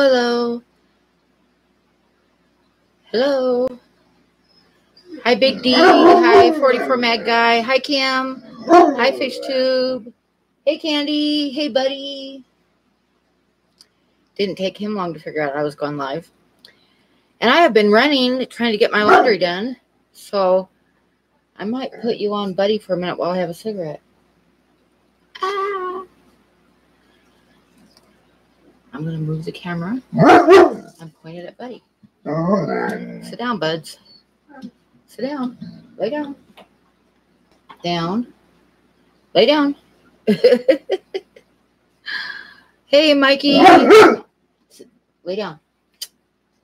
hello. Hello. Hi, Big D. Hi, 44 Mag Guy. Hi, Kim. Hi, Fish Tube. Hey, Candy. Hey, buddy. Didn't take him long to figure out I was going live. And I have been running, trying to get my laundry done. So I might put you on, buddy, for a minute while I have a cigarette. Ah. I'm going to move the camera and point it at buddy. Sit down, buds. Sit down. Lay down. Down. Lay down. Hey, Mikey. Lay down.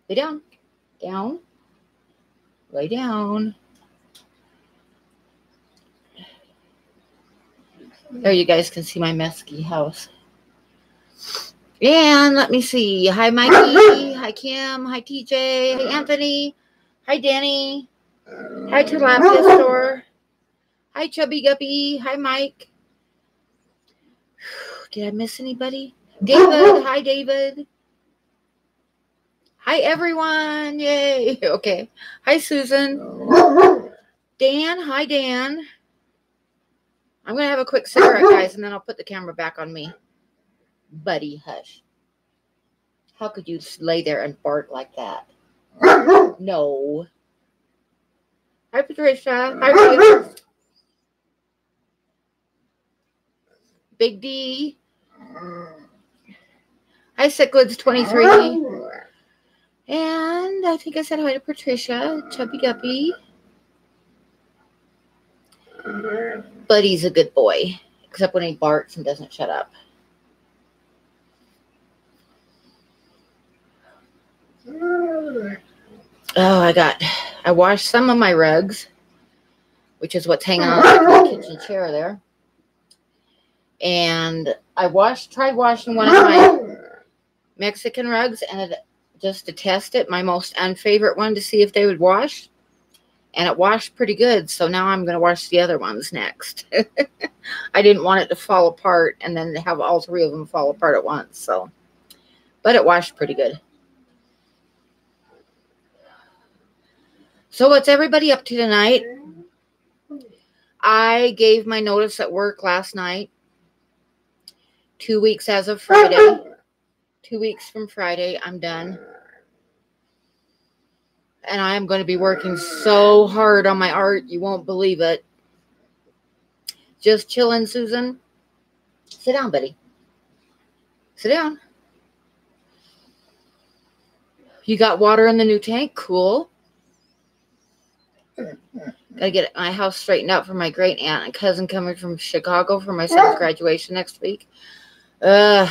Lay down. Down. Lay down. There you guys can see my messy house. And let me see. Hi, Mikey. Hi, Kim. Hi, TJ. Hi, Anthony. Hi, Danny. Hi, Tilapia Store. Hi, Chubby Guppy. Hi, Mike. Did I miss anybody? David. Hi, David. Hi, everyone. Yay. Okay. Hi, Susan. Dan. Hi, Dan. I'm going to have a quick cigarette, guys, and then I'll put the camera back on me. Buddy, hush. How could you lay there and bark like that? No. Hi, Patricia. Hi, Rita. Big D. Hi, Cichlids23. And I think I said hi to Patricia. Chubby Guppy. Buddy's a good boy, except when he barks and doesn't shut up. Oh, I washed some of my rugs, which is what's hanging on my kitchen chair there. And I tried washing one of my Mexican rugs, and just to test it, my most unfavorite one, to see if they would wash. And it washed pretty good, so now I'm going to wash the other ones next. I didn't want it to fall apart and then have all three of them fall apart at once. But it washed pretty good. So what's everybody up to tonight? I gave my notice at work last night. 2 weeks as of Friday. 2 weeks from Friday, I'm done. And I'm going to be working so hard on my art, you won't believe it. Just chilling, Susan. Sit down, buddy. Sit down. You got water in the new tank? Cool. Gotta get my house straightened out for my great aunt and cousin coming from Chicago for my son's graduation next week. I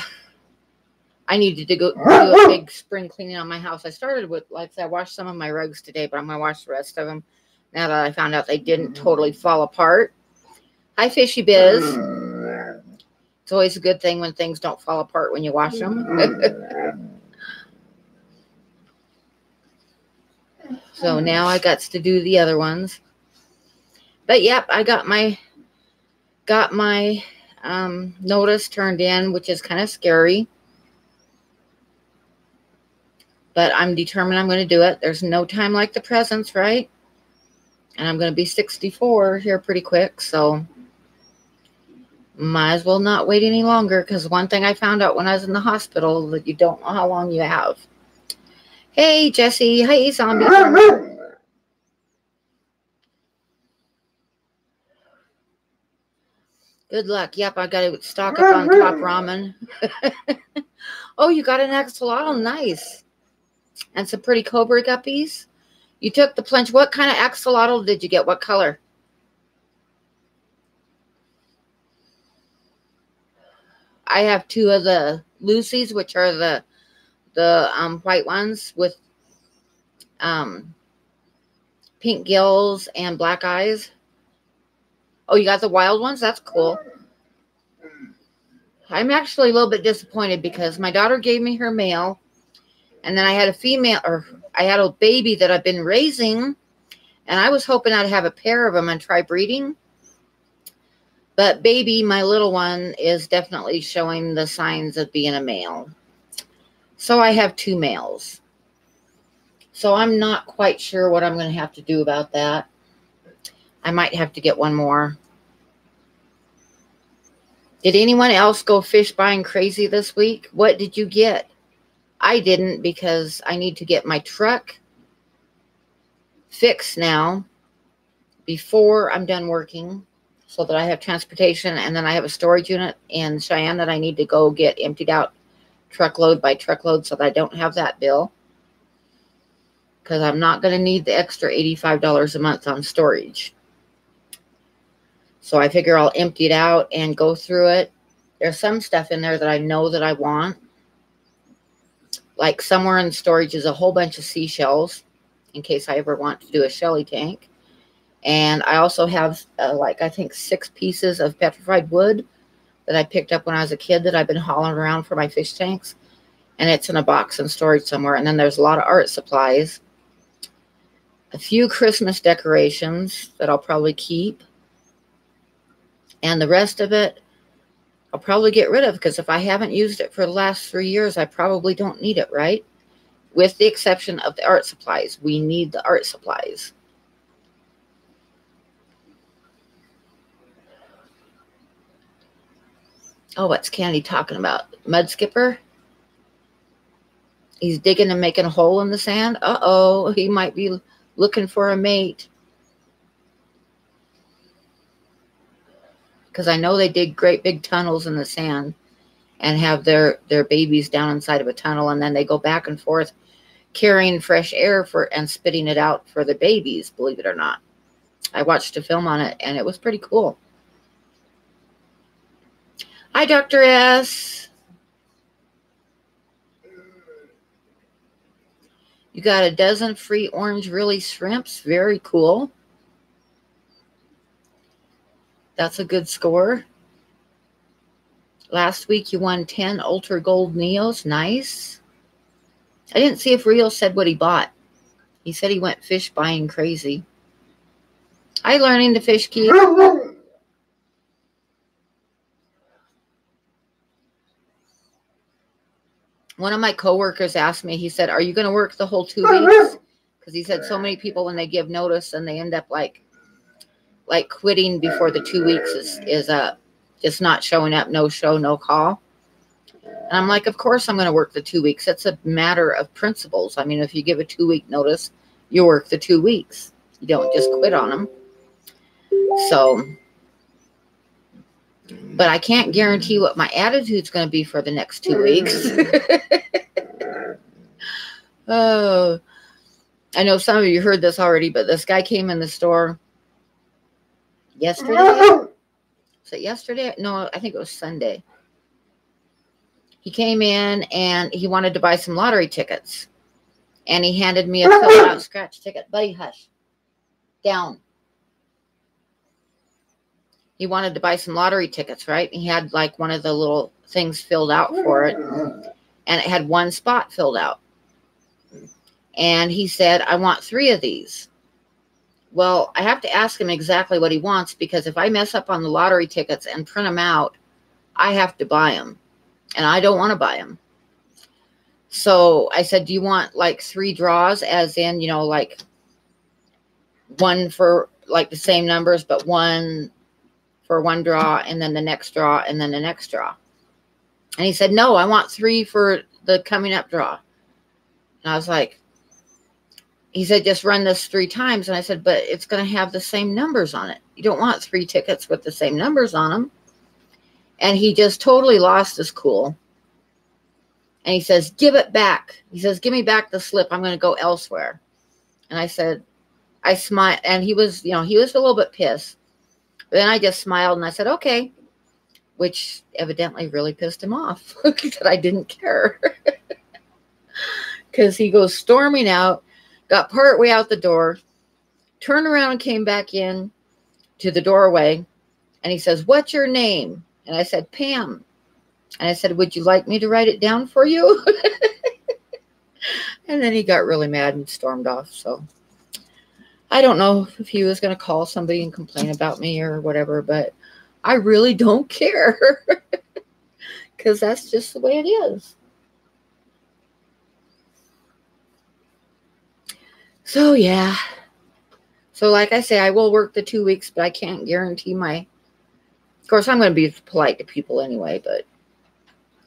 needed to go do a big spring cleaning on my house. I started with, like I said, I washed some of my rugs today, but I'm going to wash the rest of them now that I found out they didn't totally fall apart. Hi, Fishy Biz. It's always a good thing when things don't fall apart when you wash them. So now I got to do the other ones. But yep, I got my notice turned in, which is kind of scary. But I'm determined I'm going to do it. There's no time like the present, right? And I'm going to be 64 here pretty quick. So might as well not wait any longer. Because one thing I found out when I was in the hospital, that you don't know how long you have. Hey, Jesse. Hey, Zombie. Good luck. Yep, I got to stock up on top ramen. Oh, you got an axolotl. Nice. And some pretty cobra guppies. You took the plunge. What kind of axolotl did you get? What color? I have two of the Lucy's, which are the white ones with pink gills and black eyes. Oh, you got the wild ones? That's cool. I'm actually a little bit disappointed because my daughter gave me her male. And then I had a baby that I've been raising, and I was hoping I'd have a pair of them and try breeding. But baby, my little one, is definitely showing the signs of being a male. So I have 2 males. So I'm not quite sure what I'm going to have to do about that. I might have to get one more. Did anyone else go fish buying crazy this week? What did you get? I didn't, because I need to get my truck fixed now before I'm done working, so that I have transportation, and then I have a storage unit in Cheyenne that I need to go get emptied out truckload by truckload, so that I don't have that bill, because I'm not going to need the extra $85 a month on storage. So I figure I'll empty it out and go through it. There's some stuff in there that I know that I want. Like somewhere in storage is a whole bunch of seashells, in case I ever want to do a shelly tank. And I also have like, I think 6 pieces of petrified wood that I picked up when I was a kid that I've been hauling around for my fish tanks. And it's in a box in storage somewhere. And then there's a lot of art supplies. A few Christmas decorations that I'll probably keep. And the rest of it, I'll probably get rid of, because if I haven't used it for the last 3 years, I probably don't need it, right? With the exception of the art supplies. We need the art supplies. Oh, what's Candy talking about? Mud skipper? He's digging and making a hole in the sand? Uh-oh, he might be looking for a mate. Because I know they dig great big tunnels in the sand and have their babies down inside of a tunnel, and then they go back and forth carrying fresh air and spitting it out for the babies, believe it or not. I watched a film on it, and it was pretty cool. Hi, Dr. S. You got a dozen free orange really shrimps. Very cool. That's a good score. Last week you won 10 Ultra Gold Neos. Nice. I didn't see if Rio said what he bought. He said he went fish buying crazy. Hi, learning to fish, Keith. One of my coworkers asked me, he said, are you going to work the whole 2 weeks? Because he said so many people, when they give notice and they end up like quitting before the 2 weeks is up, just not showing up, no show, no call. And I'm like, of course I'm going to work the 2 weeks. It's a matter of principles. I mean, if you give a 2-week notice, you work the 2 weeks. You don't just quit on them. So, but I can't guarantee what my attitude's going to be for the next 2 weeks. Oh, I know some of you heard this already, but this guy came in the store yesterday. Was it yesterday? No, I think it was Sunday. He came in and he wanted to buy some lottery tickets. And he handed me a filled out scratch ticket. Buddy, hush. Down. He wanted to buy some lottery tickets, right? He had like one of the little things filled out for it. And it had 1 spot filled out. And he said, I want 3 of these. Well, I have to ask him exactly what he wants, because if I mess up on the lottery tickets and print them out, I have to buy them. And I don't want to buy them. So I said, do you want like 3 draws, as in, you know, like 1 for like the same numbers, but 1 for 1 draw, and then the next draw, and then the next draw? And he said, no, I want 3 for the coming up draw. And I was like, he said, just run this 3 times. And I said, but it's going to have the same numbers on it. You don't want 3 tickets with the same numbers on them. And he just totally lost his cool. And he says, give it back. He says, give me back the slip. I'm going to go elsewhere. And I said, I smiled. And he was, you know, he was a little bit pissed. But then I just smiled and I said, okay. Which evidently really pissed him off. That I didn't care. Because he goes storming out. Got part way out the door, turned around and came back in to the doorway. And he says, what's your name? And I said, Pam. And I said, would you like me to write it down for you? And then he got really mad and stormed off. So I don't know if he was going to call somebody and complain about me or whatever, but I really don't care. Because that's just the way it is. So, yeah. So, like I say, I will work the 2 weeks, but I can't guarantee Of course, I'm going to be polite to people anyway, but,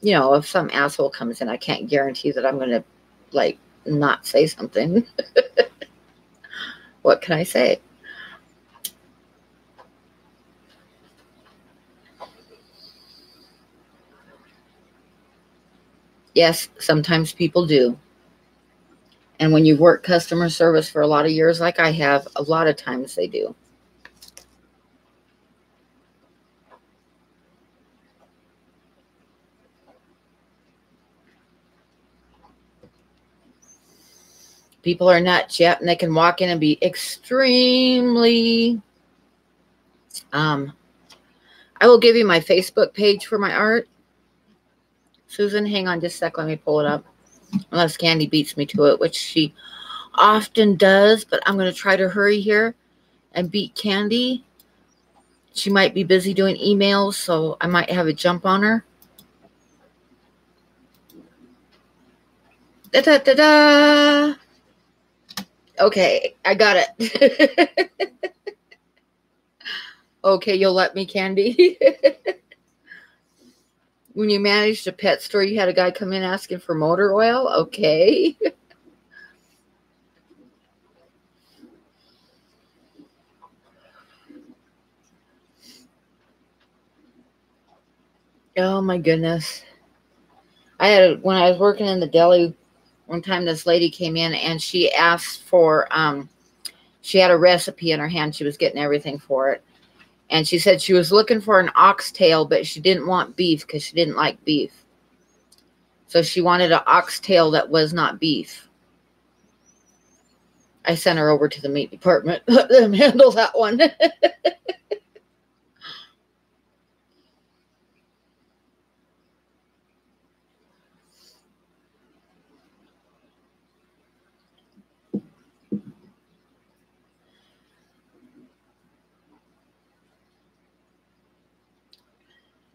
you know, if some asshole comes in, I can't guarantee that I'm going to, like, not say something. What can I say? Yes, sometimes people do. And when you've worked customer service for a lot of years like I have, a lot of times they do. People are nuts, yep, and they can walk in and be extremely... I will give you my Facebook page for my art. Susan, hang on just a sec. Let me pull it up. Unless Candy beats me to it, which she often does, but I'm going to try to hurry here and beat Candy. She might be busy doing emails, so I might have a jump on her. Da-da-da-da! Okay, I got it. Okay, you'll let me, Candy? When you managed a pet store, you had a guy come in asking for motor oil? Okay. Oh, my goodness. When I was working in the deli, one time this lady came in and she asked for, she had a recipe in her hand. She was getting everything for it. And she said she was looking for an oxtail, but she didn't want beef because she didn't like beef. So she wanted an oxtail that was not beef. I sent her over to the meat department. Let them handle that one.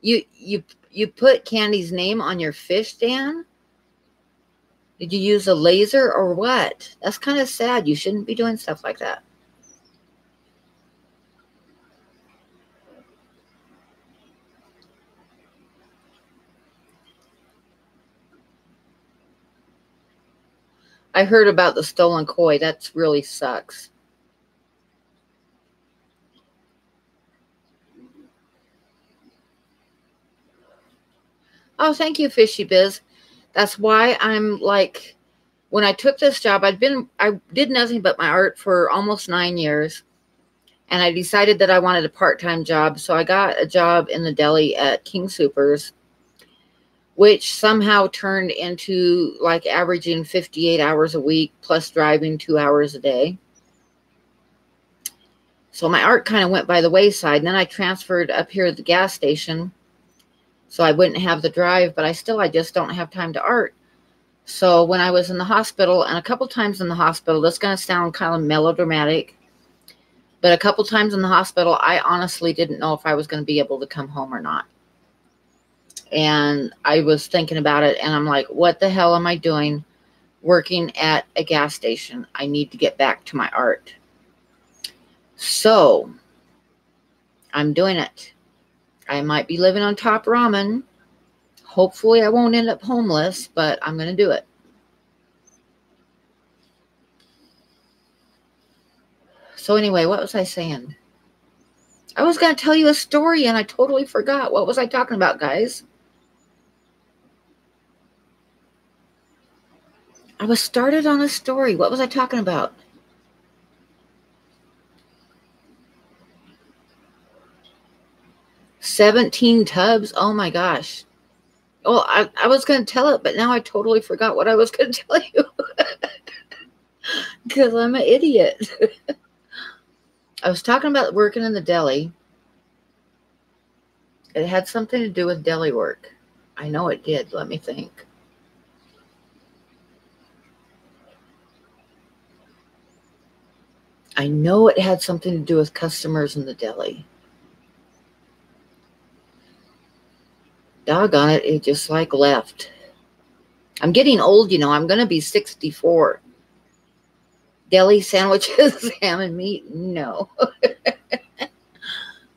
You put Candy's name on your fish, Dan? Did you use a laser or what? That's kind of sad. You shouldn't be doing stuff like that. I heard about the stolen koi. That really sucks. Oh, thank you, Fishy Biz. That's why I'm like, when I took this job, I did nothing but my art for almost 9 years. And I decided that I wanted a part-time job. So I got a job in the deli at King Soopers, which somehow turned into like averaging 58 hours a week plus driving 2 hours a day. So my art kind of went by the wayside. And then I transferred up here at the gas station so I wouldn't have the drive, but I just don't have time to art. So when I was in the hospital, and a couple times in the hospital, this is going to sound kind of melodramatic, but a couple times in the hospital, I honestly didn't know if I was going to be able to come home or not. And I was thinking about it, and I'm like, what the hell am I doing working at a gas station? I need to get back to my art. So I'm doing it. I might be living on top ramen. Hopefully I won't end up homeless, but I'm going to do it. So anyway, what was I saying? I was going to tell you a story and I totally forgot. What was I talking about, guys? I was started on a story. What was I talking about? $17 tubs? Oh my gosh. Oh, I was going to tell it, but now I totally forgot what I was going to tell you. Because I'm an idiot. I was talking about working in the deli. It had something to do with deli work. I know it did. Let me think. I know it had something to do with customers in the deli. Doggone it, it just like left. I'm getting old, you know. I'm going to be 64. Deli sandwiches, ham and meat? No.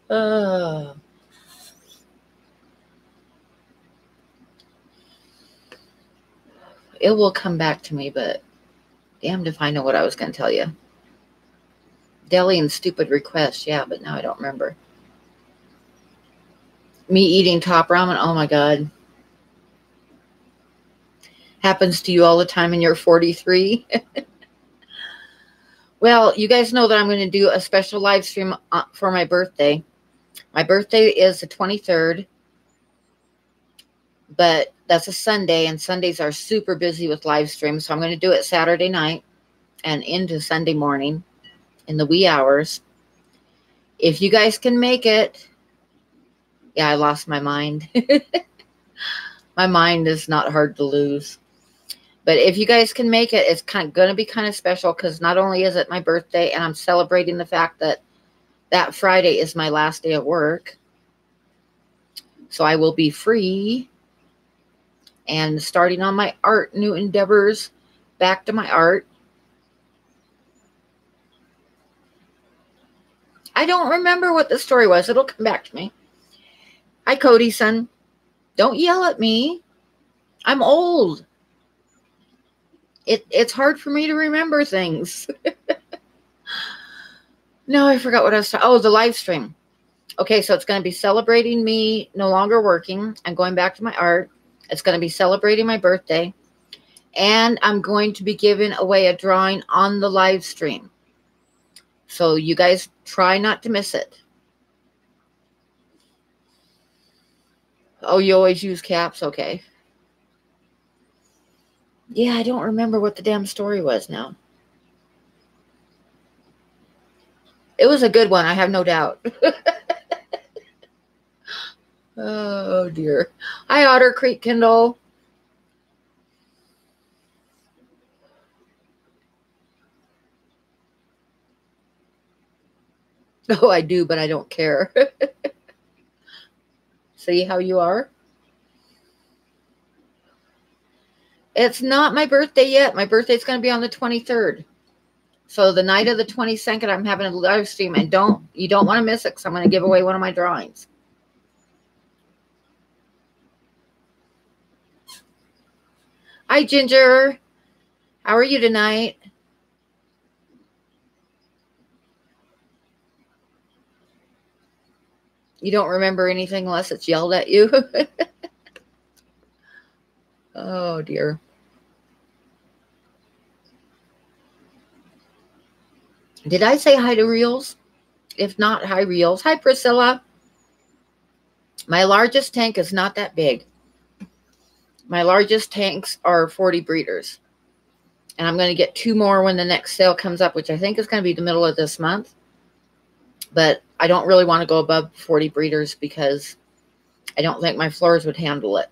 uh, it will come back to me, but damned if I know what I was going to tell you. Deli and stupid requests, yeah, but now I don't remember. Me eating top ramen, oh my God. Happens to you all the time and you're 43. Well, you guys know that I'm going to do a special live stream for my birthday. My birthday is the 23rd, but that's a Sunday, and Sundays are super busy with live streams, so I'm going to do it Saturday night and into Sunday morning in the wee hours. If you guys can make it, yeah, I lost my mind. My mind is not hard to lose. But if you guys can make it, it's going to be kind of special because not only is it my birthday and I'm celebrating the fact that that Friday is my last day of work. So I will be free and starting on my art, new endeavors, back to my art. I don't remember what the story was. It'll come back to me. Hi, Cody, son. Don't yell at me. I'm old. It's hard for me to remember things. No, I forgot what I was talking. Oh, the live stream. Okay, so it's going to be celebrating me no longer working. I'm going back to my art. It's going to be celebrating my birthday. And I'm going to be giving away a drawing on the live stream. So you guys try not to miss it. Oh, you always use caps? Okay. Yeah, I don't remember what the damn story was now. It was a good one, I have no doubt. Oh, dear. Hi, Otter Creek Kindle. Oh, I do, but I don't care. See how you are? It's not my birthday yet. My birthday's going to be on the 23rd. So the night of the 22nd, I'm having a live stream. And you don't want to miss it because I'm going to give away one of my drawings. Hi, Ginger. How are you tonight? You don't remember anything unless it's yelled at you? Oh, dear. Did I say hi to Reels? If not, hi, Reels. Hi, Priscilla. My largest tank is not that big. My largest tanks are 40 breeders. And I'm going to get 2 more when the next sale comes up, which I think is going to be the middle of this month. But I don't really want to go above 40 breeders because I don't think my floors would handle it.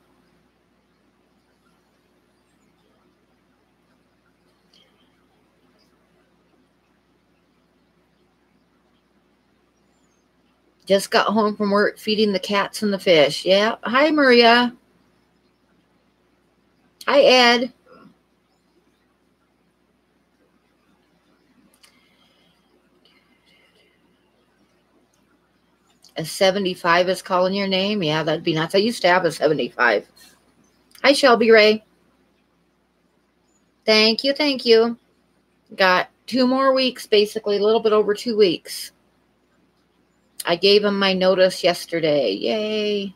Just got home from work feeding the cats and the fish. Yeah. Hi, Maria. Hi, Ed. A 75 is calling your name? Yeah, that'd be nuts. I used to have a 75. Hi, Shelby Ray. Thank you, thank you. Got 2 more weeks, basically, a little bit over 2 weeks. I gave him my notice yesterday. Yay.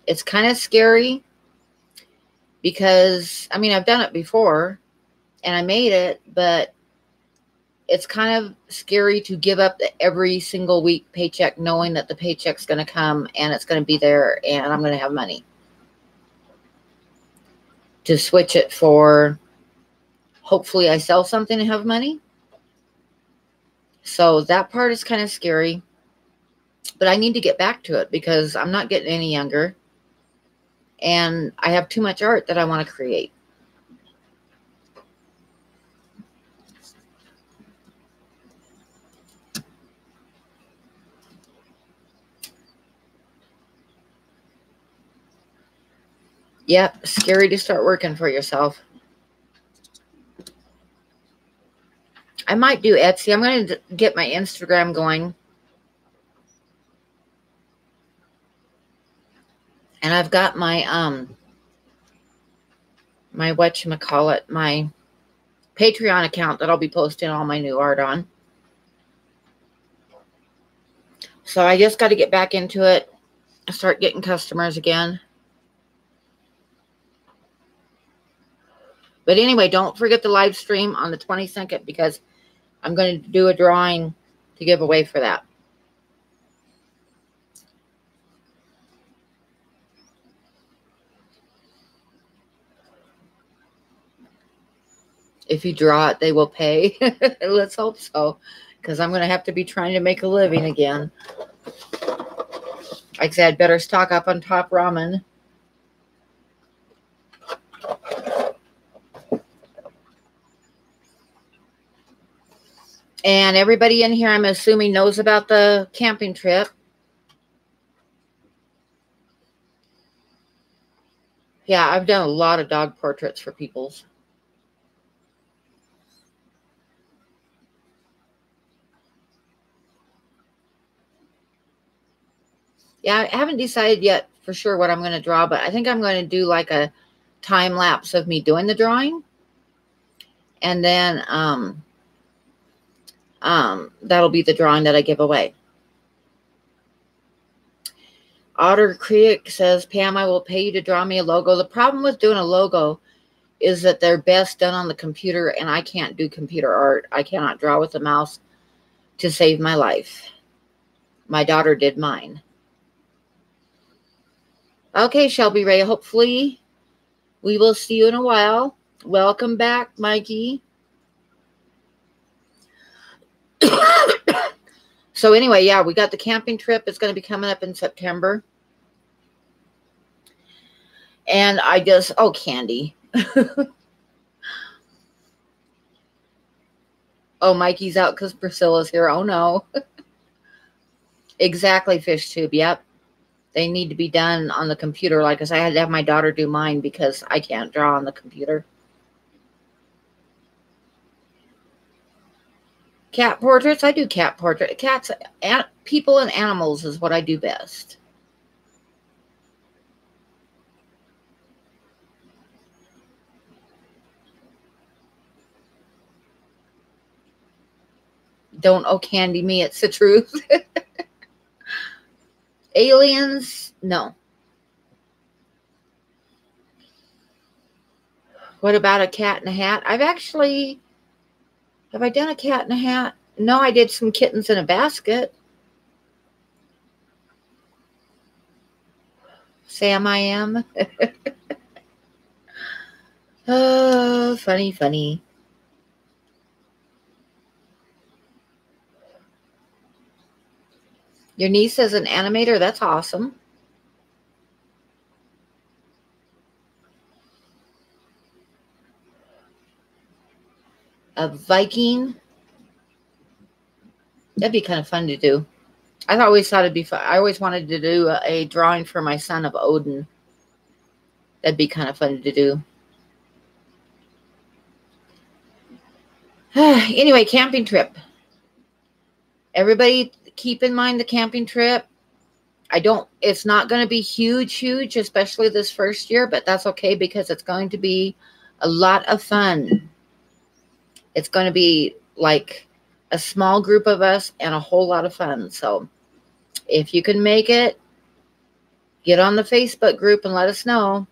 It's kind of scary because, I mean, I've done it before and I made it, but it's kind of scary to give up the every single week paycheck knowing that the paycheck's going to come and it's going to be there and I'm going to have money. To switch it for, hopefully I sell something and have money. So that part is kind of scary. But I need to get back to it because I'm not getting any younger. And I have too much art that I want to create. Yep, scary to start working for yourself. I might do Etsy. I'm going to get my Instagram going. And I've got my, my whatchamacallit, my Patreon account that I'll be posting all my new art on. So I just got to get back into it. Start getting customers again. But anyway, don't forget the live stream on the 22nd because I'm going to do a drawing to give away for that. If you draw it, they will pay. Let's hope so, because I'm going to have to be trying to make a living again. Like I said, I'd better stock up on Top Ramen. And everybody in here, I'm assuming, knows about the camping trip. Yeah, I've done a lot of dog portraits for people's. Yeah, I haven't decided yet for sure what I'm going to draw, but I think I'm going to do like a time lapse of me doing the drawing. And then that'll be the drawing that I give away. Otter Creek says, Pam, I will pay you to draw me a logo. The problem with doing a logo is that they're best done on the computer, and I can't do computer art. I cannot draw with a mouse to save my life. My daughter did mine. Okay, Shelby Ray, hopefully we will see you in a while. Welcome back, Mikey. So anyway, yeah, we got the camping trip. It's going to be coming up in September. And I just, oh, Candy. Oh, Mikey's out because Priscilla's here. Oh, no. Exactly, Fish Tube. Yep. They need to be done on the computer. Like I said, I had to have my daughter do mine because I can't draw on the computer. Cat portraits. I do cat portraits. Cats, people and animals is what I do best. Don't oh candy me. It's the truth. Aliens. No. What about a cat in a hat? Have I done a cat in a hat? No, I did some kittens in a basket. Sam, I am. Oh, funny, funny. Your niece is an animator? That's awesome. A Viking? That'd be kind of fun to do. I always thought it'd be fun. I always wanted to do a drawing for my son of Odin. That'd be kind of fun to do. Anyway, camping trip. Everybody keep in mind the camping trip. It's not going to be huge, especially this first year, but that's okay because it's going to be a lot of fun. It's going to be like a small group of us and a whole lot of fun. So if you can make it, get on the Facebook group and let us know.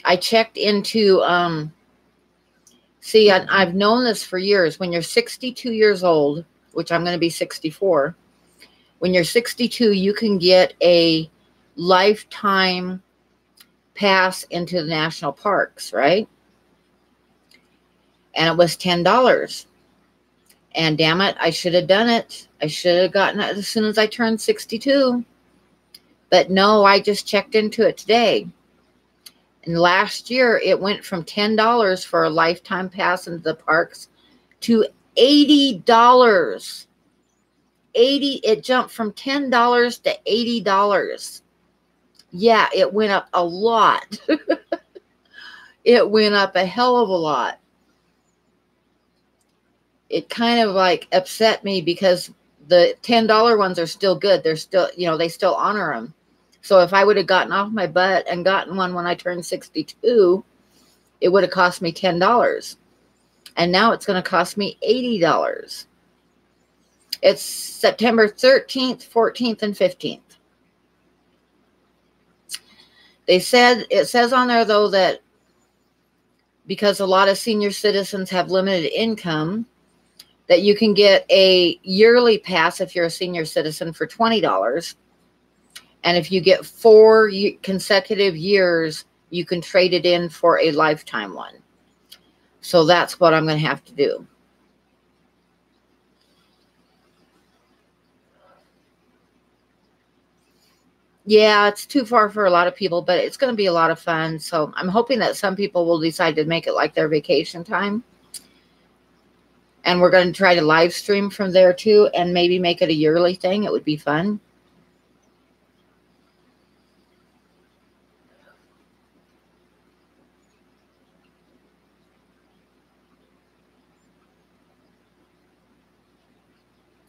I checked into, see, I've known this for years. When you're 62 years old, which I'm going to be 64, when you're 62, you can get a lifetime pass into the national parks, right? And it was $10. And damn it, I should have done it. I should have gotten it as soon as I turned 62. But no, I just checked into it today. And last year, it went from $10 for a lifetime pass into the parks to $80. It jumped from $10 to $80. Yeah, it went up a lot. It went up a hell of a lot. It kind of like upset me because the $10 ones are still good. They're still, they still honor them. So if I would have gotten off my butt and gotten one when I turned 62, it would have cost me $10. And now it's going to cost me $80. It's September 13th, 14th, and 15th. It says on there, though, that because a lot of senior citizens have limited income, that you can get a yearly pass if you're a senior citizen for $20. And if you get 4 consecutive years, you can trade it in for a lifetime one. So that's what I'm going to have to do. Yeah, it's too far for a lot of people, but it's going to be a lot of fun. So I'm hoping that some people will decide to make it like their vacation time. And we're going to try to live stream from there too, and maybe make it a yearly thing. It would be fun.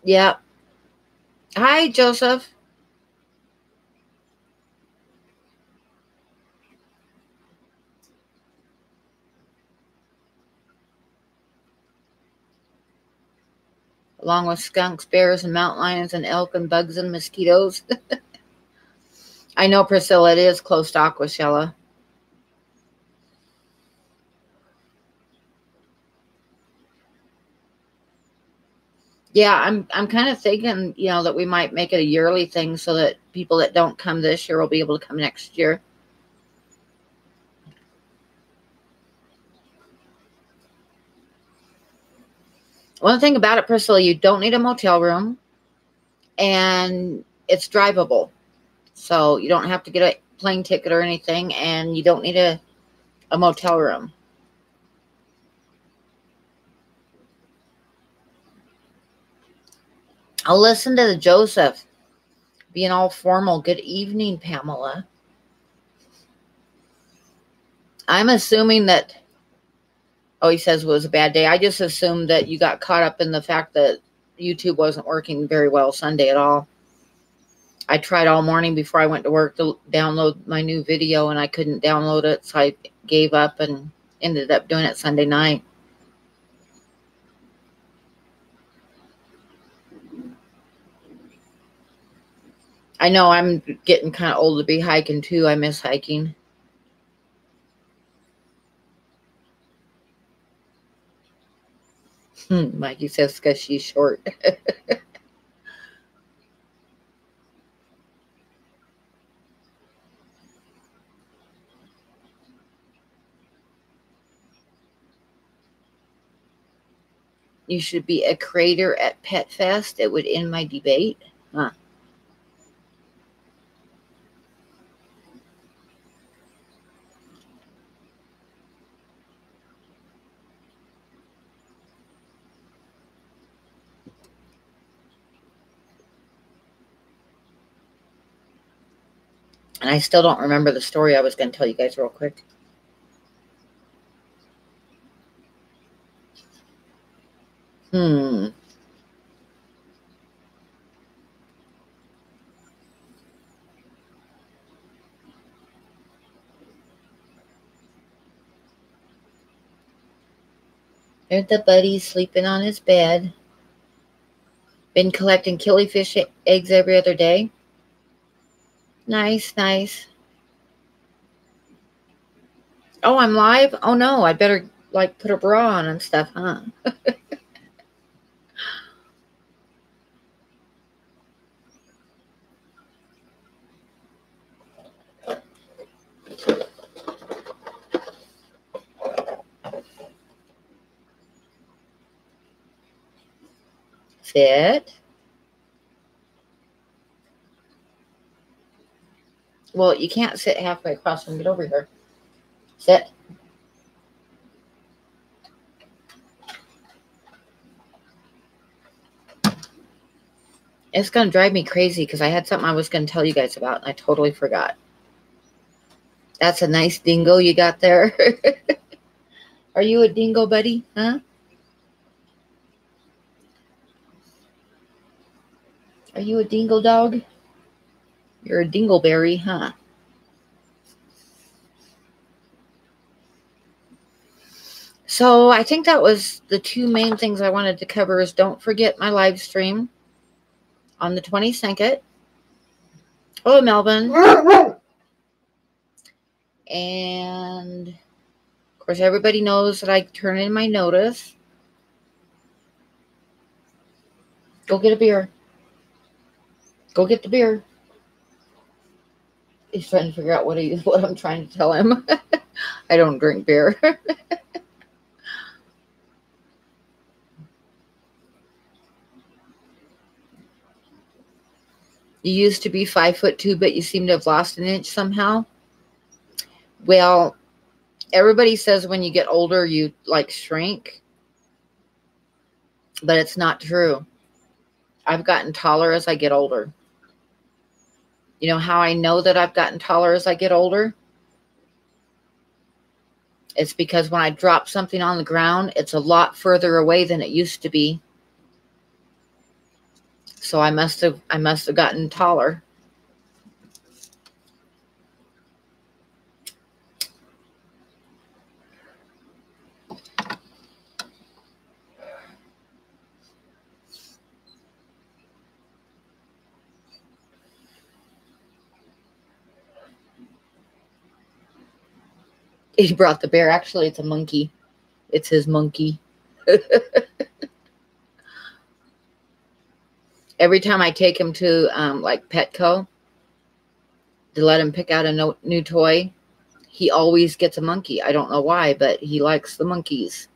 Yeah. Hi, Joseph. Along with skunks, bears, and mountain lions, and elk, and bugs, and mosquitoes. I know, Priscilla, it is close to Aquashella. Yeah, I'm kind of thinking, that we might make it a yearly thing so that people that don't come this year will be able to come next year. One thing about it, Priscilla, you don't need a motel room, and it's drivable. So you don't have to get a plane ticket or anything, and you don't need a motel room. I'll listen to the Joseph being all formal. Good evening, Pamela. I'm assuming that, he says it was a bad day. I just assumed that you got caught up in the fact that YouTube wasn't working very well Sunday at all. I tried all morning before I went to work to download my new video, and I couldn't download it, so I gave up and ended up doing it Sunday night. I know I'm getting kind of old to be hiking too. I miss hiking. Mikey says because she's short. You should be a creator at Pet Fest. It would end my debate. Huh. And I still don't remember the story I was going to tell you guys real quick. There's the buddy sleeping on his bed. Been collecting killifish eggs every other day. Nice, nice. Oh, I'm live? Oh, no, I better, put a bra on and stuff, huh? Sit. Well, you can't sit halfway across and get over here. Sit. It's going to drive me crazy because I had something I was going to tell you guys about and I totally forgot. That's a nice dingo you got there. Are you a dingo, buddy? Huh? Are you a dingo dog? You're a dingleberry, huh? So I think that was the two main things I wanted to cover is don't forget my live stream on the 22nd. Oh, Melvin. And, of course, everybody knows that I turn in my notice. Go get a beer. Go get the beer. He's trying to figure out what I'm trying to tell him. I don't drink beer. You used to be 5'2", but you seem to have lost an inch somehow. Well, everybody says when you get older, you like shrink, but it's not true. I've gotten taller as I get older. You know how I know that I've gotten taller as I get older? It's because when I drop something on the ground, it's a lot further away than it used to be. So I must have gotten taller. He brought the bear. Actually, it's a monkey. It's his monkey. Every time I take him to like Petco to let him pick out a new toy, he always gets a monkey. I don't know why, but he likes the monkeys.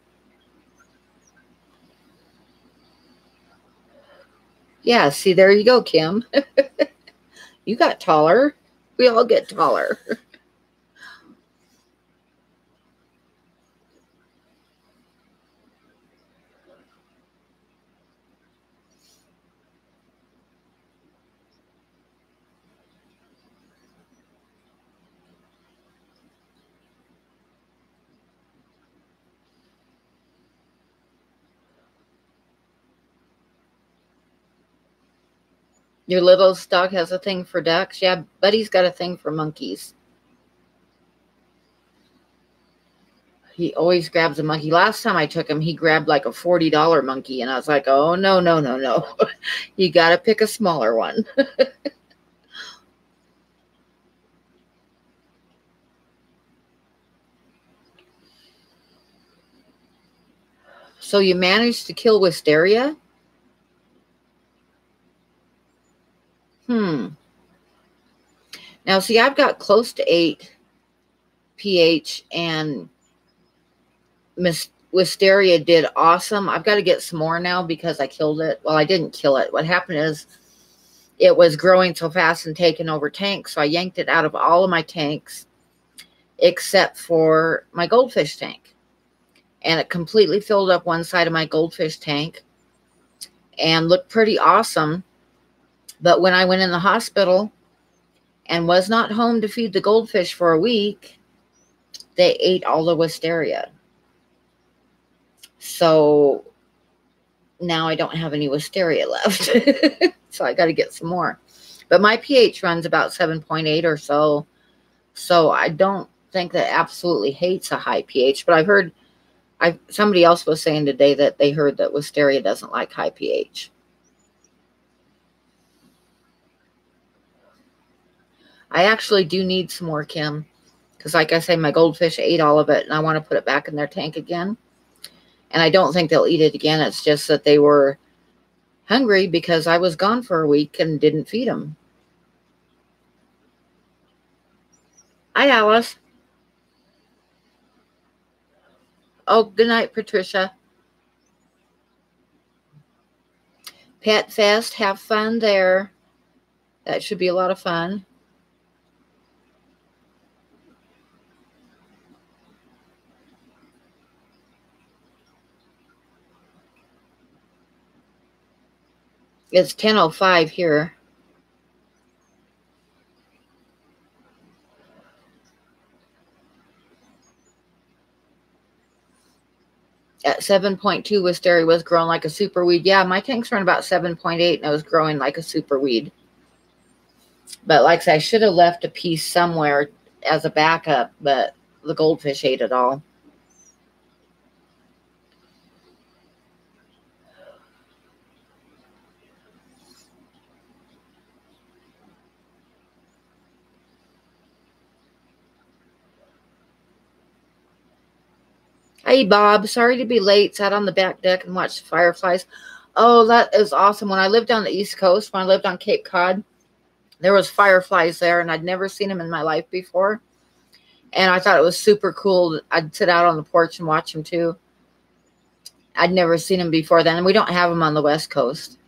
Yeah, see, there you go, Kim. You got taller. We all get taller. Your little dog has a thing for ducks. Yeah, Buddy's got a thing for monkeys. He always grabs a monkey. Last time I took him, he grabbed like a $40 monkey. And I was like, oh, no, no, no, no. You got to pick a smaller one. So you managed to kill Wisteria? Now, see, I've got close to 8 pH, and Miss Wisteria did awesome. I've got to get some more now because I killed it. Well, I didn't kill it. What happened is it was growing so fast and taking over tanks, so I yanked it out of all of my tanks except for my goldfish tank. And it completely filled up one side of my goldfish tank and looked pretty awesome. But when I went in the hospital and was not home to feed the goldfish for a week, they ate all the Wisteria. So now I don't have any Wisteria left. So I got to get some more. But my pH runs about 7.8 or so. So I don't think that absolutely hates a high pH. But I've heard, somebody else was saying today that they heard that Wisteria doesn't like high pH. I actually do need some more, Kim. Because like I say, my goldfish ate all of it. And I want to put it back in their tank again. And I don't think they'll eat it again. It's just that they were hungry because I was gone for a week and didn't feed them. Hi, Alice. Oh, good night, Patricia. Pet Fest, have fun there. That should be a lot of fun. It's 10:05 here. At 7.2, wisteria was growing like a super weed. Yeah, my tank's run about 7.8, and it was growing like a super weed. But like I said, I should have left a piece somewhere as a backup, but the goldfish ate it all. Hey, Bob. Sorry to be late. Sat on the back deck and watched the fireflies. Oh, that is awesome. When I lived on the East Coast, when I lived on Cape Cod, there was fireflies there, and I'd never seen them in my life before. And I thought it was super cool. I'd sit out on the porch and watch them, too. I'd never seen them before then, and we don't have them on the West Coast.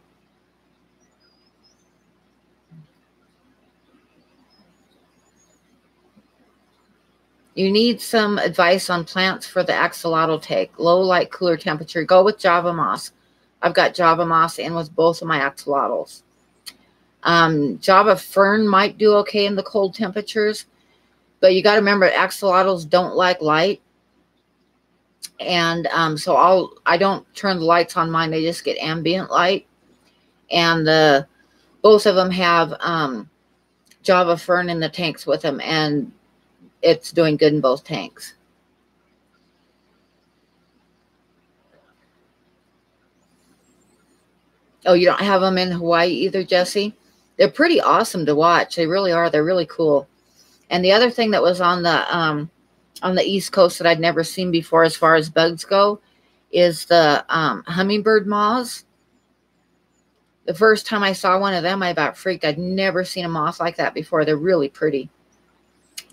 You need some advice on plants for the axolotl tank. Low light, cooler temperature. Go with Java moss. I've got Java moss in with both of my axolotls. Java fern might do okay in the cold temperatures, but you got to remember axolotls don't like light. And so I don't turn the lights on mine. They just get ambient light. And both of them have Java fern in the tanks with them, and it's doing good in both tanks. Oh, you don't have them in Hawaii either, Jesse? They're pretty awesome to watch. They really are. They're really cool. And the other thing that was on the East Coast that I'd never seen before as far as bugs go is the hummingbird moths. The first time I saw one of them, I about freaked. I'd never seen a moth like that before. They're really pretty.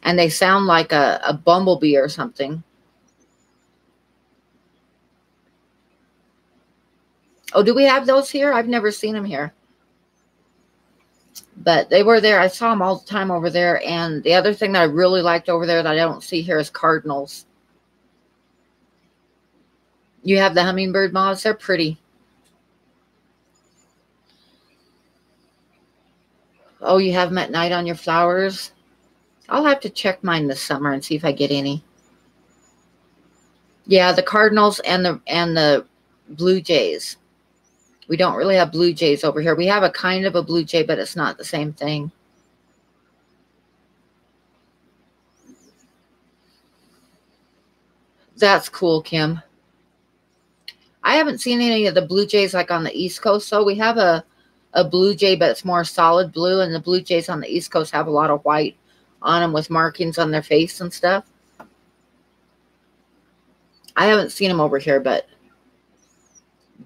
And they sound like a bumblebee or something. Oh, do we have those here? I've never seen them here. But they were there. I saw them all the time over there. And the other thing that I really liked over there that I don't see here is cardinals. You have the hummingbird moths. They're pretty. Oh, you have them at night on your flowers? I'll have to check mine this summer and see if I get any. Yeah, the cardinals and the blue jays. We don't really have blue jays over here. We have a kind of a blue jay, but it's not the same thing. That's cool, Kim. I haven't seen any of the blue jays like on the East Coast. So we have a blue jay, but it's more solid blue. And the blue jays on the East Coast have a lot of white on them with markings on their face and stuff. I haven't seen them over here, but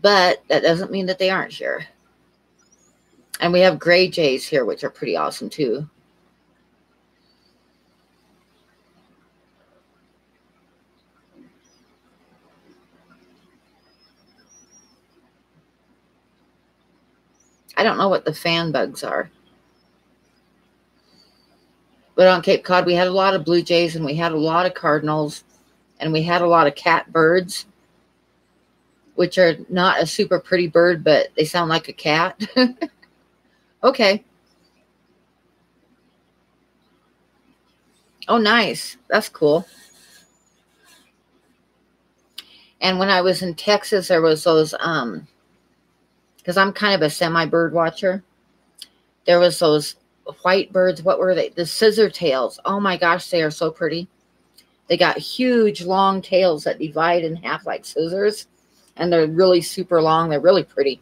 that doesn't mean that they aren't here. And we have gray jays here, which are pretty awesome too. I don't know what the fan bugs are. But on Cape Cod, we had a lot of blue jays, and we had a lot of cardinals, and we had a lot of catbirds, which are not a super pretty bird, but they sound like a cat. Okay. Oh, nice. That's cool. And when I was in Texas, there was those, because I'm kind of a semi-bird watcher. There was those white birds. What were they? The scissor tails. Oh my gosh, they are so pretty. They got huge long tails that divide in half like scissors, and they're really super long. They're really pretty.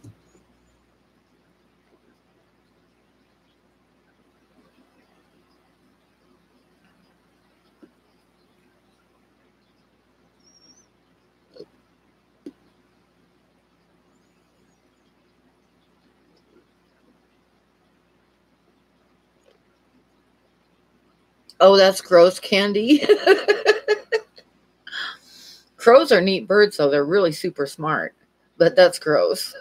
Oh, that's gross, Candy. Crows are neat birds, though. They're really super smart. But that's gross.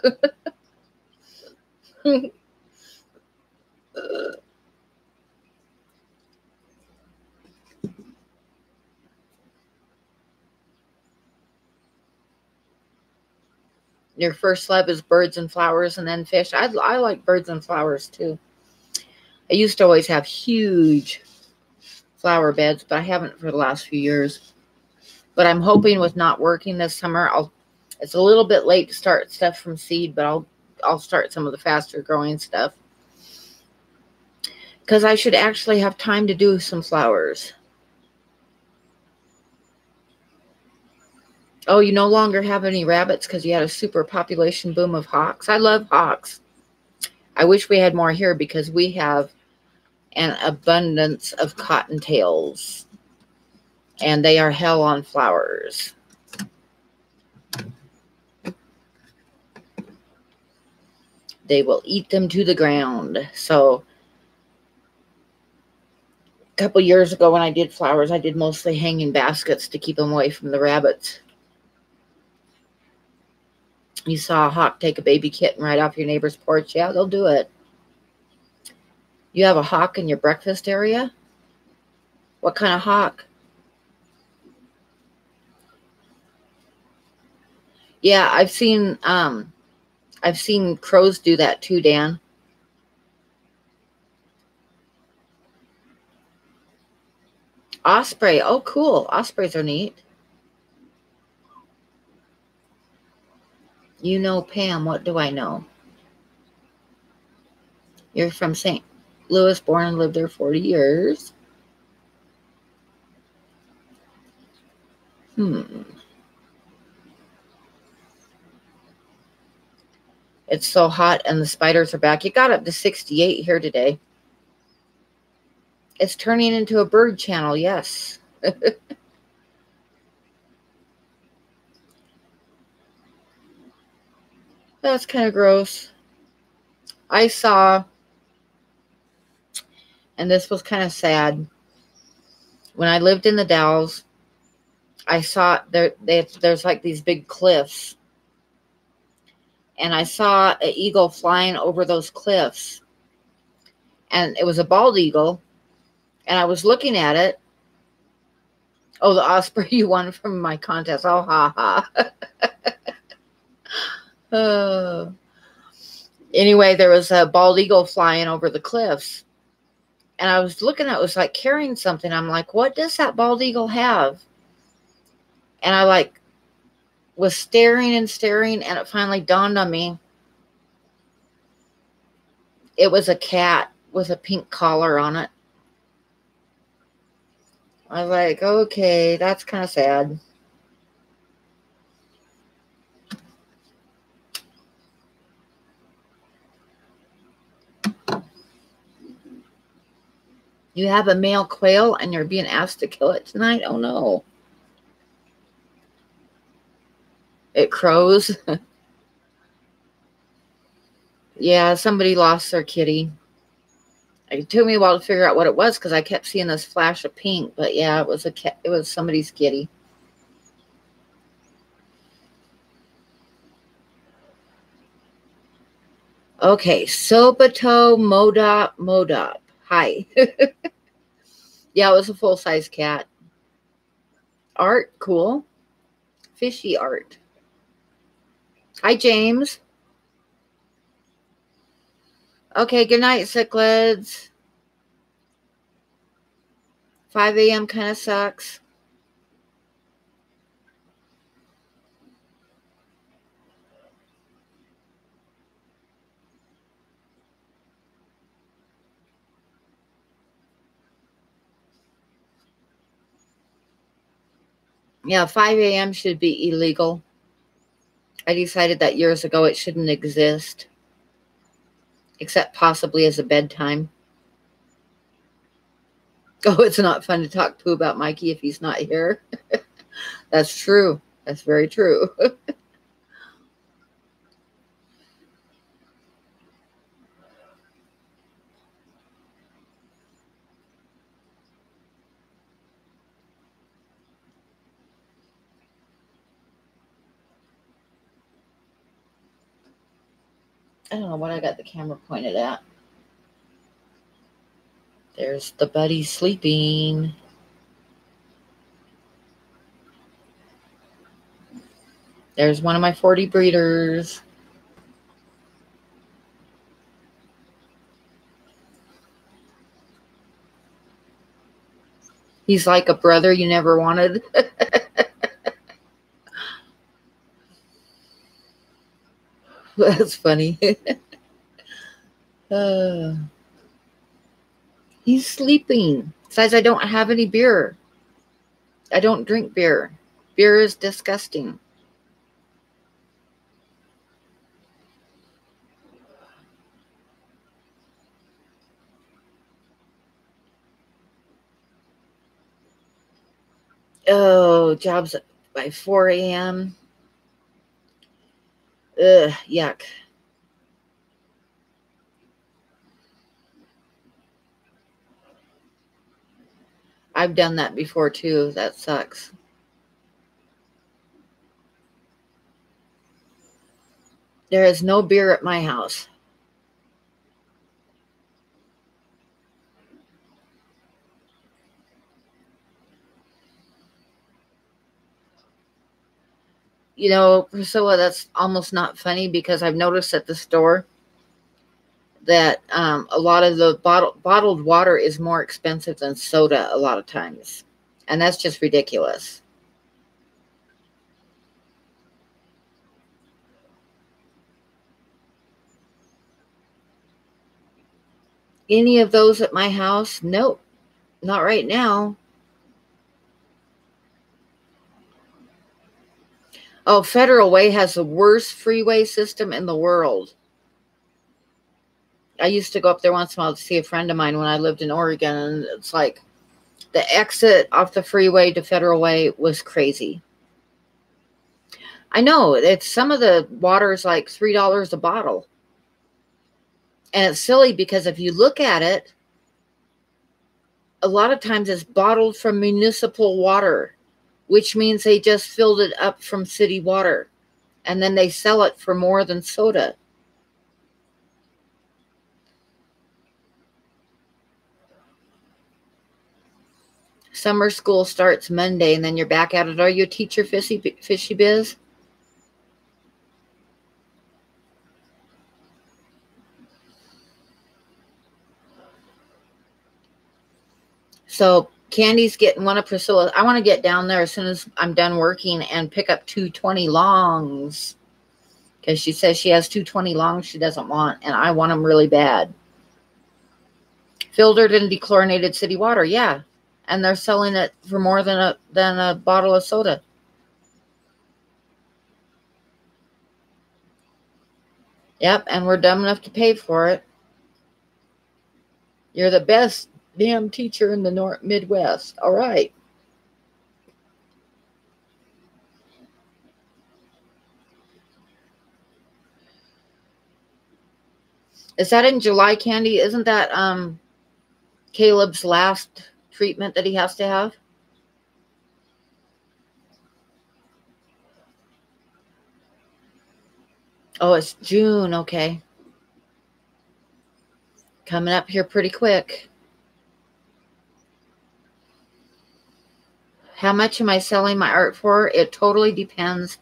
Your first slab is birds and flowers and then fish. I like birds and flowers, too. I used to always have huge flower beds, but I haven't for the last few years. But I'm hoping with not working this summer, It's a little bit late to start stuff from seed, but I'll start some of the faster growing stuff. Because I should actually have time to do some flowers. Oh, you no longer have any rabbits because you had a super population boom of hawks. I love hawks. I wish we had more here because we have an abundance of cottontails. And they are hell on flowers. They will eat them to the ground. So a couple years ago when I did flowers, I did mostly hanging baskets to keep them away from the rabbits. You saw a hawk take a baby kitten right off your neighbor's porch. Yeah, they'll do it. You have a hawk in your breakfast area? What kind of hawk? Yeah, I've seen crows do that too, Dan. Osprey. Oh, cool. Ospreys are neat. You know Pam. What do I know? You're from St. Louis, born and lived there 40 years. It's so hot and the spiders are back. It got up to 68 here today. It's turning into a bird channel, yes. That's kind of gross. I saw, and this was kind of sad, when I lived in the Dalles, I saw there's like these big cliffs. And I saw an eagle flying over those cliffs. And it was a bald eagle. And I was looking at it. Oh, the osprey you won from my contest. Oh, ha, ha. Anyway, there was a bald eagle flying over the cliffs. And I was looking at it, was like carrying something. I'm like, what does that bald eagle have? And I was staring and staring, and it finally dawned on me. It was a cat with a pink collar on it. I was like, okay, that's kind of sad. You have a male quail and you're being asked to kill it tonight? Oh, no. It crows. Yeah, somebody lost their kitty. It took me a while to figure out what it was because I kept seeing this flash of pink. But yeah, it was it was somebody's kitty. Okay, Sobato Modop. Hi. Yeah, it was a full-size cat. Art, cool. Fishy art. Hi, James. Okay, good night, cichlids. 5 a.m. kind of sucks. Yeah, 5 a.m. should be illegal. I decided that years ago it shouldn't exist, except possibly as a bedtime. Oh, it's not fun to talk to about Mikey if he's not here. That's true. That's very true. I don't know what I got the camera pointed at. There's the buddy sleeping. There's one of my 40 breeders. He's like a brother you never wanted. That's funny. uh, he's sleeping. Besides, I don't have any beer. I don't drink beer. Beer is disgusting. Oh, jobs by 4 a.m. Ugh, yuck. I've done that before too. That sucks. There is no beer at my house. You know, Priscilla, that's almost not funny because I've noticed at the store that a lot of the bottled water is more expensive than soda a lot of times. And that's just ridiculous. Any of those at my house? Nope, not right now. Oh, Federal Way has the worst freeway system in the world. I used to go up there once in a while to see a friend of mine when I lived in Oregon, and it's like the exit off the freeway to Federal Way was crazy. I know, it's some of the water is like $3 a bottle. And it's silly because if you look at it, a lot of times it's bottled from municipal water, which means they just filled it up from city water. And then they sell it for more than soda. Summer school starts Monday, and then you're back at it. Are you a teacher, Fishy Biz? So Candy's getting one of Priscilla's. I want to get down there as soon as I'm done working and pick up 220 longs. Because she says she has 220 longs she doesn't want, and I want them really bad. Filtered and dechlorinated city water, yeah. And they're selling it for more than a bottle of soda. Yep, and we're dumb enough to pay for it. You're the best damn teacher in the Midwest. All right. Is that in July, Candy? Isn't that Caleb's last treatment that he has to have? Oh, it's June. Okay. Coming up here pretty quick. How much am I selling my art for? It totally depends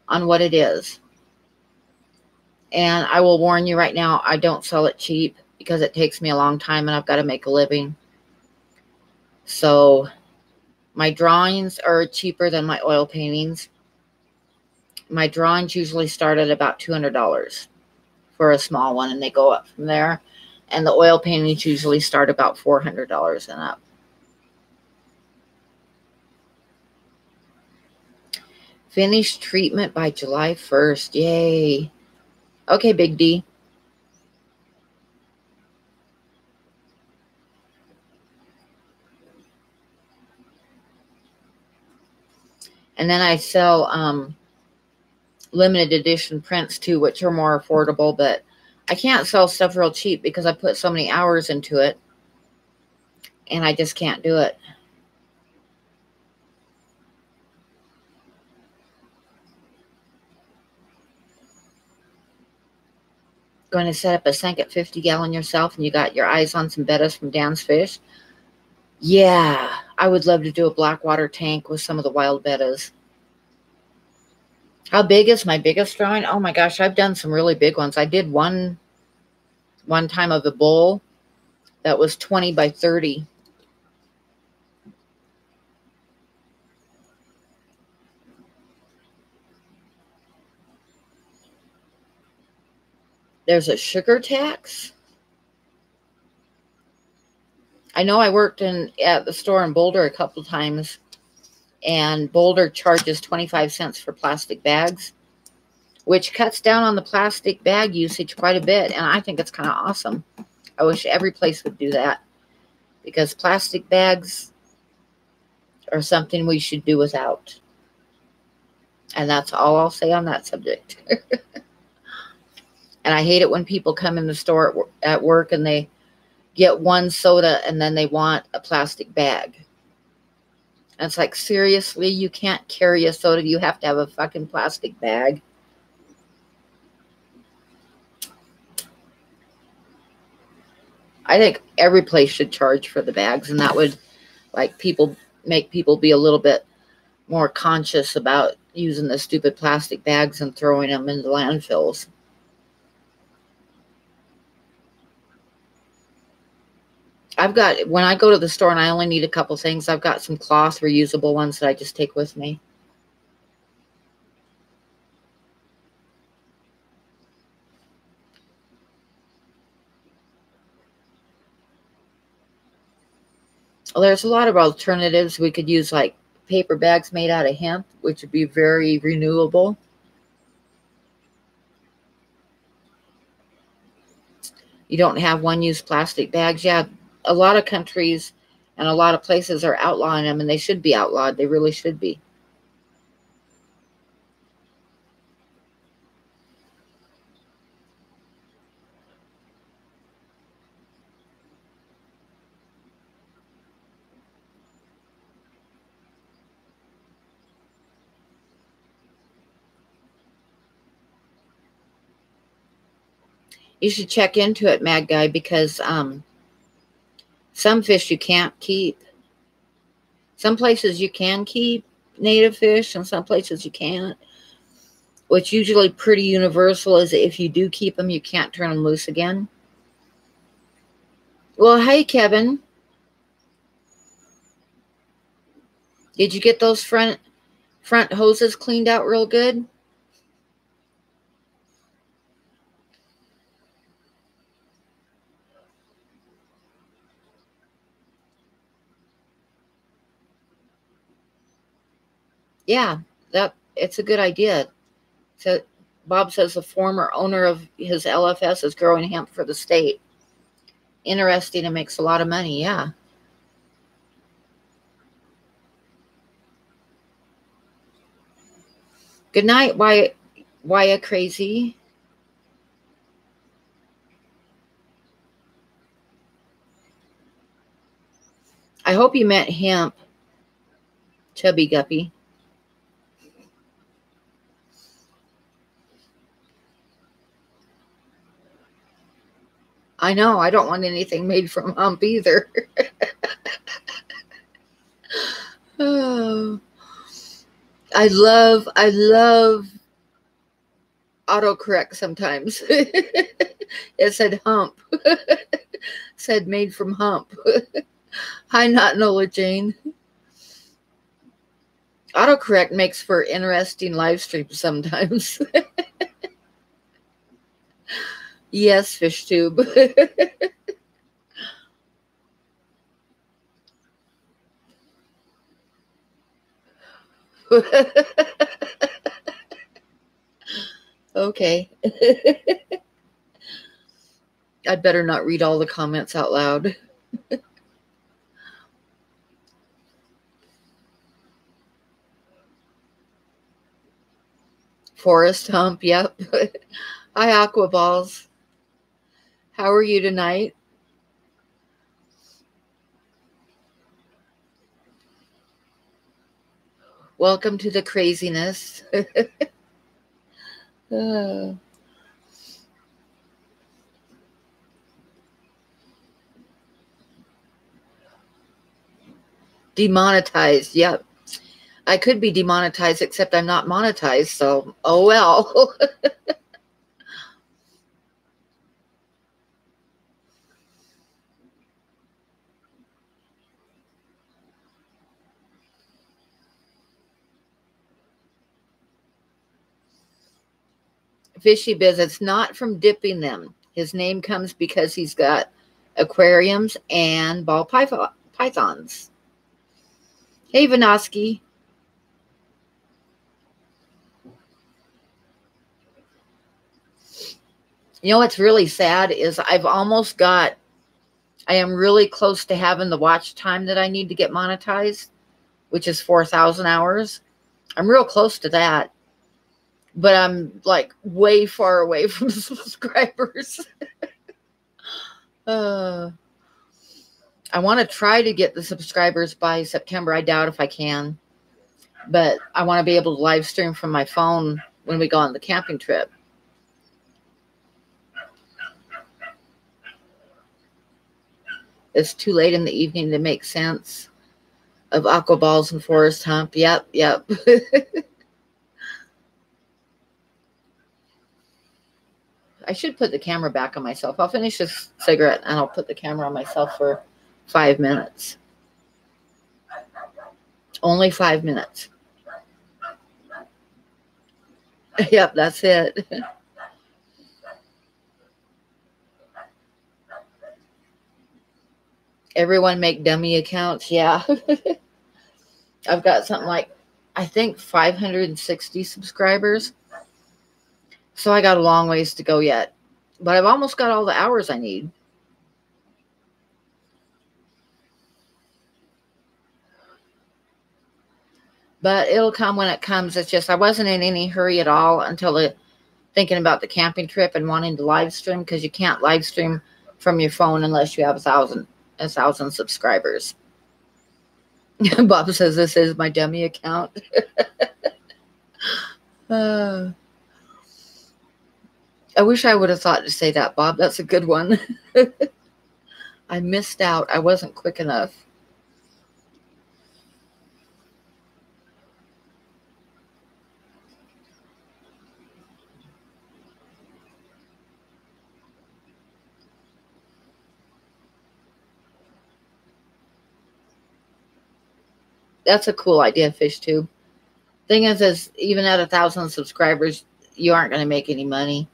on what it is. And I will warn you right now, I don't sell it cheap because it takes me a long time and I've got to make a living. So my drawings are cheaper than my oil paintings. My drawings usually start at about $200 for a small one, and they go up from there. And the oil paintings usually start about $400 and up. Finished treatment by July 1st. Yay. Okay, Big D. And then I sell limited edition prints too, which are more affordable, but I can't sell stuff real cheap because I put so many hours into it, and I just can't do it. Going to set up a sink at 50 gallon yourself, and you got your eyes on some bettas from Dan's Fish? Yeah, I would love to do a blackwater tank with some of the wild bettas. How big is my biggest drawing? Oh my gosh, I've done some really big ones. I did one time of the bull that was 20 by 30. There's a sugar tax. I know I worked at the store in Boulder a couple times, and Boulder charges 25 cents for plastic bags, which cuts down on the plastic bag usage quite a bit, and I think it's kind of awesome. I wish every place would do that, because plastic bags are something we should do without. And that's all I'll say on that subject. And I hate it when people come in the store at work and they get one soda and then they want a plastic bag. And it's like, seriously, you can't carry a soda. You have to have a fucking plastic bag. I think every place should charge for the bags, and that would make people be a little bit more conscious about using the stupid plastic bags and throwing them into landfills. When I go to the store and I only need a couple things, I've got some cloth reusable ones that I just take with me. Well, there's a lot of alternatives. We could use like paper bags made out of hemp, which would be very renewable. You don't have one-use plastic bags. Yeah, a lot of countries and a lot of places are outlawing them, and they should be outlawed. They really should be. You should check into it, Mad Guy, because some fish you can't keep. Some places you can keep native fish, and some places you can't. What's usually pretty universal is if you do keep them, you can't turn them loose again. Well, hey, Kevin. Did you get those front hoses cleaned out real good? Yeah, it's a good idea. So Bob says the former owner of his LFS is growing hemp for the state. Interesting, and makes a lot of money. Yeah. Good night, Why Crazy. I hope you meant hemp, Chubby Guppy. I know, I don't want anything made from hemp either. Oh, I love autocorrect sometimes. It said hump. Said made from hump. Hi, not Nola Jane. Autocorrect makes for interesting live streams sometimes. Yes, FishTube. Okay. I'd better not read all the comments out loud. Forest hump, yep. Hi, Aqua Balls. How are you tonight? Welcome to the craziness. Demonetized, yep. I could be demonetized, except I'm not monetized, so oh well. Fishy Biz, it's not from dipping them. His name comes because he's got aquariums and ball pythons. Hey, Vanoski. You know what's really sad is I am really close to having the watch time that I need to get monetized, which is 4,000 hours. I'm real close to that, but I'm like way far away from subscribers. I want to try to get the subscribers by September. I doubt if I can, but I want to be able to live stream from my phone when we go on the camping trip. It's too late in the evening to make sense of aqua balls and forest hump. Yep. I should put the camera back on myself. I'll finish this cigarette and I'll put the camera on myself for 5 minutes. Only 5 minutes. Yep, that's it. Everyone make dummy accounts. Yeah. I've got something like, I think 560 subscribers. So I got a long ways to go yet. But I've almost got all the hours I need. But it'll come when it comes. It's just I wasn't in any hurry at all until thinking about the camping trip and wanting to live stream, because you can't live stream from your phone unless you have a thousand subscribers. Bob says this is my dummy account. I wish I would have thought to say that, Bob. That's a good one. I missed out. I wasn't quick enough. That's a cool idea, FishTube. Thing is even at 1,000 subscribers, you aren't going to make any money.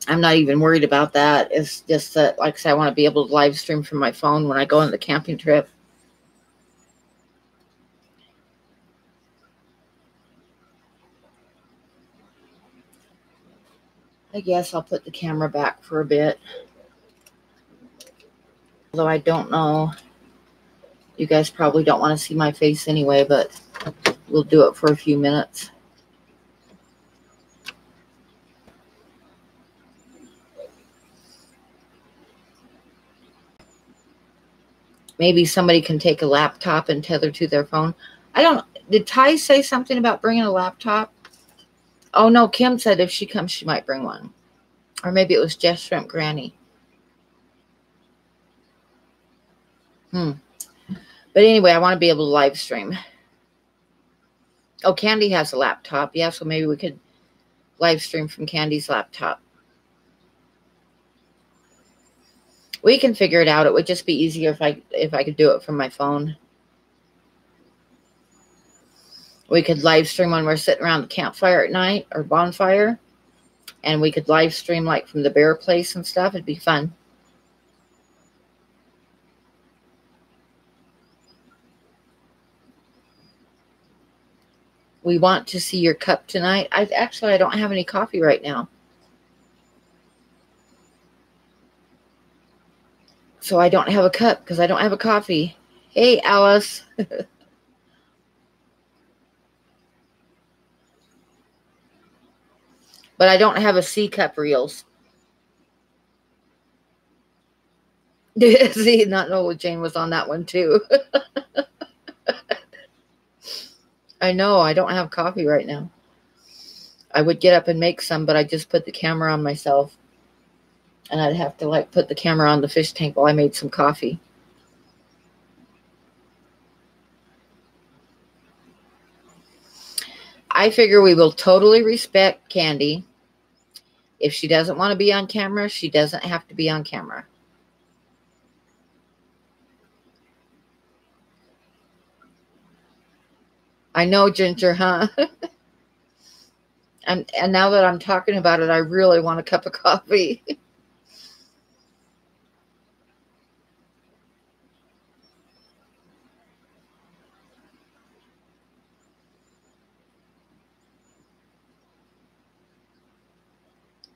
I'm not even worried about that. It's just that, like I said, I want to be able to live stream from my phone when I go on the camping trip. I guess I'll put the camera back for a bit. Although I don't know. You guys probably don't want to see my face anyway, but we'll do it for a few minutes. Maybe somebody can take a laptop and tether to their phone. Did Ty say something about bringing a laptop? Oh, no, Kim said if she comes, she might bring one. Or maybe it was Jess Shrimp Granny. But anyway, I want to be able to live stream. Oh, Candy has a laptop. Yeah, so maybe we could live stream from Candy's laptop. We can figure it out. It would just be easier if I could do it from my phone. We could live stream when we're sitting around the campfire at night or bonfire. And we could live stream like from the bear place and stuff. It'd be fun. We want to see your cup tonight. I don't have any coffee right now. So I don't have a cup because I don't have a coffee. Hey, Alice. But I don't have a C cup reels. See, not know what Jane was on that one too. I know, I don't have coffee right now. I would get up and make some, but I just put the camera on myself. And I'd have to like put the camera on the fish tank while I made some coffee. I figure we will totally respect Candy. If she doesn't want to be on camera, she doesn't have to be on camera. I know, Ginger, huh? And now that I'm talking about it, I really want a cup of coffee.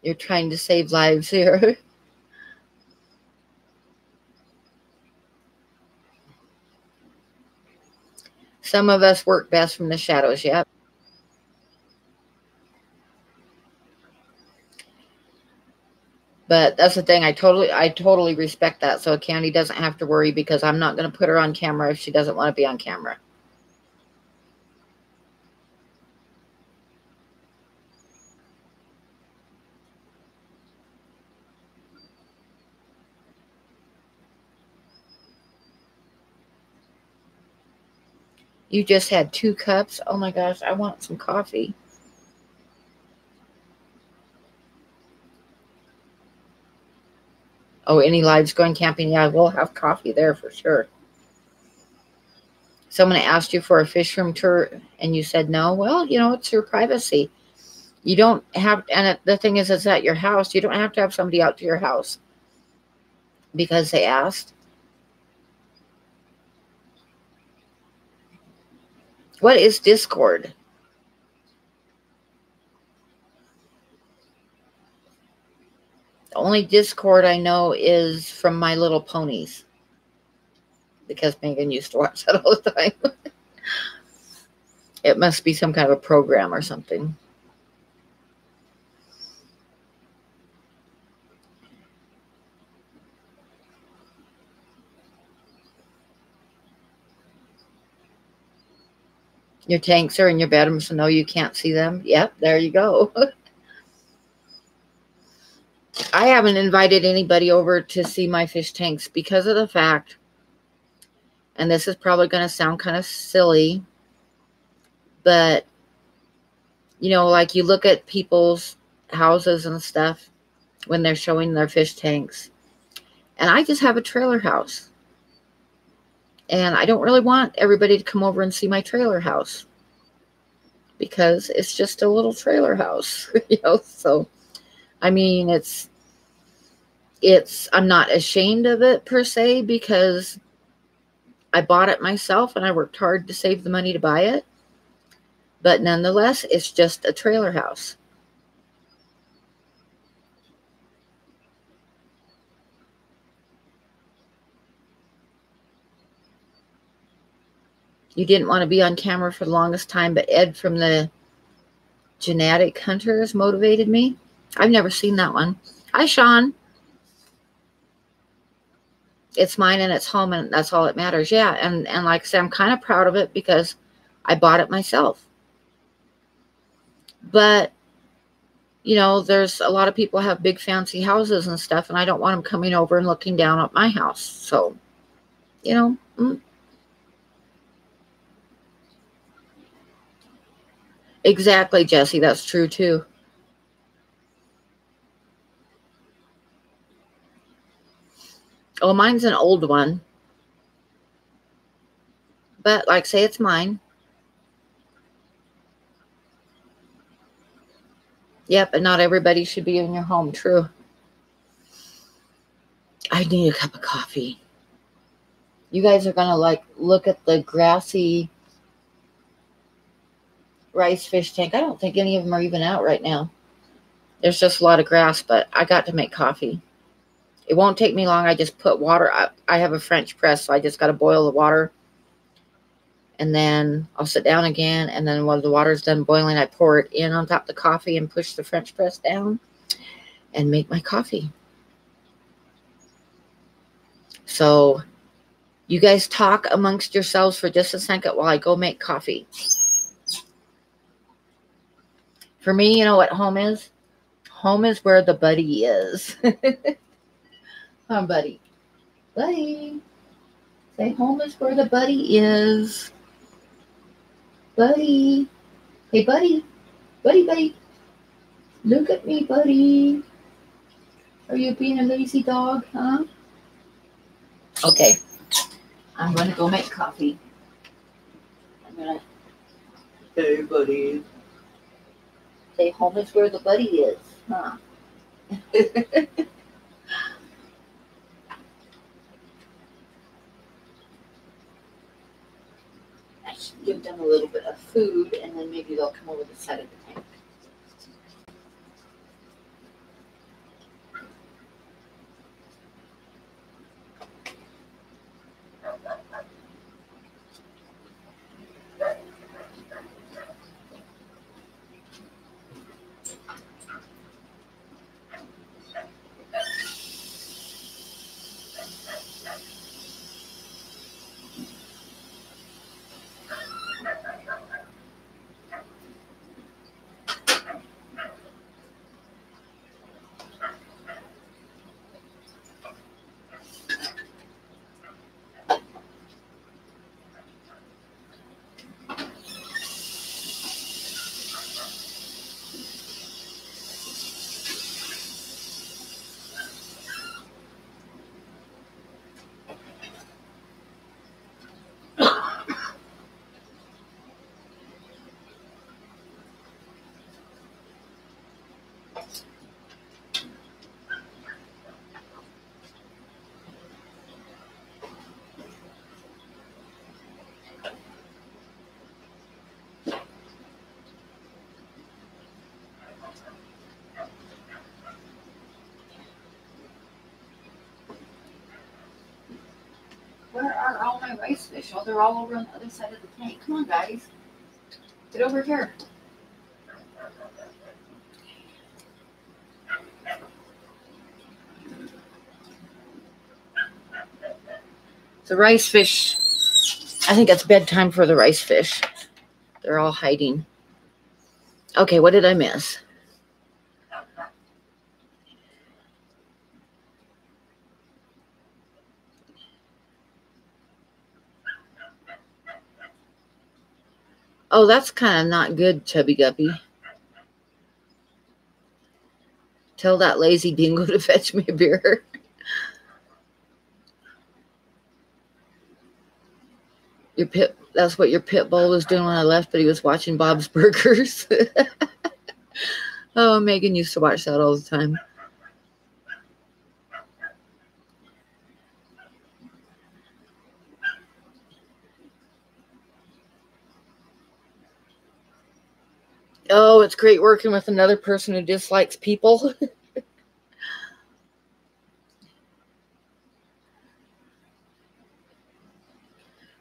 You're trying to save lives here. Some of us work best from the shadows, yep. But that's the thing. I totally respect that. So Candy doesn't have to worry because I'm not going to put her on camera if she doesn't want to be on camera. You just had 2 cups. Oh my gosh, I want some coffee. Oh, any lives going camping? Yeah, we'll have coffee there for sure. Someone asked you for a fish room tour and you said no. Well, it's your privacy. You don't have, and the thing is, it's at your house. You don't have to have somebody out to your house because they asked. What is Discord? The only Discord I know is from My Little Ponies because Megan used to watch that all the time. It must be some kind of a program or something. Your tanks are in your bedroom, so no, you can't see them. Yep, there you go. I haven't invited anybody over to see my fish tanks because of the fact, and this is probably going to sound kind of silly, but, like you look at people's houses and stuff when they're showing their fish tanks, and I just have a trailer house. And I don't really want everybody to come over and see my trailer house because it's just a little trailer house, so, I mean, I'm not ashamed of it per se because I bought it myself and I worked hard to save the money to buy it. But nonetheless, it's just a trailer house. You didn't want to be on camera for the longest time, but Ed from the Genetic Hunters motivated me. I've never seen that one. Hi, Sean. It's mine and it's home, and that's all that matters. Yeah, and like I said, I'm kind of proud of it because I bought it myself. But, there's a lot of people have big fancy houses and stuff, and I don't want them coming over and looking down at my house. So, Exactly, Jesse. That's true, too. Oh, mine's an old one. But, like say, it's mine. Yep, and not everybody should be in your home. True. I need a cup of coffee. You guys are going to, look at the grassy rice fish tank. I don't think any of them are even out right now. There's just a lot of grass, but I got to make coffee. It won't take me long. I just put water. I have a French press, so I just got to boil the water. And then I'll sit down again. And then when the water's done boiling, I pour it in on top of the coffee and push the French press down and make my coffee. So you guys talk amongst yourselves for just a second while I go make coffee. For me, you know what home is? Home is where the buddy is. Come on, buddy. Buddy. Say home is where the buddy is. Buddy. Hey, buddy. Buddy, buddy. Look at me, buddy. Are you being a lazy dog, huh? Okay. I'm going to go make coffee. Hey, buddy. Okay, home is where the buddy is, huh? I should give them a little bit of food, and then maybe they'll come over the side of the tank. Where are all my rice fish? Oh, they're all over on the other side of the tank. Come on, guys. Get over here. The rice fish, I think it's bedtime for the rice fish. They're all hiding. Okay, what did I miss? Oh, that's kind of not good, Chubby Guppy. Tell that lazy dingo to fetch me a beer. That's what your pit bull was doing when I left, but he was watching Bob's Burgers. Oh, Megan used to watch that all the time. Oh, it's great working with another person who dislikes people.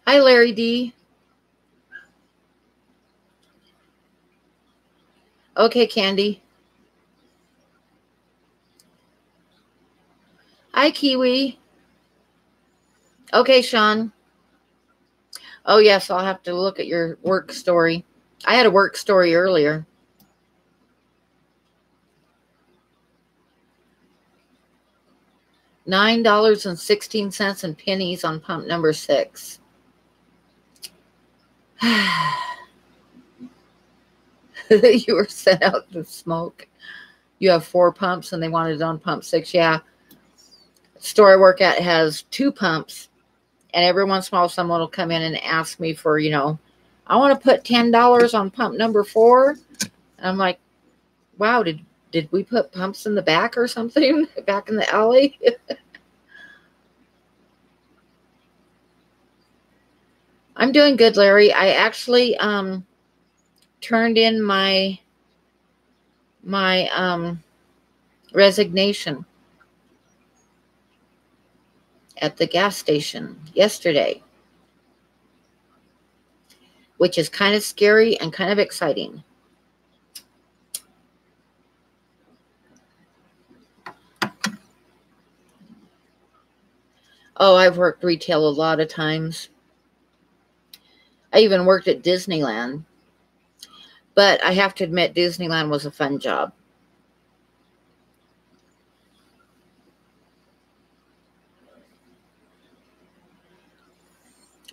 Hi, Larry D. Okay, Candy. Hi, Kiwi. Okay, Sean. Oh, yes, I'll have to look at your work story. I had a work story earlier. $9.16 in pennies on pump number 6. You were sent out to smoke. You have 4 pumps and they wanted it on pump 6. Yeah. The store I work at has 2 pumps. And every once in a while, someone will come in and ask me for, I want to put $10 on pump number 4. And I'm like, wow, did we put pumps in the back or something? Back in the alley? I'm doing good, Larry. I actually turned in my resignation at the gas station yesterday, which is kind of scary and kind of exciting. Oh, I've worked retail a lot of times. I even worked at Disneyland. But I have to admit, Disneyland was a fun job.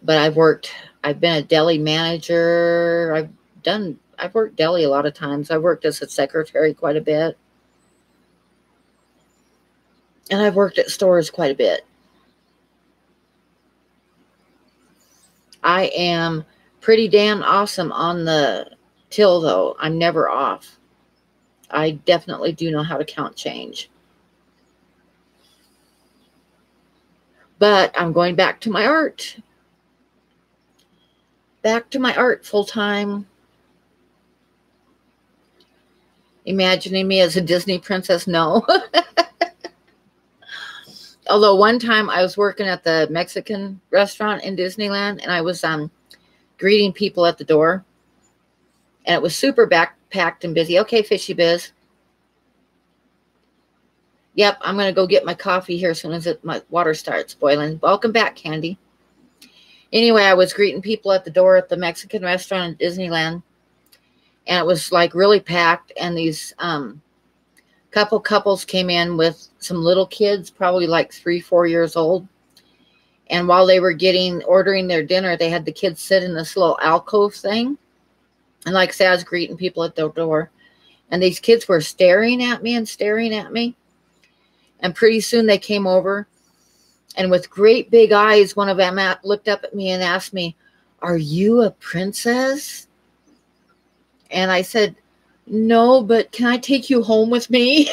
But I've been a deli manager. I've worked deli a lot of times. I worked as a secretary quite a bit. And I've worked at stores quite a bit. I am pretty damn awesome on the till, though. I'm never off. I definitely do know how to count change. But I'm going back to my art. Back to my art full time. Imagining me as a Disney princess? No. Although one time I was working at the Mexican restaurant in Disneyland, and I was greeting people at the door, and it was super backpacked and busy. Okay, Fishy Biz. Yep, I'm going to go get my coffee here as soon as my water starts boiling. Welcome back, Candy. Anyway, I was greeting people at the door at the Mexican restaurant in Disneyland, and it was like really packed, and these couple couples came in with some little kids, probably like 3-4 years old. And while they were ordering their dinner, they had the kids sit in this little alcove thing. And like I said, I was greeting people at the door, and these kids were staring at me and staring at me. And pretty soon they came over, and with great big eyes, one of them looked up at me and asked me, "Are you a princess?" And I said, "No, but can I take you home with me?"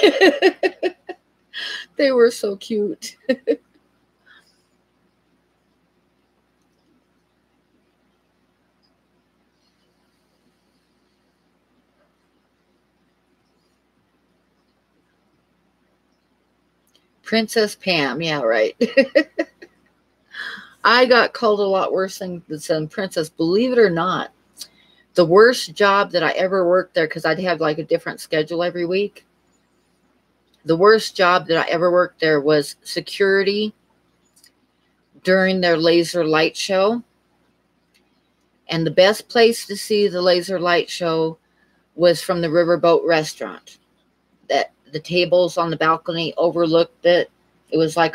They were so cute. Princess Pam. Yeah, right. I got called a lot worse than princess, believe it or not. The worst job that I ever worked there, because I'd have like a different schedule every week. The worst job that I ever worked there was security during their laser light show. And the best place to see the laser light show was from the Riverboat restaurant. That the tables on the balcony overlooked it. It was like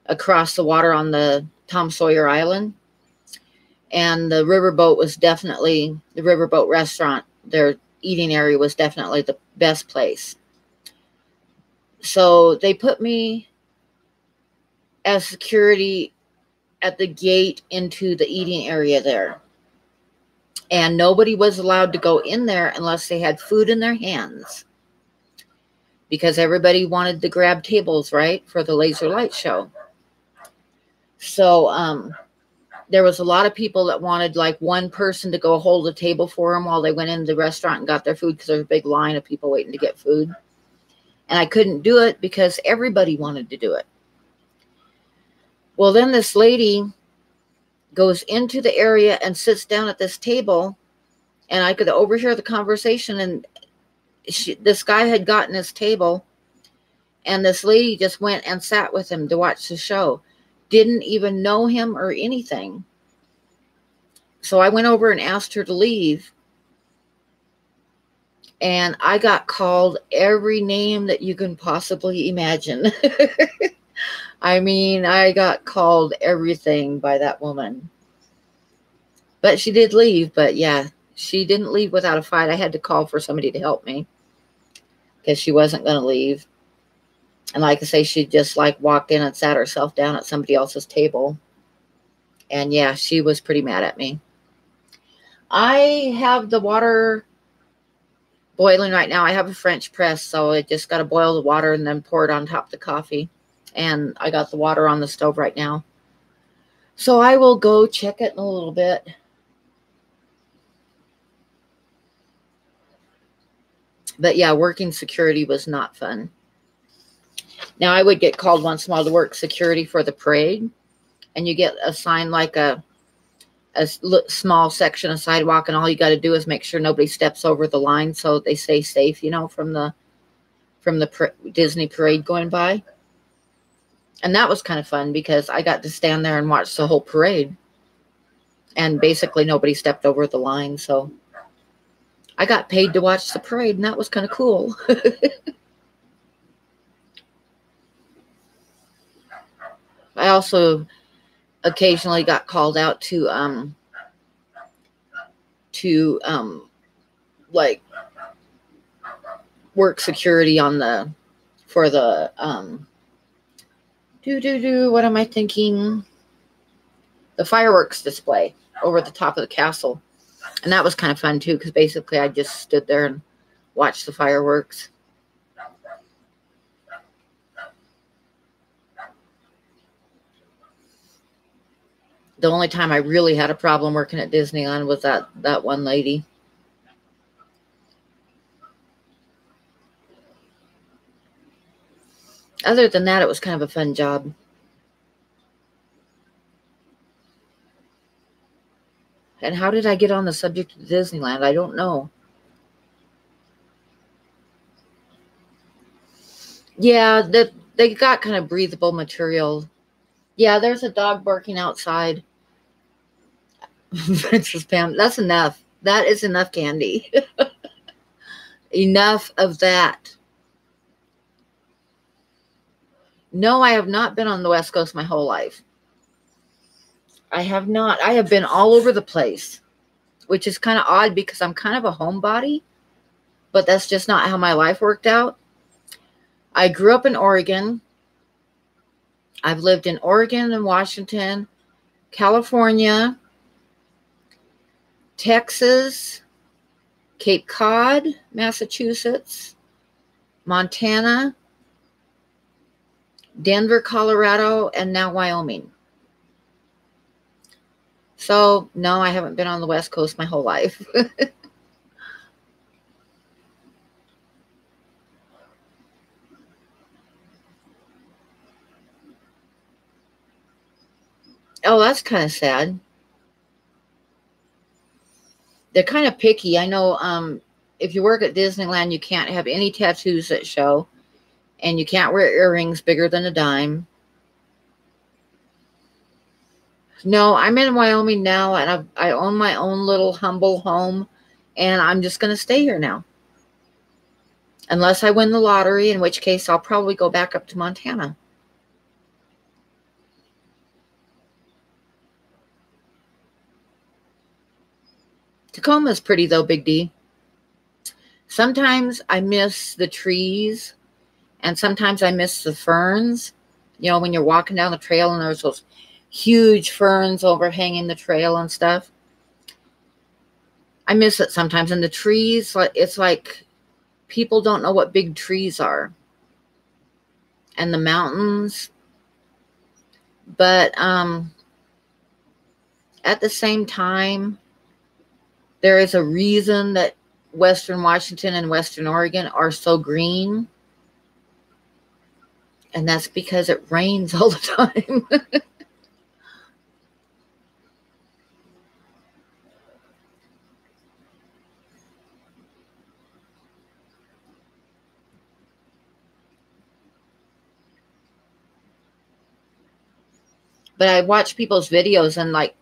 across the water on the Tom Sawyer Island. And the Riverboat was definitely, the Riverboat restaurant, their eating area was definitely the best place. So they put me as security at the gate into the eating area there. And nobody was allowed to go in there unless they had food in their hands. Because everybody wanted to grab tables, right, for the laser light show. So there was a lot of people that wanted like one person to go hold a table for them while they went into the restaurant and got their food, because there was a big line of people waiting to get food. And I couldn't do it because everybody wanted to do it. Well, then this lady goes into the area and sits down at this table, and I could overhear the conversation, and this guy had gotten his table, and this lady just went and sat with him to watch the show. Didn't even know him or anything. So I went over and asked her to leave, and I got called every name that you can possibly imagine. I mean, I got called everything by that woman. But she did leave. But yeah, she didn't leave without a fight. I had to call for somebody to help me because she wasn't going to leave. And like I say, she just like walked in and sat herself down at somebody else's table. And yeah, she was pretty mad at me. I have the water boiling right now. I have a French press, so I just got to boil the water and then pour it on top of the coffee. And I got the water on the stove right now. So I will go check it in a little bit. But yeah, working security was not fun. Now, I would get called once in a while to work security for the parade. And you get assigned like a small section of sidewalk, and all you got to do is make sure nobody steps over the line so they stay safe, you know, from the Disney parade going by. And that was kind of fun because I got to stand there and watch the whole parade. And basically nobody stepped over the line, so I got paid to watch the parade, and that was kind of cool. I also occasionally got called out to like work security for the what am I thinking? The fireworks display over the top of the castle. And that was kind of fun too, because basically I just stood there and watch the fireworks. The only time I really had a problem working at Disneyland was that one lady. Other than that, it was kind of a fun job. And how did I get on the subject of Disneyland? I don't know. Yeah, they got kind of breathable material. Yeah, there's a dog barking outside. Princess Pam, that's enough. That is enough candy. Enough of that. No, I have not been on the West Coast my whole life. I have not. I have been all over the place, which is kind of odd because I'm kind of a homebody, but that's just not how my life worked out. I grew up in Oregon. I've lived in Oregon and Washington, California, Texas, Cape Cod, Massachusetts, Montana, Denver, Colorado, and now Wyoming. So, no, I haven't been on the West Coast my whole life. Oh, that's kind of sad. They're kind of picky. I know if you work at Disneyland, you can't have any tattoos that show, and you can't wear earrings bigger than a dime. No, I'm in Wyoming now, and I own my own little humble home, and I'm just going to stay here now. Unless I win the lottery, in which case I'll probably go back up to Montana. Tacoma's pretty, though, Big D. Sometimes I miss the trees, and sometimes I miss the ferns. You know, when you're walking down the trail and there's those huge ferns overhanging the trail and stuff. I miss it sometimes. And the trees, it's like people don't know what big trees are. And the mountains. But at the same time, there is a reason that Western Washington and Western Oregon are so green. And that's because it rains all the time. But I watch people's videos and like,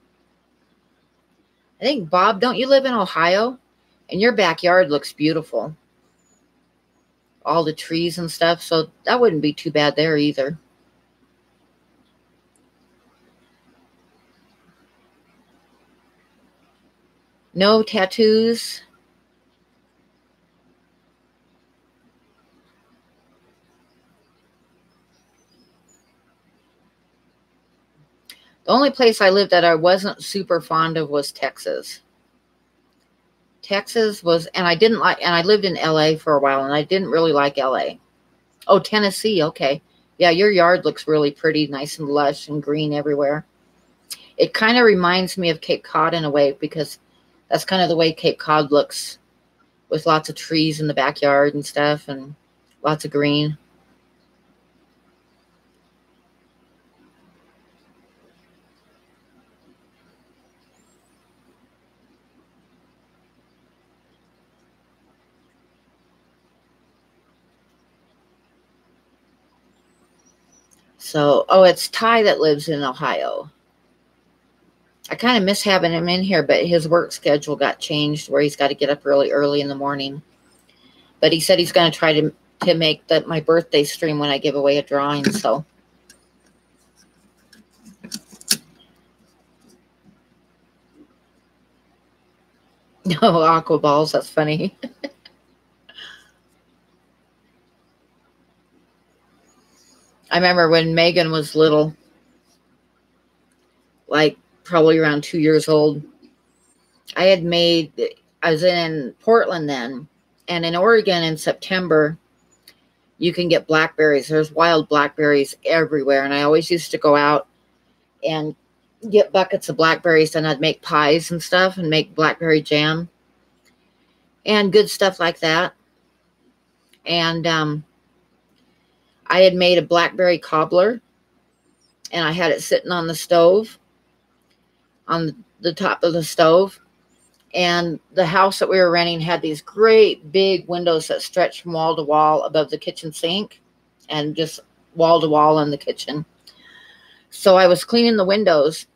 I think, Bob, don't you live in Ohio? And your backyard looks beautiful. All the trees and stuff. So that wouldn't be too bad there either. No tattoos. The only place I lived that I wasn't super fond of was Texas. Texas was, and I didn't like, and I lived in LA for a while, and I didn't really like LA. Oh, Tennessee, okay. Yeah, your yard looks really pretty, nice and lush and green everywhere. It kind of reminds me of Cape Cod in a way, because that's kind of the way Cape Cod looks, with lots of trees in the backyard and stuff, and lots of green. So, oh, it's Ty that lives in Ohio. I kind of miss having him in here, but his work schedule got changed where he's got to get up really early in the morning. But he said he's going to try to make my birthday stream when I give away a drawing. So, no, aqua balls. That's funny. I remember when Megan was little, like probably around 2 years old, I was in Portland then, And in Oregon in September, you can get blackberries. There's wild blackberries everywhere. And I always used to go out and get buckets of blackberries, and I'd make pies and stuff and make blackberry jam and good stuff like that. And I had made a blackberry cobbler, and I had it sitting on the stove, on the top of the stove. And the house that we were renting had these great big windows that stretched from wall to wall above the kitchen sink and just wall to wall in the kitchen. So I was cleaning the windows.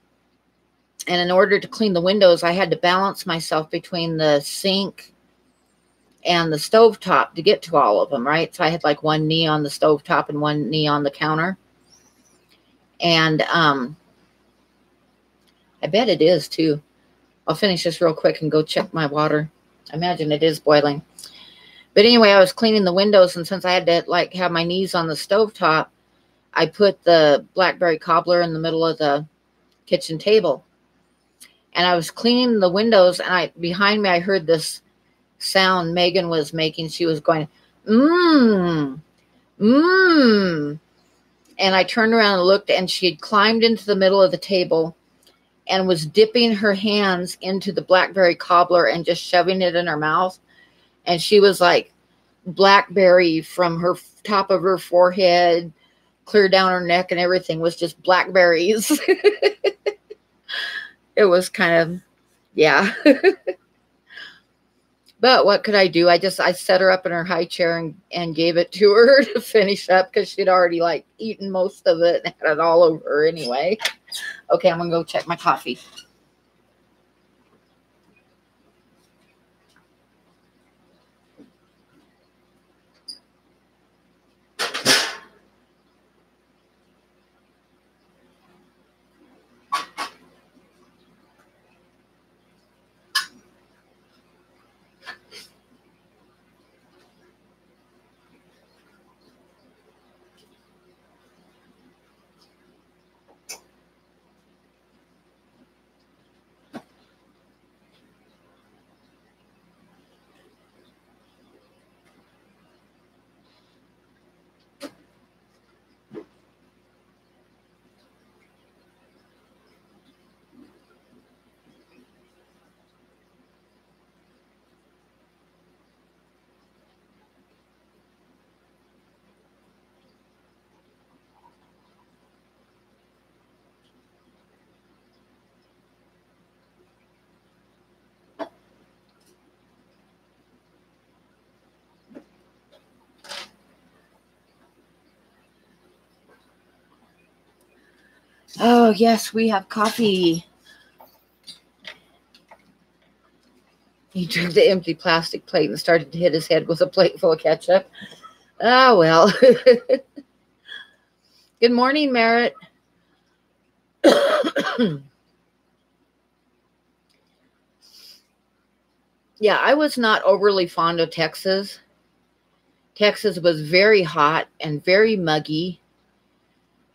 And in order to clean the windows, I had to balance myself between the sink and the stovetop to get to all of them, right? So I had like one knee on the stovetop and one knee on the counter. And I bet it is too. I'll finish this real quick and go check my water. I imagine it is boiling. But anyway, I was cleaning the windows, and since I had to like have my knees on the stovetop, I put the blackberry cobbler in the middle of the kitchen table. And I was cleaning the windows, and behind me I heard this sound Megan was making. She was going, mmm, mmm. And I turned around and looked, and she had climbed into the middle of the table and was dipping her hands into the blackberry cobbler and just shoving it in her mouth. And she was like blackberry from her top of her forehead, clear down her neck, and everything was just blackberries. It was kind of, yeah. But what could I do? I set her up in her high chair and gave it to her to finish up because she'd already like eaten most of it and had it all over her anyway. Okay, I'm going to go check my coffee. Oh, yes, we have coffee. He took the empty plastic plate and started to hit his head with a plate full of ketchup. Oh, well. Good morning, Merritt. Yeah, I was not overly fond of Texas. Texas was very hot and very muggy.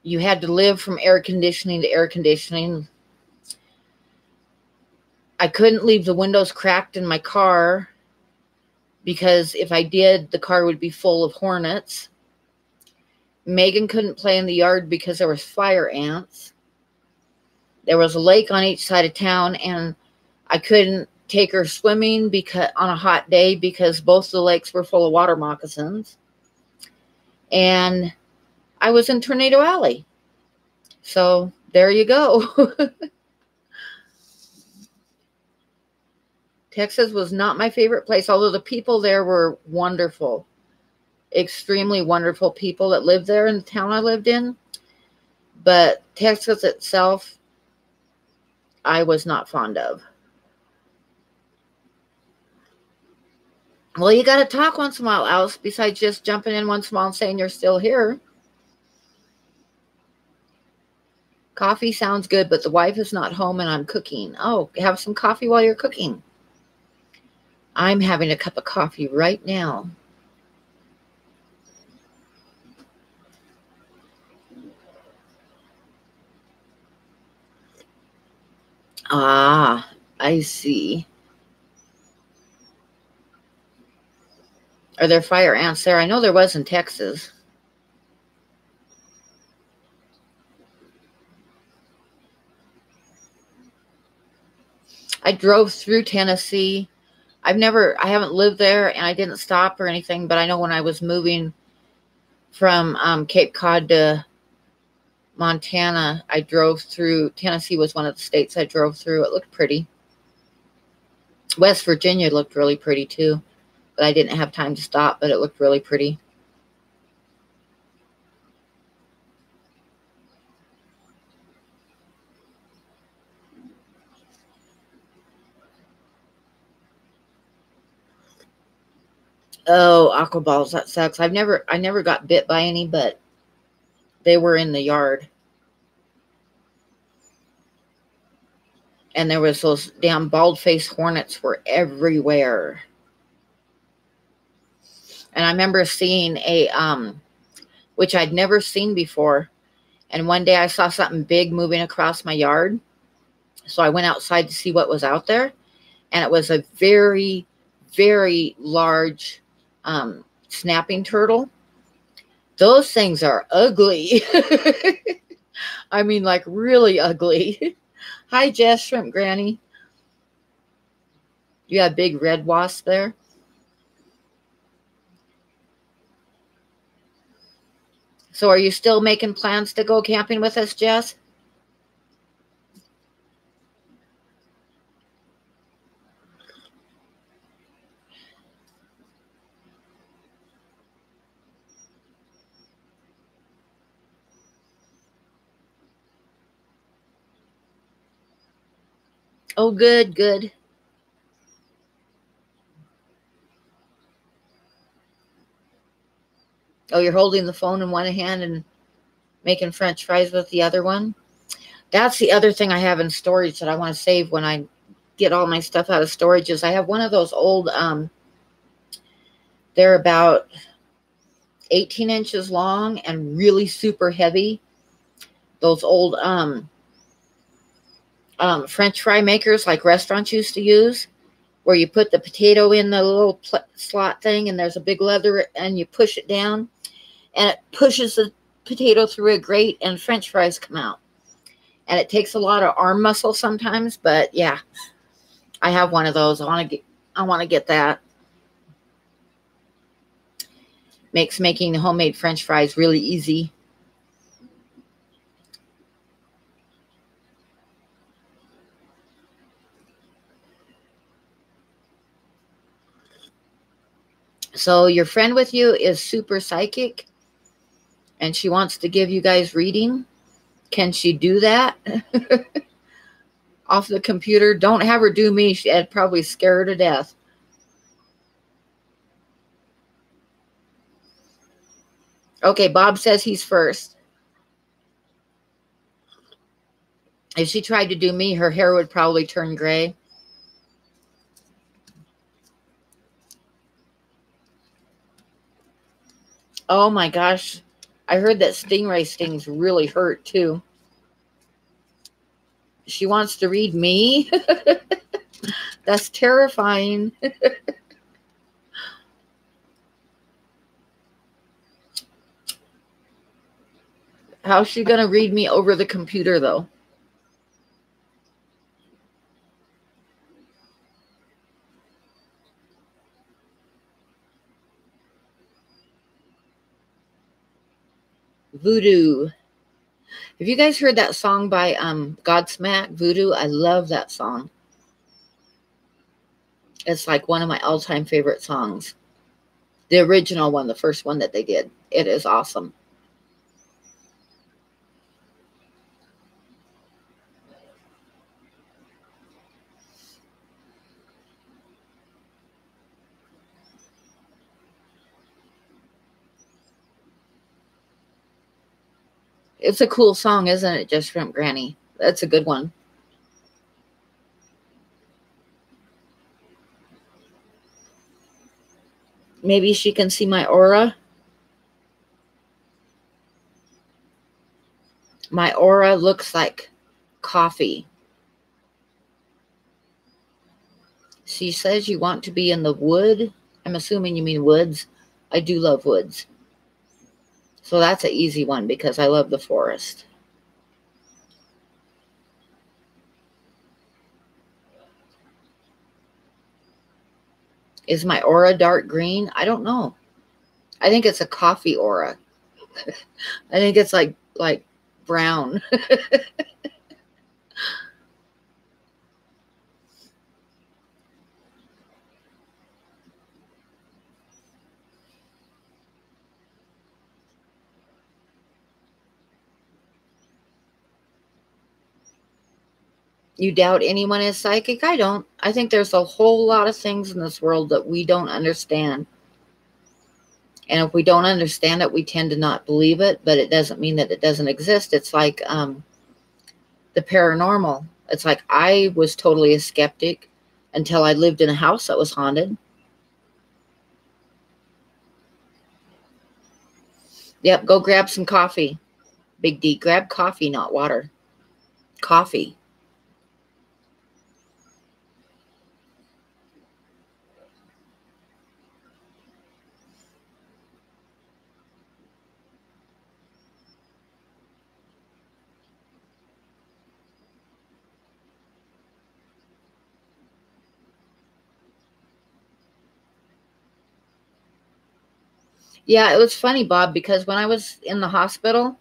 You had to live from air conditioning to air conditioning. I couldn't leave the windows cracked in my car because if I did, the car would be full of hornets. Megan couldn't play in the yard because there was fire ants. There was a lake on each side of town, and I couldn't take her swimming because on a hot day because both the lakes were full of water moccasins. And I was in Tornado Alley. So there you go. Texas was not my favorite place, although the people there were wonderful. Extremely wonderful people that lived there in the town I lived in. But Texas itself, I was not fond of. Well, you got to talk once in a while, Alice, besides just jumping in once in a while and saying you're still here. Coffee sounds good, but the wife is not home and I'm cooking. Oh, have some coffee while you're cooking. I'm having a cup of coffee right now. Ah, I see. Are there fire ants there? I know there was in Texas. I drove through Tennessee. I haven't lived there, and I didn't stop or anything, but I know when I was moving from Cape Cod to Montana, I drove through. Tennessee was one of the states I drove through. It looked pretty. West Virginia looked really pretty too, but I didn't have time to stop, but it looked really pretty. Oh, aqua balls, that sucks. I never got bit by any, but they were in the yard. And there was those damn bald-faced hornets were everywhere. And I remember seeing a which I'd never seen before. And one day I saw something big moving across my yard. So I went outside to see what was out there. And it was a very, very large snapping turtle. Those things are ugly. I mean, like really ugly. Hi, Jess, Shrimp Granny. You got a big red wasp there. So are you still making plans to go camping with us, Jess? Oh, good, good. Oh, you're holding the phone in one hand and making French fries with the other one? That's the other thing I have in storage that I want to save when I get all my stuff out of storage is I have one of those old, they're about 18 inches long and really super heavy. Those old French fry makers like restaurants used to use, where you put the potato in the little slot thing and there's a big lever and you push it down and it pushes the potato through a grate and French fries come out. And it takes a lot of arm muscle sometimes, but yeah, I have one of those. I want to get that. Makes making homemade French fries really easy. So your friend with you is super psychic and she wants to give you guys reading. Can she do that? Off the computer? Don't have her do me. I'd probably scare her to death. Okay, Bob says he's first. If she tried to do me, her hair would probably turn gray. Oh my gosh. I heard that stingray stings really hurt too. She wants to read me? That's terrifying. How's she going to read me over the computer though? Voodoo. Have you guys heard that song by Godsmack, Voodoo? I love that song. It's like one of my all-time favorite songs. The original one, the first one that they did. It is awesome. It's a cool song, isn't it, Just Shrimp Granny? That's a good one. Maybe she can see my aura. My aura looks like coffee. She says you want to be in the wood. I'm assuming you mean woods. I do love woods. So that's an easy one because I love the forest. Is my aura dark green? I don't know. I think it's a coffee aura. I think it's like brown. You doubt anyone is psychic? I don't. I think there's a whole lot of things in this world that we don't understand. And if we don't understand it, we tend to not believe it, but it doesn't mean that it doesn't exist. It's like the paranormal. It's like I was totally a skeptic until I lived in a house that was haunted. Yep, go grab some coffee. Big D, grab coffee, not water. Coffee. Yeah, it was funny, Bob, because when I was in the hospital, of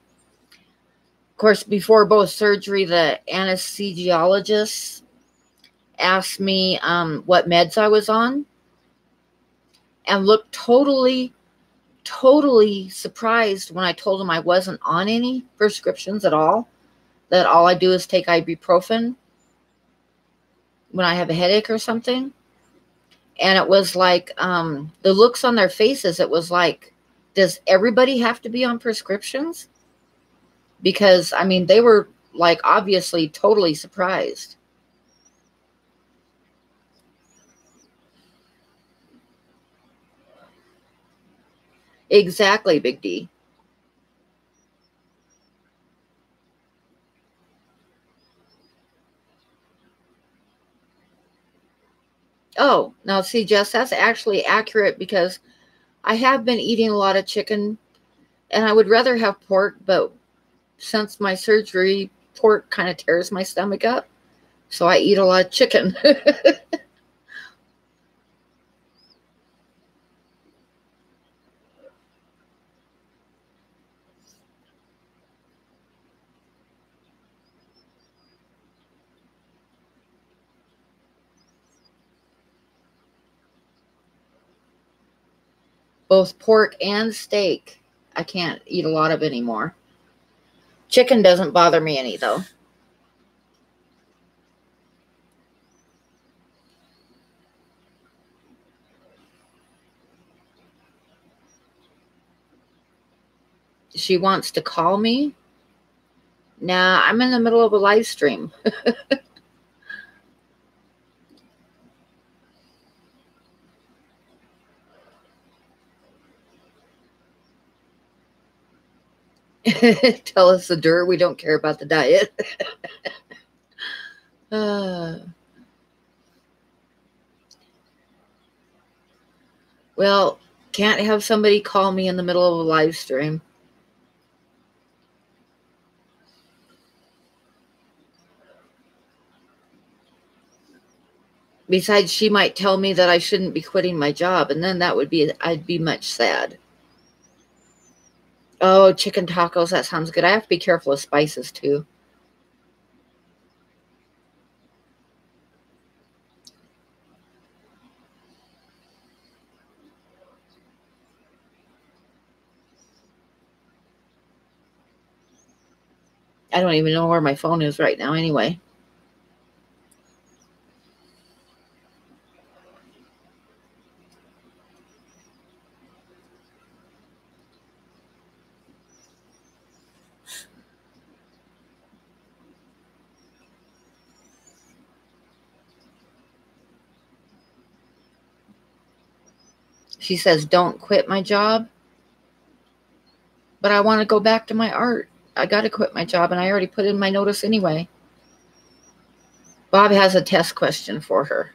course, before both surgery, the anesthesiologist asked me what meds I was on and looked totally surprised when I told him I wasn't on any prescriptions at all, that all I do is take ibuprofen when I have a headache or something. And it was like the looks on their faces, it was like, does everybody have to be on prescriptions? Because, I mean, they were like obviously totally surprised. Exactly, Big D. Oh, now see, Jess, that's actually accurate because I have been eating a lot of chicken and I would rather have pork, but since my surgery, pork kind of tears my stomach up. So I eat a lot of chicken. Both pork and steak. I can't eat a lot of anymore. Chicken doesn't bother me any, though. She wants to call me. Nah, I'm in the middle of a live stream. Tell us the dirt. We don't care about the diet. Well, can't have somebody call me in the middle of a live stream. Besides, she might tell me that I shouldn't be quitting my job, and then I'd be much sad. Oh, chicken tacos, that sounds good. I have to be careful with spices too. I don't even know where my phone is right now anyway. She says, don't quit my job. But I want to go back to my art. I got to quit my job, and I already put in my notice anyway. Bob has a test question for her.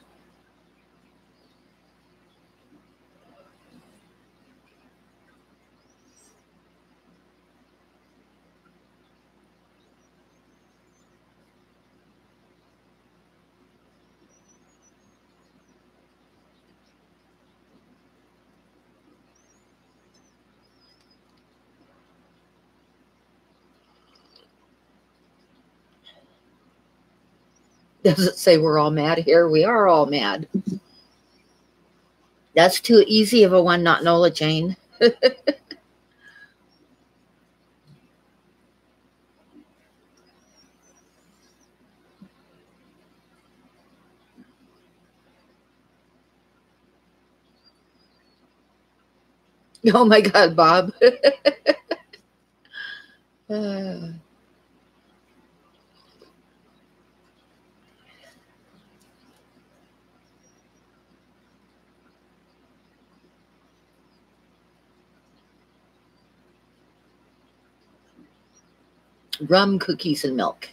Doesn't say we're all mad here. We are all mad. That's too easy of a one, not Nola Jane. Oh my God, Bob. Rum, cookies, and milk.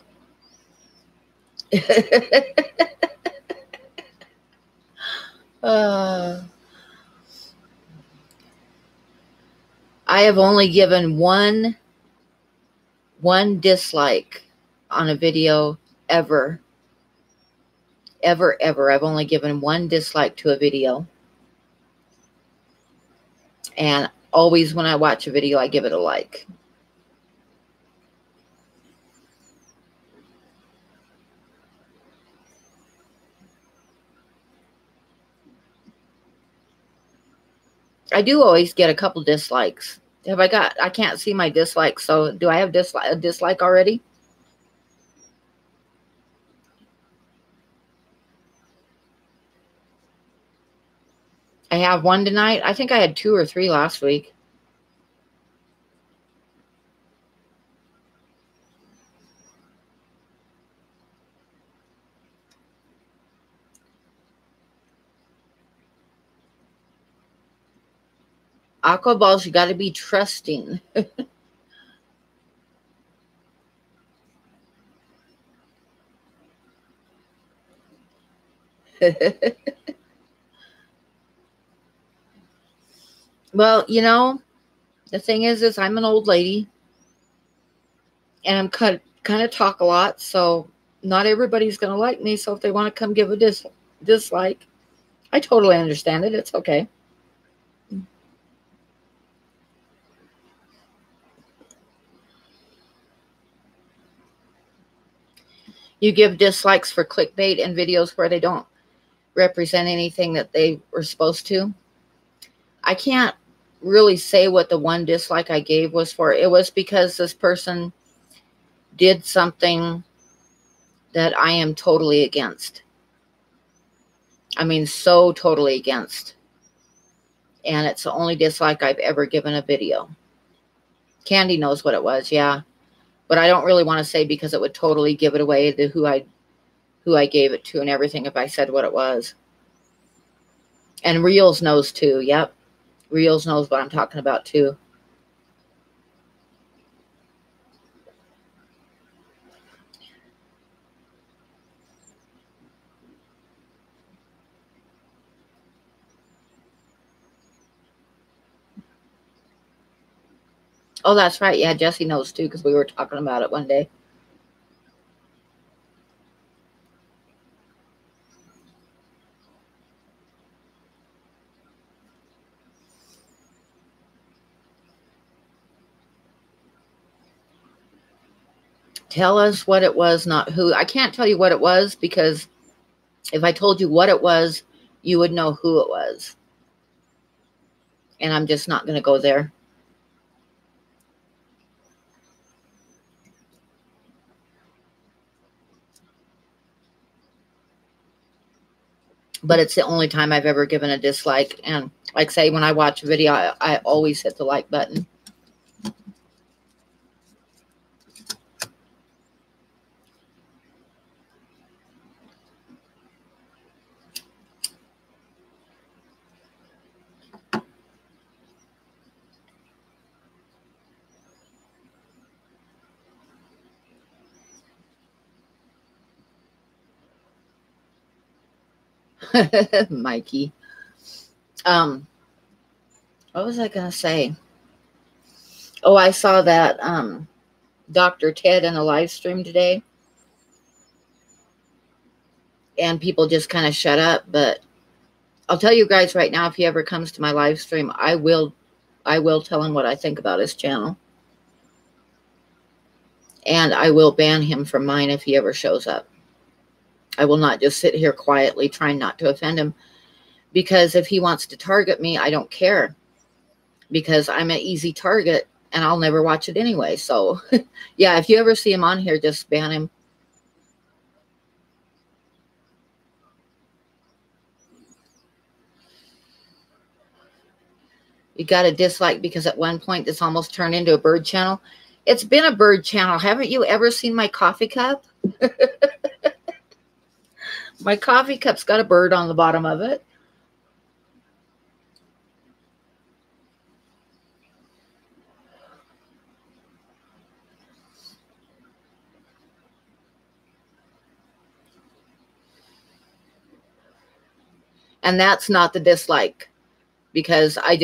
I have only given one dislike on a video ever. I've only given one dislike to a video. And always when I watch a video, I give it a like. I do always get a couple dislikes. I can't see my dislikes, so do I have a dislike already? I have one tonight. I think I had 2 or 3 last week. Aqua balls, you got to be trusting. Well, you know, the thing is I'm an old lady and I'm kind of talk a lot, so not everybody's going to like me. So if they want to come give a dislike, I totally understand it. It's okay. You give dislikes for clickbait and videos where they don't represent anything that they were supposed to. I can't really say what the one dislike I gave was for. It was because this person did something that I am totally against. I mean, so totally against. And it's the only dislike I've ever given a video. Candy knows what it was, yeah. But I don't really want to say because it would totally give it away to who I gave it to and everything if I said what it was. And Reels knows too, yep. Reels knows what I'm talking about too. Oh, that's right. Yeah, Jesse knows too because we were talking about it one day. Tell us what it was, not who. I can't tell you what it was because if I told you what it was, you would know who it was. And I'm just not going to go there. But it's the only time I've ever given a dislike. And like say, when I watch a video, I always hit the like button. Mikey. What was I going to say? Oh, I saw that Dr. Ted in a live stream today. And people just kind of shut up. But I'll tell you guys right now, if he ever comes to my live stream, I will tell him what I think about his channel. And I will ban him from mine if he ever shows up. I will not just sit here quietly trying not to offend him, because if he wants to target me, I don't care, because I'm an easy target and I'll never watch it anyway. So yeah, if you ever see him on here, just ban him. You got a dislike because at one point this almost turned into a bird channel. It's been a bird channel. Haven't you ever seen my coffee cup? My coffee cup's got a bird on the bottom of it. And that's not the dislike, because I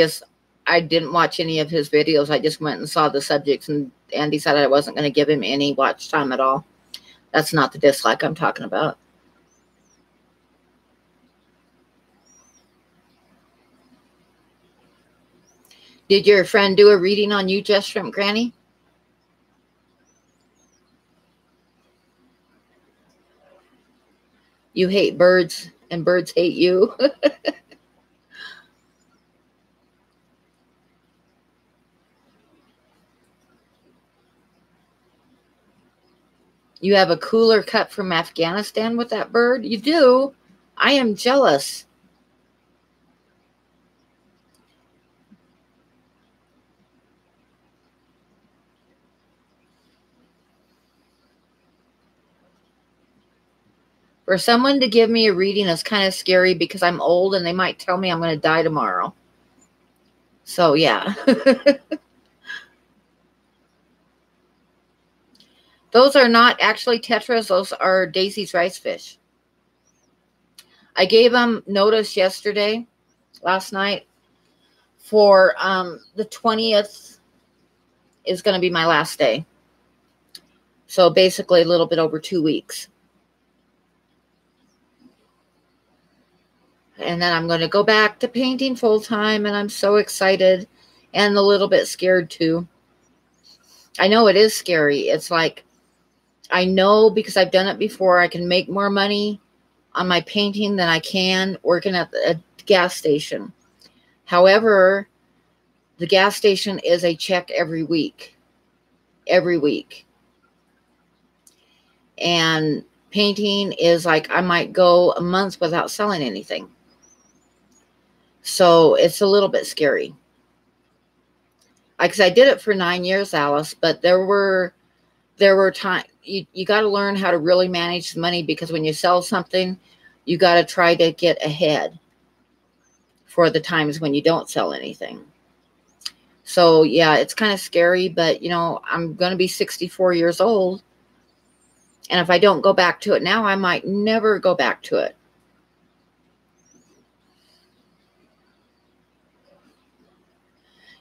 didn't watch any of his videos. I just went and saw the subjects and decided I wasn't going to give him any watch time at all. That's not the dislike I'm talking about. Did your friend do a reading on you, Just Shrimp Granny? You hate birds and birds hate you. You have a cooler cut from Afghanistan with that bird? You do? I am jealous. For someone to give me a reading is kind of scary, because I'm old and they might tell me I'm going to die tomorrow. So, yeah. Those are not actually tetras. Those are Daisy's rice fish. I gave them notice last night, for the 20th is going to be my last day. So basically a little bit over 2 weeks. And then I'm going to go back to painting full time, and I'm so excited and a little bit scared too. I know it is scary. It's like, I know, because I've done it before, I can make more money on my painting than I can working at a gas station. However, the gas station is a check every week. Every week. And painting is like, I might go a month without selling anything. So it's a little bit scary. Because I did it for 9 years, Alice, but there were times you got to learn how to really manage the money, because when you sell something, you got to try to get ahead for the times when you don't sell anything. So yeah, it's kind of scary, but you know, I'm going to be 64 years old. And if I don't go back to it now, I might never go back to it.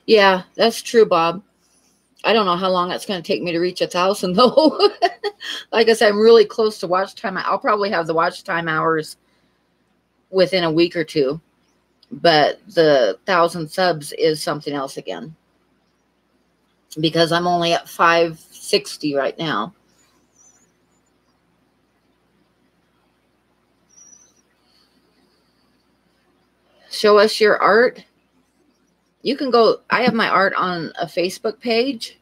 Yeah, that's true, Bob. I don't know how long it's going to take me to reach 1,000, though. Like I said, I'm really close to watch time. I'll probably have the watch time hours within a week or two. But the 1,000 subs is something else again, because I'm only at 560 right now. Show us your art. You can go, I have my art on a Facebook page.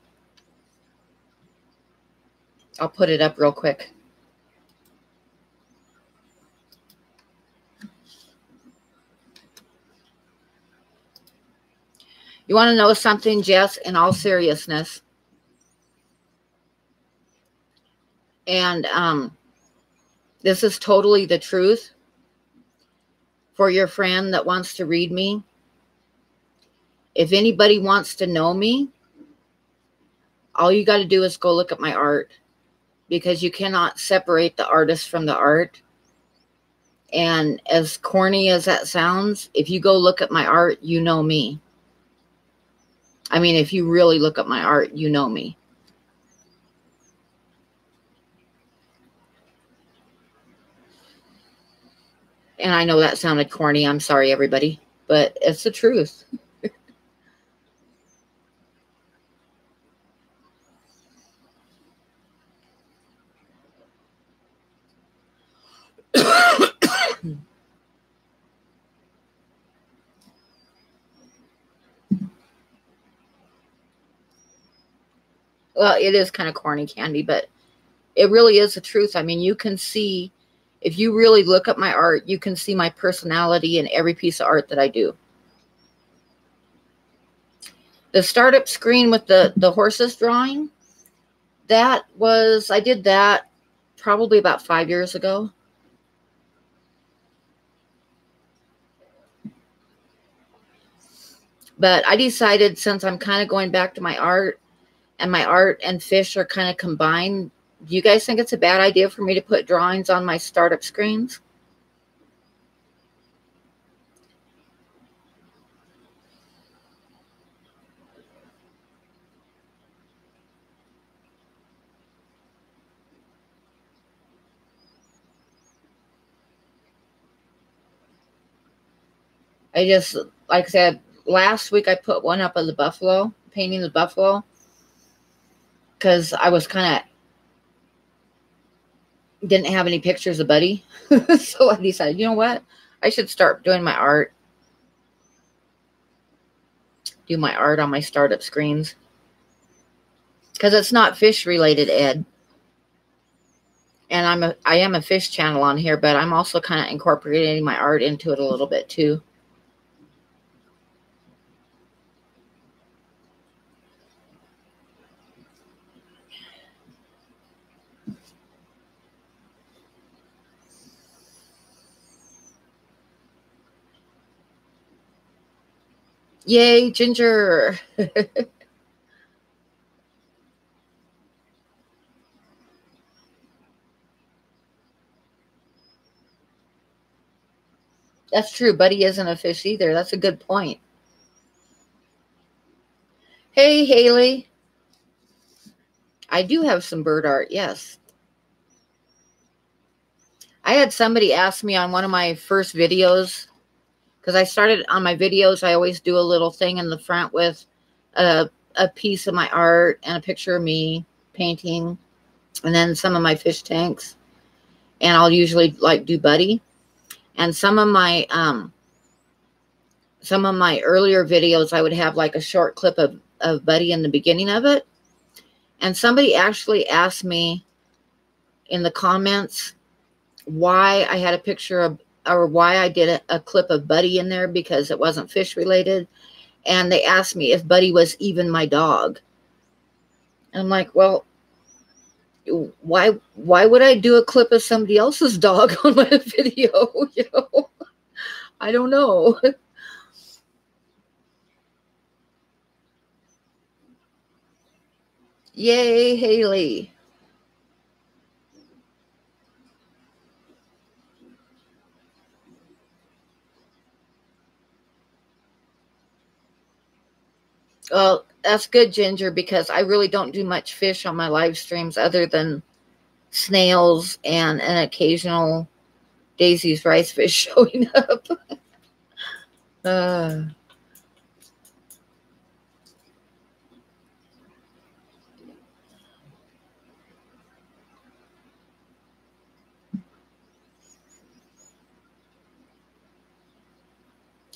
I'll put it up real quick. You want to know something, Jess, in all seriousness? And this is totally the truth. For your friend that wants to read me, if anybody wants to know me, all you got to do is go look at my art, because you cannot separate the artist from the art. And as corny as that sounds, if you go look at my art, you know me. I mean, if you really look at my art, you know me. And I know that sounded corny. I'm sorry, everybody, but it's the truth. Well, it is kind of corny, Candy, but it really is the truth. I mean, you can see, if you really look at my art, you can see my personality in every piece of art that I do. The startup screen with the horses drawing, I did that probably about 5 years ago. But I decided, since I'm kind of going back to my art, and my art and fish are kind of combined, do you guys think it's a bad idea for me to put drawings on my startup screens? I just, like I said, last week I put one up of the buffalo, painting the buffalo, because I was kind of, didn't have any pictures of Buddy. So I decided, you know what? I should start doing my art. Do my art on my startup screens. Because it's not fish related, Ed. And I am a fish channel on here, but I'm also kind of incorporating my art into it a little bit too. Yay, Ginger. That's true. Buddy isn't a fish either. That's a good point. Hey, Haley. I do have some bird art, yes. I had somebody ask me on one of my first videos, because I started on my videos, I always do a little thing in the front with a piece of my art and a picture of me painting, and then some of my fish tanks. And I'll usually like do Buddy. And some of my earlier videos, I would have like a short clip of Buddy in the beginning of it. And somebody actually asked me in the comments why I had a picture of, or why I did a clip of Buddy in there, because it wasn't fish related. And they asked me if Buddy was even my dog. And I'm like, well, why would I do a clip of somebody else's dog on my video? You know, I don't know. Yay, Haley. Well, that's good, Ginger, because I really don't do much fish on my live streams other than snails and an occasional Daisy's rice fish showing up.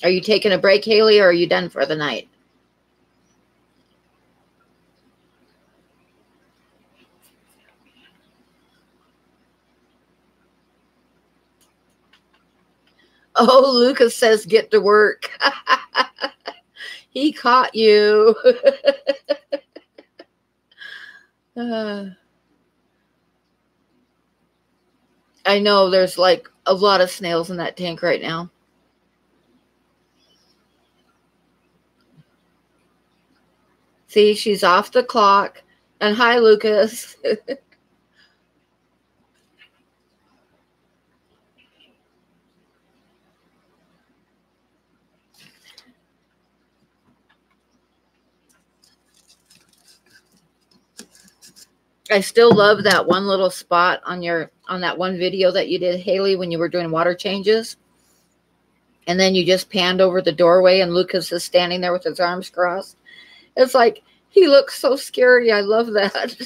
Are you taking a break, Haley, or are you done for the night? Oh, Lucas says get to work. He caught you. I know there's like a lot of snails in that tank right now. See, she's off the clock. And hi, Lucas. I still love that one little spot on that one video that you did, Haley, when you were doing water changes. And then you just panned over the doorway and Lucas is standing there with his arms crossed. It's like, he looks so scary. I love that.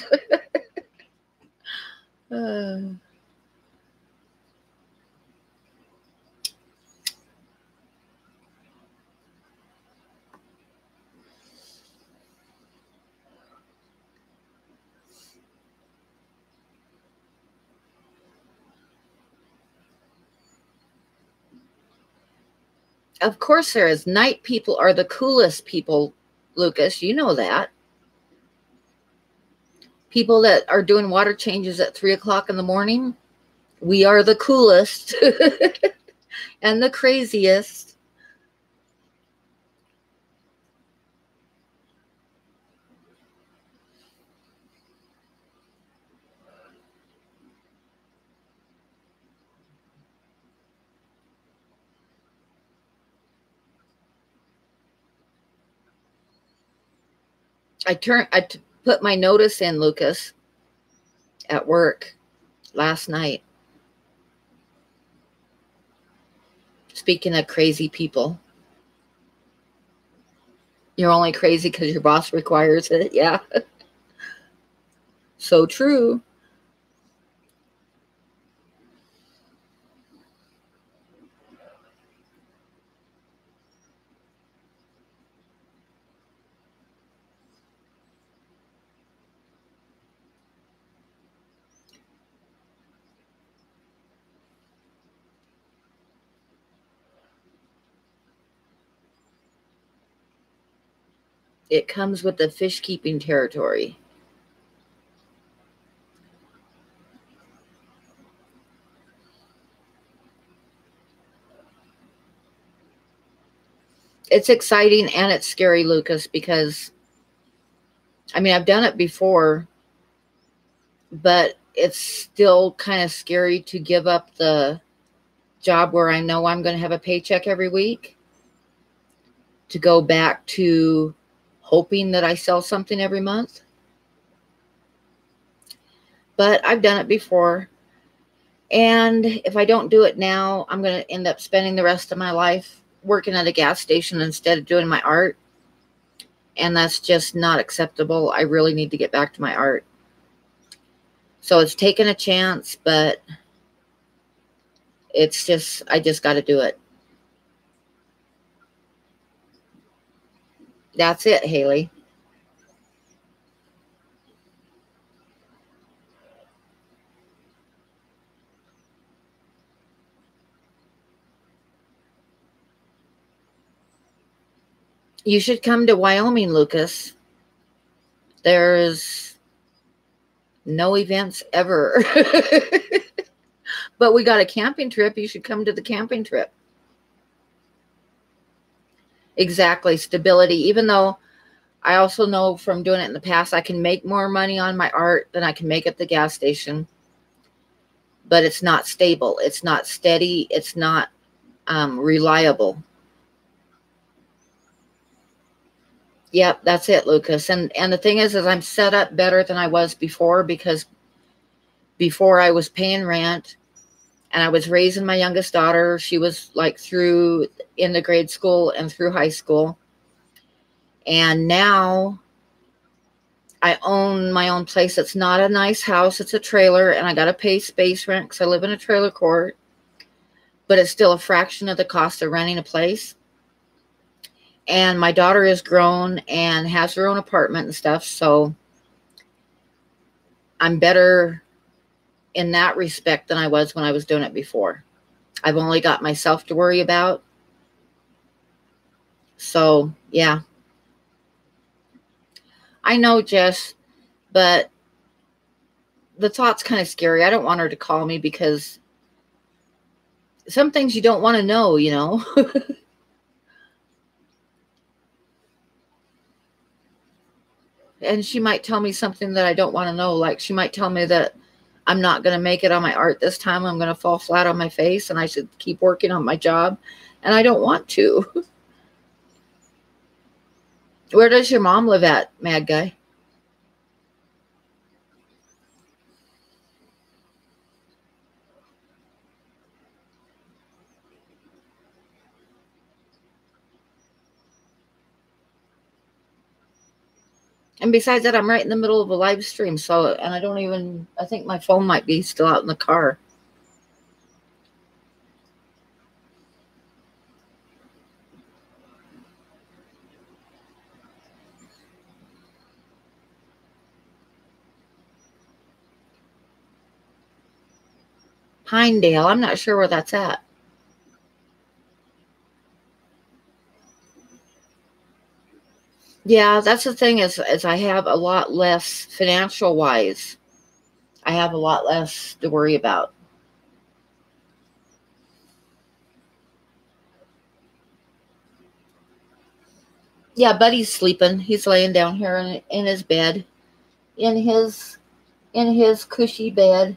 Of course there is. Night people are the coolest people, Lucas. You know that. People that are doing water changes at 3 o'clock in the morning, we are the coolest and the craziest. I put my notice in, Lucas, at work last night. Speaking of crazy people, you're only crazy because your boss requires it. Yeah. So true. It comes with the fish keeping territory. It's exciting and it's scary, Lucas, because I mean, I've done it before, but it's still kind of scary to give up the job where I know I'm going to have a paycheck every week to go back to hoping that I sell something every month. But I've done it before. And if I don't do it now, I'm going to end up spending the rest of my life working at a gas station instead of doing my art. And that's just not acceptable. I really need to get back to my art. So it's taken a chance, but it's just, I just got to do it. That's it, Haley. You should come to Wyoming, Lucas. There's no events ever. But we got a camping trip. You should come to the camping trip. Exactly. Stability. Even though I also know from doing it in the past, I can make more money on my art than I can make at the gas station. But it's not stable. It's not steady. It's not reliable. Yep, that's it, Lucas. And the thing is I'm set up better than I was before, because before I was paying rent and I was raising my youngest daughter. She was like through into grade school and through high school. And now I own my own place. It's not a nice house. It's a trailer, and I got to pay space rent because I live in a trailer court. But it's still a fraction of the cost of renting a place. And my daughter is grown and has her own apartment and stuff. So I'm better in that respect than I was when I was doing it before. I've only got myself to worry about. So, yeah. I know, Jess, but the thought's kind of scary. I don't want her to call me because some things you don't want to know, you know. And she might tell me something that I don't want to know. Like she might tell me that I'm not going to make it on my art this time. I'm going to fall flat on my face and I should keep working on my job. And I don't want to. Where does your mom live at, Mad Guy? And besides that, I'm right in the middle of a live stream. So, and I think my phone might be still out in the car. Pinedale. I'm not sure where that's at. Yeah, that's the thing is I have a lot less financial wise. I have a lot less to worry about. Yeah, Buddy's sleeping. He's laying down here in his bed, in his cushy bed.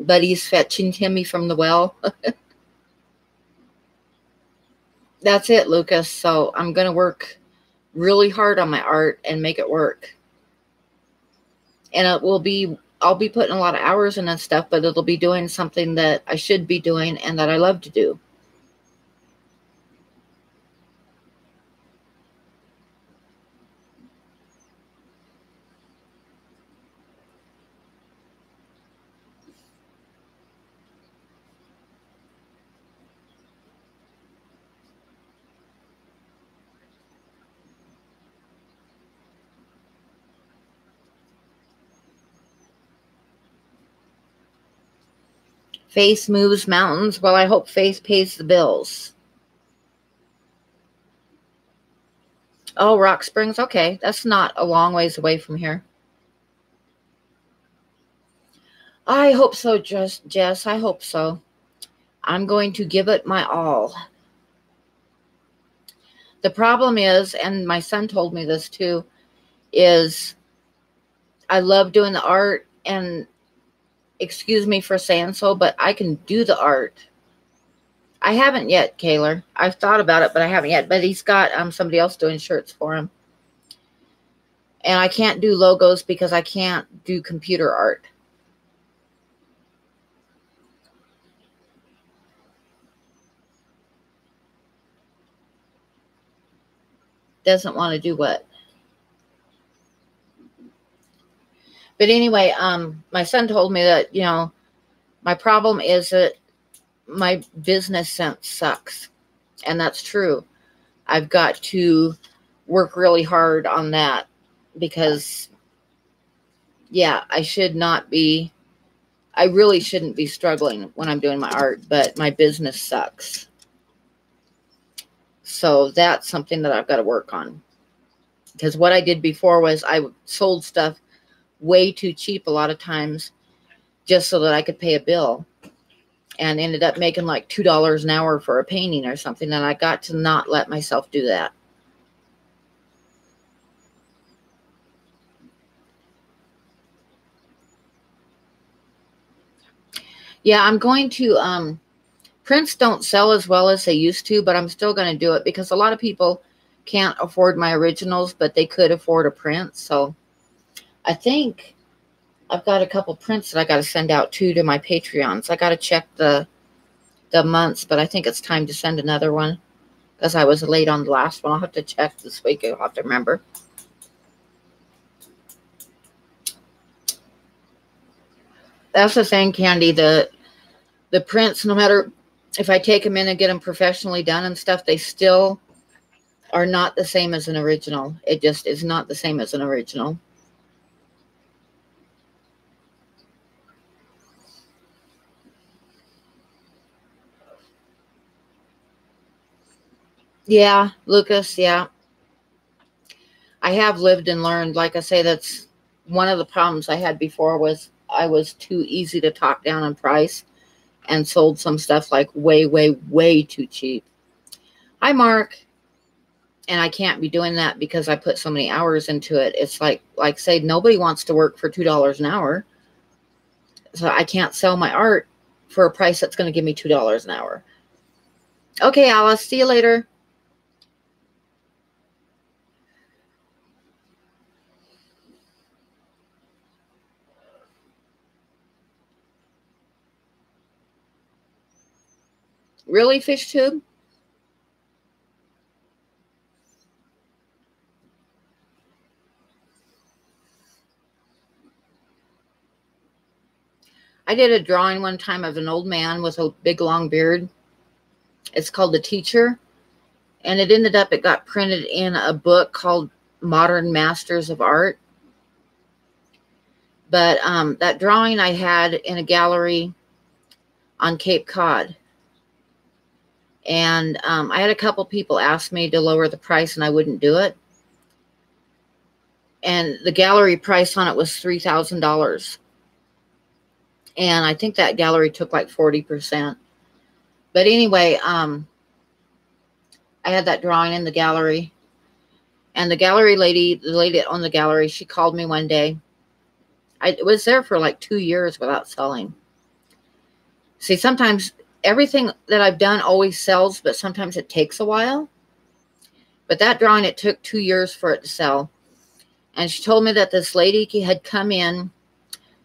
Buddy's fetching Timmy from the well. That's it, Lucas. So I'm gonna work really hard on my art and make it work. And I'll be putting a lot of hours in that stuff, but it'll be doing something that I should be doing and that I love to do. Faith moves mountains. Well, I hope Faith pays the bills. Oh, Rock Springs. Okay, that's not a long ways away from here. I hope so, Jess. I hope so. I'm going to give it my all. The problem is, and my son told me this too, is I love doing the art, and excuse me for saying so, but I can do the art. I haven't yet, Kaylor. I've thought about it, but I haven't yet. But he's got somebody else doing shirts for him. And I can't do logos because I can't do computer art. Doesn't want to do what? But anyway, my son told me that, my problem is that my business sense sucks. And that's true. I've got to work really hard on that because, yeah, I really shouldn't be struggling when I'm doing my art, but my business sucks. So that's something that I've got to work on. Because what I did before was I sold stuff way too cheap a lot of times just so that I could pay a bill, and ended up making like $2 an hour for a painting or something. And I got to not let myself do that. Yeah, I'm going to, prints don't sell as well as they used to, but I'm still going to do it because a lot of people can't afford my originals, but they could afford a print. So I think I've got a couple prints that I got to send out to my Patreons. I got to check the months, but I think it's time to send another one because I was late on the last one. I'll have to check this week. I'll have to remember. That's the thing, Candy. The prints, no matter if I take them in and get them professionally done and stuff, they still are not the same as an original. It just is not the same as an original. Yeah, Lucas, yeah. I have lived and learned. Like I say, that's one of the problems I had before was I was too easy to talk down in price and sold some stuff like way, way, way too cheap. Hi, Mark. And I can't be doing that because I put so many hours into it. It's like say, nobody wants to work for $2 an hour. So I can't sell my art for a price that's going to give me $2 an hour. Okay, Alice, see you later. Really, Fish Tube? I did a drawing one time of an old man with a big long beard. It's called The Teacher. And it got printed in a book called Modern Masters of Art. But that drawing I had in a gallery on Cape Cod. And I had a couple people ask me to lower the price, and I wouldn't do it. And the gallery price on it was $3,000. And I think that gallery took like 40%. But anyway, I had that drawing in the gallery. And the gallery lady, the lady that owned the gallery, she called me one day. I was there for like 2 years without selling. See, sometimes everything that I've done always sells, but sometimes it takes a while. But that drawing, it took 2 years for it to sell. And she told me that this lady had come in.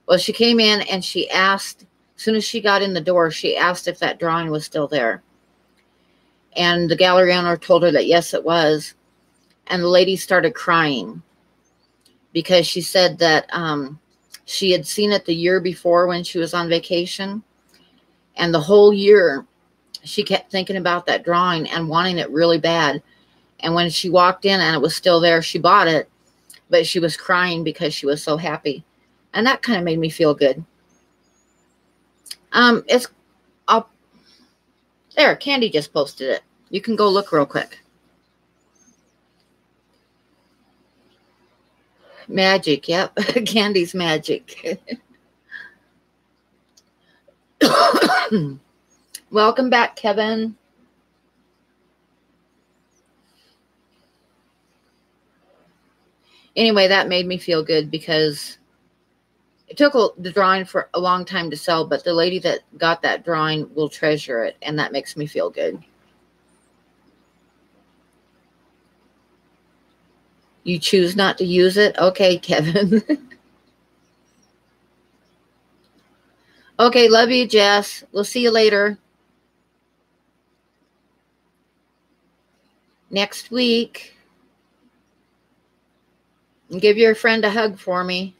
Well, she came in and she asked, as soon as she got in the door, she asked if that drawing was still there. And the gallery owner told her that yes, it was. And the lady started crying because she said that she had seen it the year before when she was on vacation. And the whole year, she kept thinking about that drawing and wanting it really bad. And when she walked in and it was still there, she bought it. But she was crying because she was so happy. And that kind of made me feel good. There, Candy just posted it. You can go look real quick. Magic, yep. Candy's magic. Welcome back, Kevin. Anyway, that made me feel good because it took the drawing for a long time to sell, but the lady that got that drawing will treasure it, and that makes me feel good. You choose not to use it? Okay, Kevin. Okay, love you, Jess. We'll see you later. Next week. And give your friend a hug for me.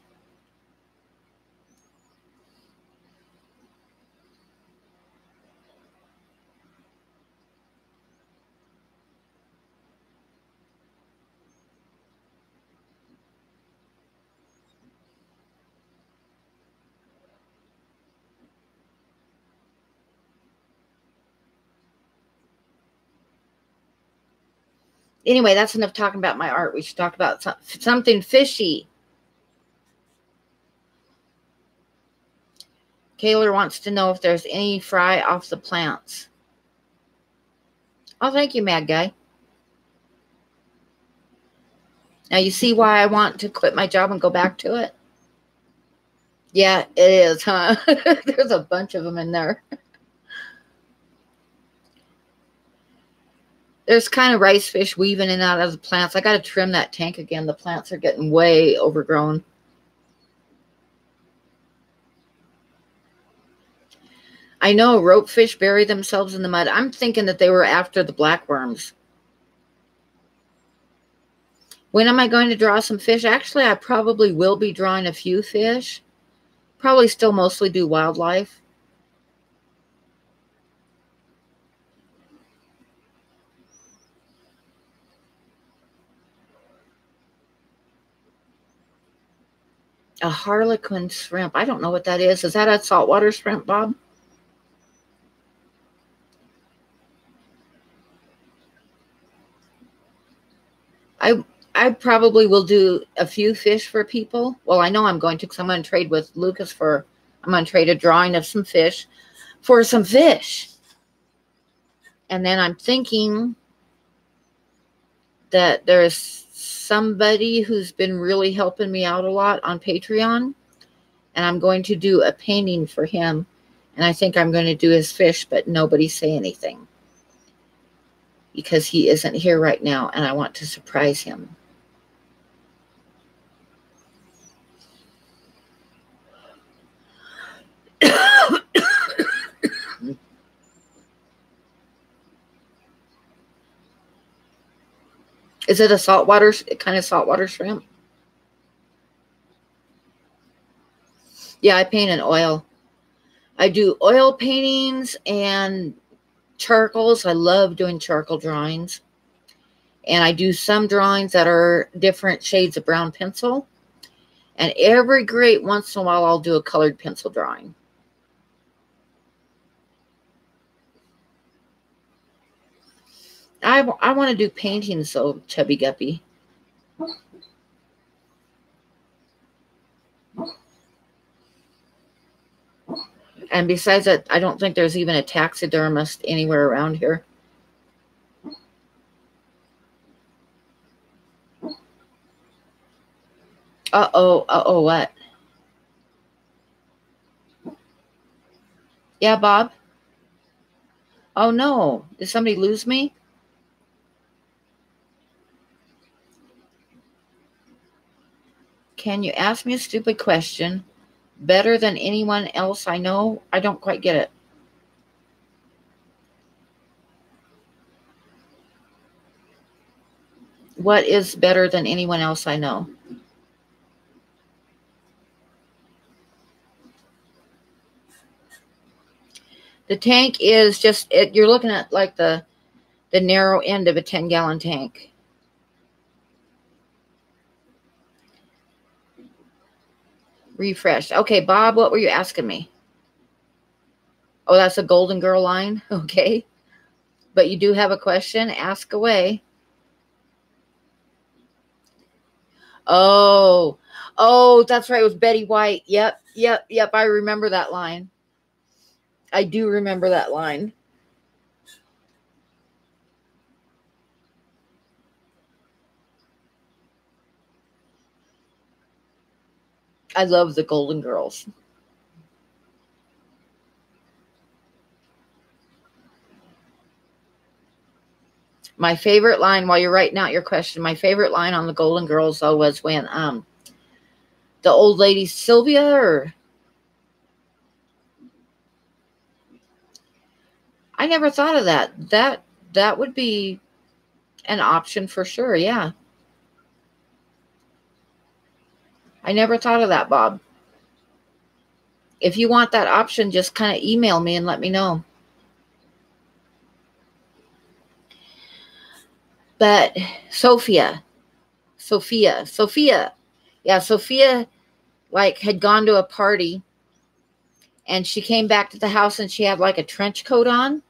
Anyway, that's enough talking about my art. We should talk about something fishy. Kaylor wants to know if there's any fry off the plants. Oh, thank you, Mad Guy. Now you see why I want to quit my job and go back to it? Yeah, it is, huh? There's a bunch of them in there. There's kind of rice fish weaving in and out of the plants. I got to trim that tank again. The plants are getting way overgrown. I know rope fish bury themselves in the mud. I'm thinking that they were after the blackworms. When am I going to draw some fish? Actually, I probably will be drawing a few fish. Probably still mostly do wildlife. A harlequin shrimp. I don't know what that is. Is that a saltwater shrimp, Bob? I probably will do a few fish for people. Well, I know I'm going to because I'm going to trade with Lucas for, I'm going to trade a drawing of some fish for some fish. And then I'm thinking that there's somebody who's been really helping me out a lot on Patreon. And I'm going to do a painting for him. And I think I'm going to do his fish, but nobody say anything. Because he isn't here right now and I want to surprise him. Is it a saltwater, kind of saltwater shrimp? Yeah, I paint in oil. I do oil paintings and charcoals. I love doing charcoal drawings. And I do some drawings that are different shades of brown pencil. And every great once in a while, I'll do a colored pencil drawing. I want to do painting, so Chubby Guppy. And besides that, I don't think there's even a taxidermist anywhere around here. Uh-oh, what? Yeah, Bob? Oh, no. Did somebody lose me? Can you ask me a stupid question better than anyone else I know? I don't quite get it. What is better than anyone else I know? The tank is just, you're looking at like the narrow end of a 10-gallon tank. Refreshed. Okay, Bob, what were you asking me? Oh, that's a Golden Girl line? Okay. But you do have a question? Ask away. Oh, that's right. It was Betty White. Yep. I remember that line. I do remember that line. I love the Golden Girls. My favorite line, while you're writing out your question, my favorite line on the Golden Girls, though, was when the old lady Sylvia, or I never thought of that. That would be an option for sure. Yeah. I never thought of that, Bob. If you want that option, just kind of email me and let me know. But Sophia. Yeah, Sophia like had gone to a party and she came back to the house and she had like a trench coat on.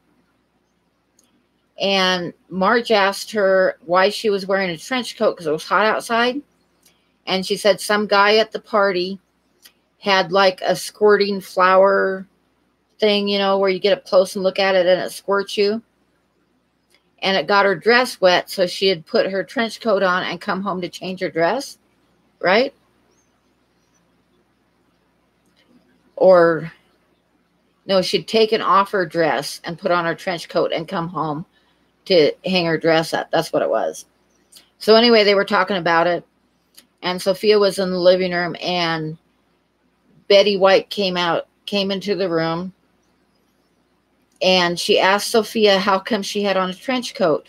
And Marge asked her why she was wearing a trench coat because it was hot outside. And she said some guy at the party had like a squirting flower thing, you know, where you get up close and look at it and it squirts you. And it got her dress wet, so she had put her trench coat on and come home to change her dress, right? Or, no, she'd taken off her dress and put on her trench coat and come home to hang her dress up. That's what it was. So anyway, they were talking about it, and Sophia was in the living room, and Betty White came into the room, and she asked Sophia how come she had on a trench coat.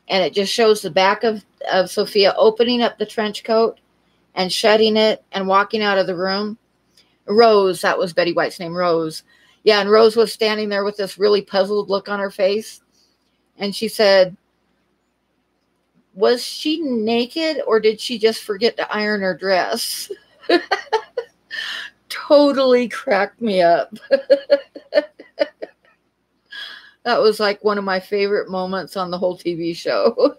And it just shows the back of Sophia opening up the trench coat and shutting it and walking out of the room. Rose, that was Betty White's name, Rose. Yeah, and Rose was standing there with this really puzzled look on her face. And she said, was she naked or did she just forget to iron her dress? Totally cracked me up. That was like one of my favorite moments on the whole TV show.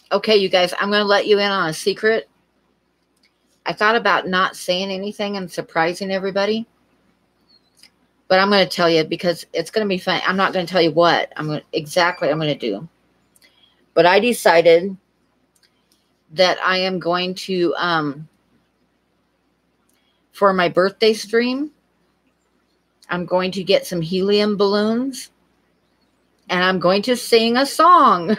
Okay, you guys, I'm going to let you in on a secret. I thought about not saying anything and surprising everybody. But I'm going to tell you because it's going to be fun. I'm not going to tell you what I'm going to do. But I decided that I am going to, for my birthday stream, I'm going to get some helium balloons and I'm going to sing a song.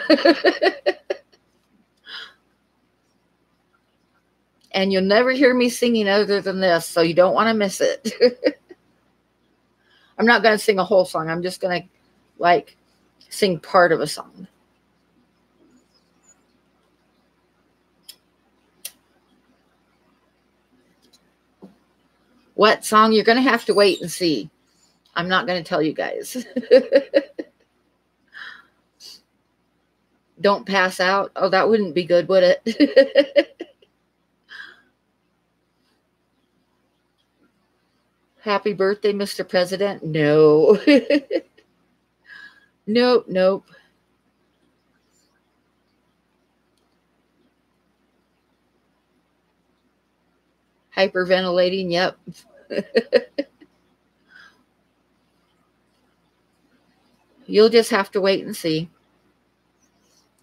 And you'll never hear me singing other than this, so you don't want to miss it. I'm not going to sing a whole song. I'm just going to, like, sing part of a song. What song? You're going to have to wait and see. I'm not going to tell you guys. Don't pass out. Oh, that wouldn't be good, would it? Happy birthday, Mr. President. No. Nope, nope. Hyperventilating, yep. You'll just have to wait and see.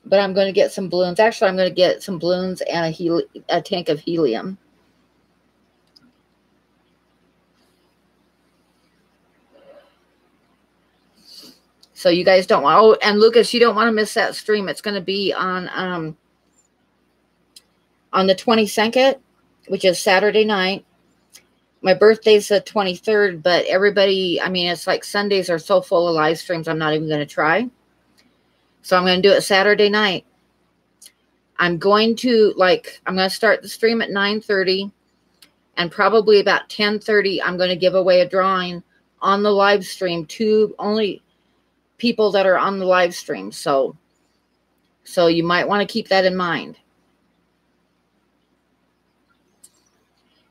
But I'm going to get some balloons. Actually, I'm going to get some balloons and a tank of helium. So you guys don't want, oh, and Lucas, you don't want to miss that stream. It's going to be on the 22nd, which is Saturday night. My birthday's the 23rd, but everybody, I mean, it's like Sundays are so full of live streams, I'm not even going to try. So I'm going to do it Saturday night. I'm going to start the stream at 9:30, and probably about 10:30, I'm going to give away a drawing on the live stream to only people that are on the live stream. So you might want to keep that in mind.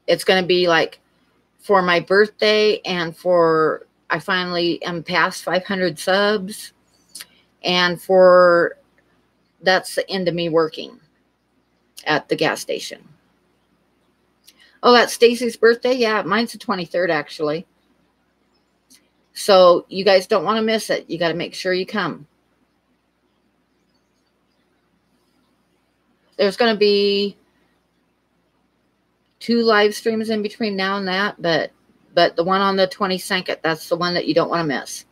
It's going to be like for my birthday and for, I finally am past 500 subs, and for, that's the end of me working at the gas station. Oh, that's Stacy's birthday? Yeah, mine's the 23rd, actually. So you guys don't want to miss it. You got to make sure you come. There's going to be 2 live streams in between now and that, but the one on the 22nd, that's the one that you don't want to miss.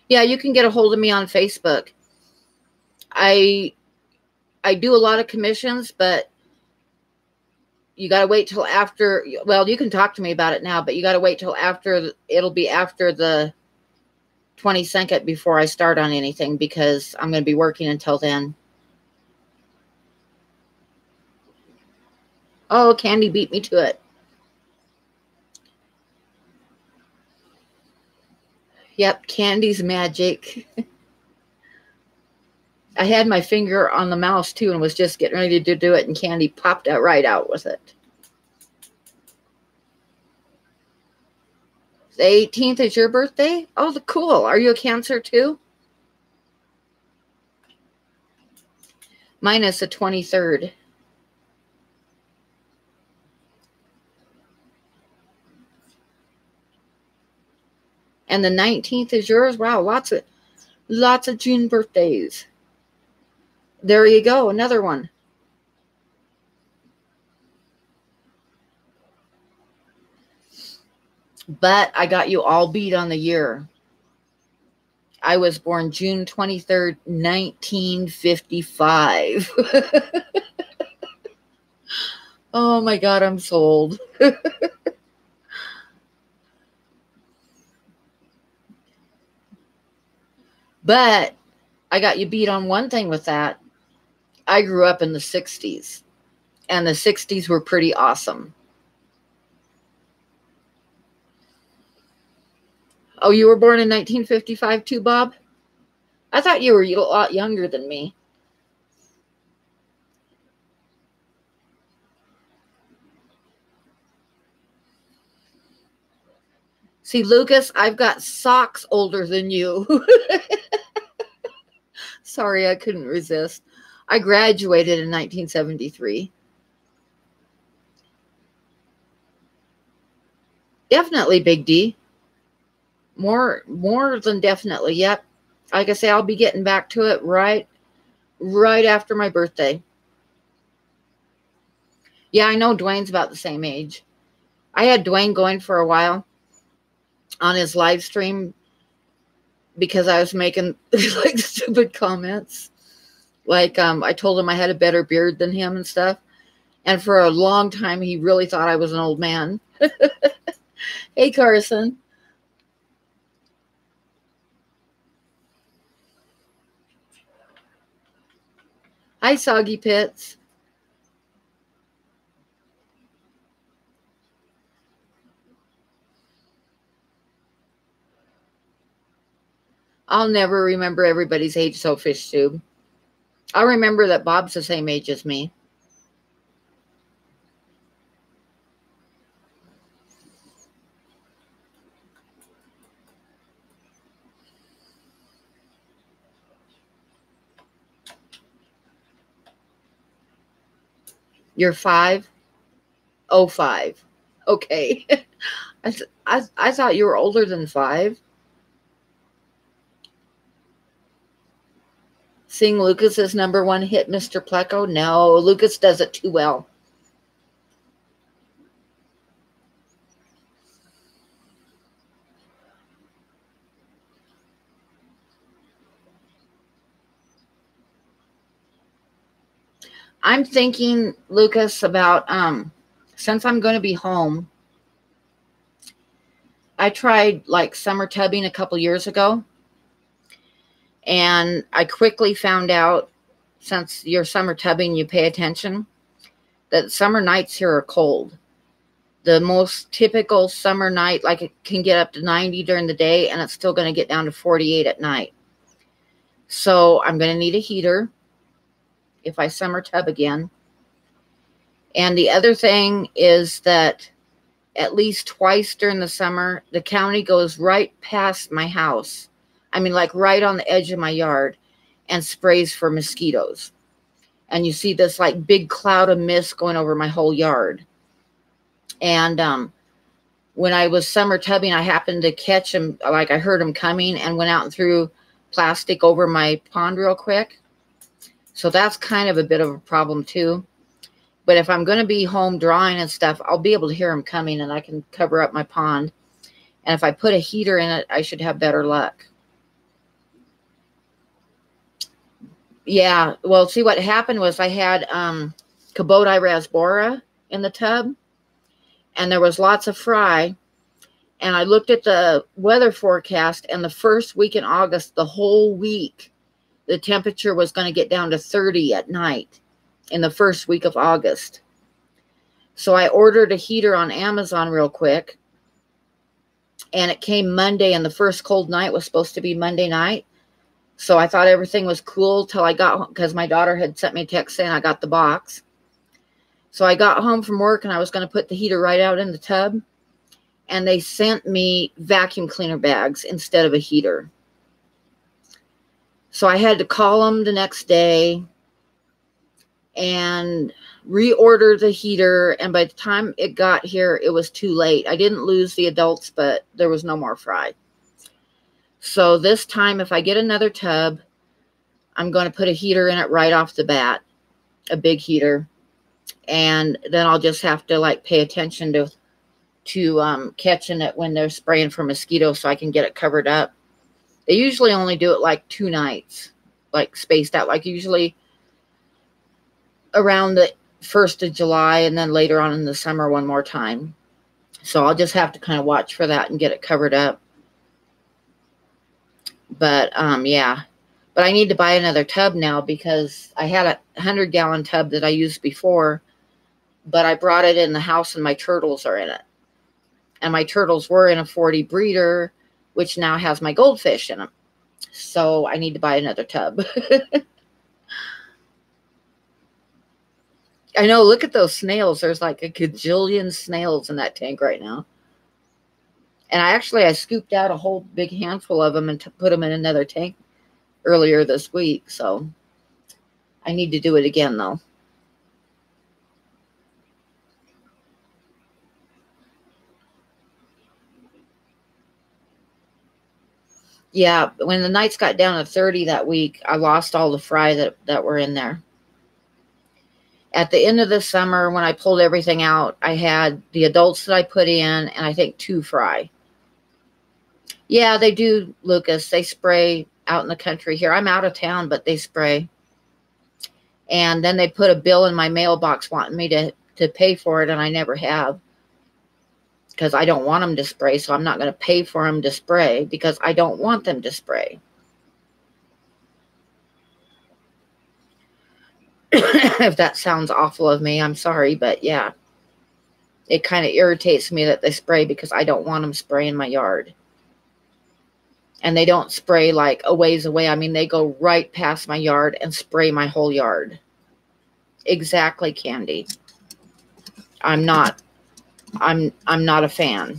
Yeah, you can get a hold of me on Facebook. I do a lot of commissions, but you got to wait till after, well, you can talk to me about it now, but you got to wait till after, it'll be after the 22nd before I start on anything, because I'm going to be working until then. Oh, Candy beat me to it. Yep, Candy's magic. I had my finger on the mouse too and was just getting ready to do it, and Candy popped out right out with it. The 18th is your birthday? Oh, cool. Are you a Cancer too? Mine is the 23rd. And the 19th is yours? Wow, lots of June birthdays. There you go, another one. But I got you all beat on the year. I was born June 23rd, 1955. Oh my God, I'm sold. But I got you beat on one thing with that. I grew up in the 60s, and the 60s were pretty awesome. Oh, you were born in 1955 too, Bob? I thought you were a lot younger than me. See, Lucas, I've got socks older than you. Sorry, I couldn't resist. I graduated in 1973. Definitely, Big D. More than definitely. Yep. Like I say, I'll be getting back to it right after my birthday. Yeah, I know Dwayne's about the same age. I had Dwayne going for a while on his live stream because I was making like stupid comments. Like I told him I had a better beard than him and stuff. And for a long time, he really thought I was an old man. Hey, Carson. Hi, Soggy Pits. I'll never remember everybody's age, so Fish Tube. I'll remember that Bob's the same age as me. You're 5? Oh, 5. Okay. I thought you were older than 5. Seeing Lucas's #1 hit, Mr. Pleco? No, Lucas does it too well. I'm thinking, Lucas, about since I'm going to be home, I tried like summer tubbing a couple years ago, and I quickly found out, since you're summer tubbing, you pay attention, that summer nights here are cold. The most typical summer night, like, it can get up to 90 during the day, and it's still going to get down to 48 at night. So I'm going to need a heater if I summer tub again. And the other thing is that at least twice during the summer, the county goes right past my house. I mean, like right on the edge of my yard, and sprays for mosquitoes. And you see this like big cloud of mist going over my whole yard. And when I was summer tubbing, I happened to catch them, like I heard them coming, and went out and threw plastic over my pond real quick. So that's kind of a bit of a problem too. But if I'm going to be home drawing and stuff, I'll be able to hear them coming, and I can cover up my pond. And if I put a heater in it, I should have better luck. Yeah, well, see, what happened was I had Kubota rasbora in the tub, and there was lots of fry. And I looked at the weather forecast, and the first week in August, the whole week, the temperature was going to get down to 30 at night in the first week of August. So I ordered a heater on Amazon real quick, and it came Monday, and the first cold night was supposed to be Monday night. So I thought everything was cool till I got home, because my daughter had sent me a text saying I got the box. So I got home from work, and I was going to put the heater right out in the tub, and they sent me vacuum cleaner bags instead of a heater. So I had to call them the next day and reorder the heater, and by the time it got here, it was too late. I didn't lose the adults, but there was no more fry. So this time, if I get another tub, I'm going to put a heater in it right off the bat, a big heater, and then I'll just have to like pay attention to catching it when they're spraying for mosquitoes, so I can get it covered up. They usually only do it like 2 nights, like spaced out, like usually around the 1st of July, and then later on in the summer one more time. So I'll just have to kind of watch for that and get it covered up. But yeah, but I need to buy another tub now, because I had a 100-gallon tub that I used before, but I brought it in the house and my turtles are in it. And my turtles were in a 40 breeder, which now has my goldfish in them. So I need to buy another tub. I know, look at those snails. There's like a gajillion snails in that tank right now. And I scooped out a whole big handful of them and put them in another tank earlier this week. So I need to do it again, though. Yeah, when the nights got down to 30 that week, I lost all the fry that were in there. At the end of the summer, when I pulled everything out, I had the adults that I put in, and I think 2 fry. Yeah, they do, Lucas. They spray out in the country here. I'm out of town, but they spray. And then they put a bill in my mailbox wanting me to pay for it, and I never have. Because I don't want them to spray, so I'm not going to pay for them to spray, because I don't want them to spray. If that sounds awful of me, I'm sorry, but yeah, it kind of irritates me that they spray because I don't want them spraying my yard. And they don't spray like a ways away. I mean, they go right past my yard and spray my whole yard. Exactly, Candy. I'm not a fan.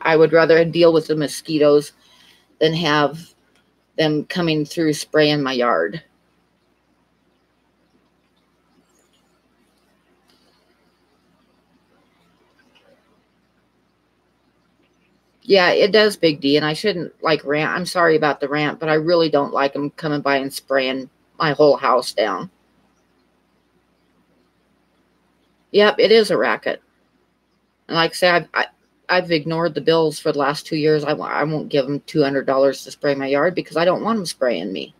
I would rather deal with the mosquitoes than have them coming through spraying my yard. Yeah, it does, Big D, and I shouldn't like rant. I'm sorry about the rant, but I really don't like them coming by and spraying my whole house down. Yep, it is a racket. And like I say, I've ignored the bills for the last 2 years. I won't give them $200 to spray my yard because I don't want them spraying me.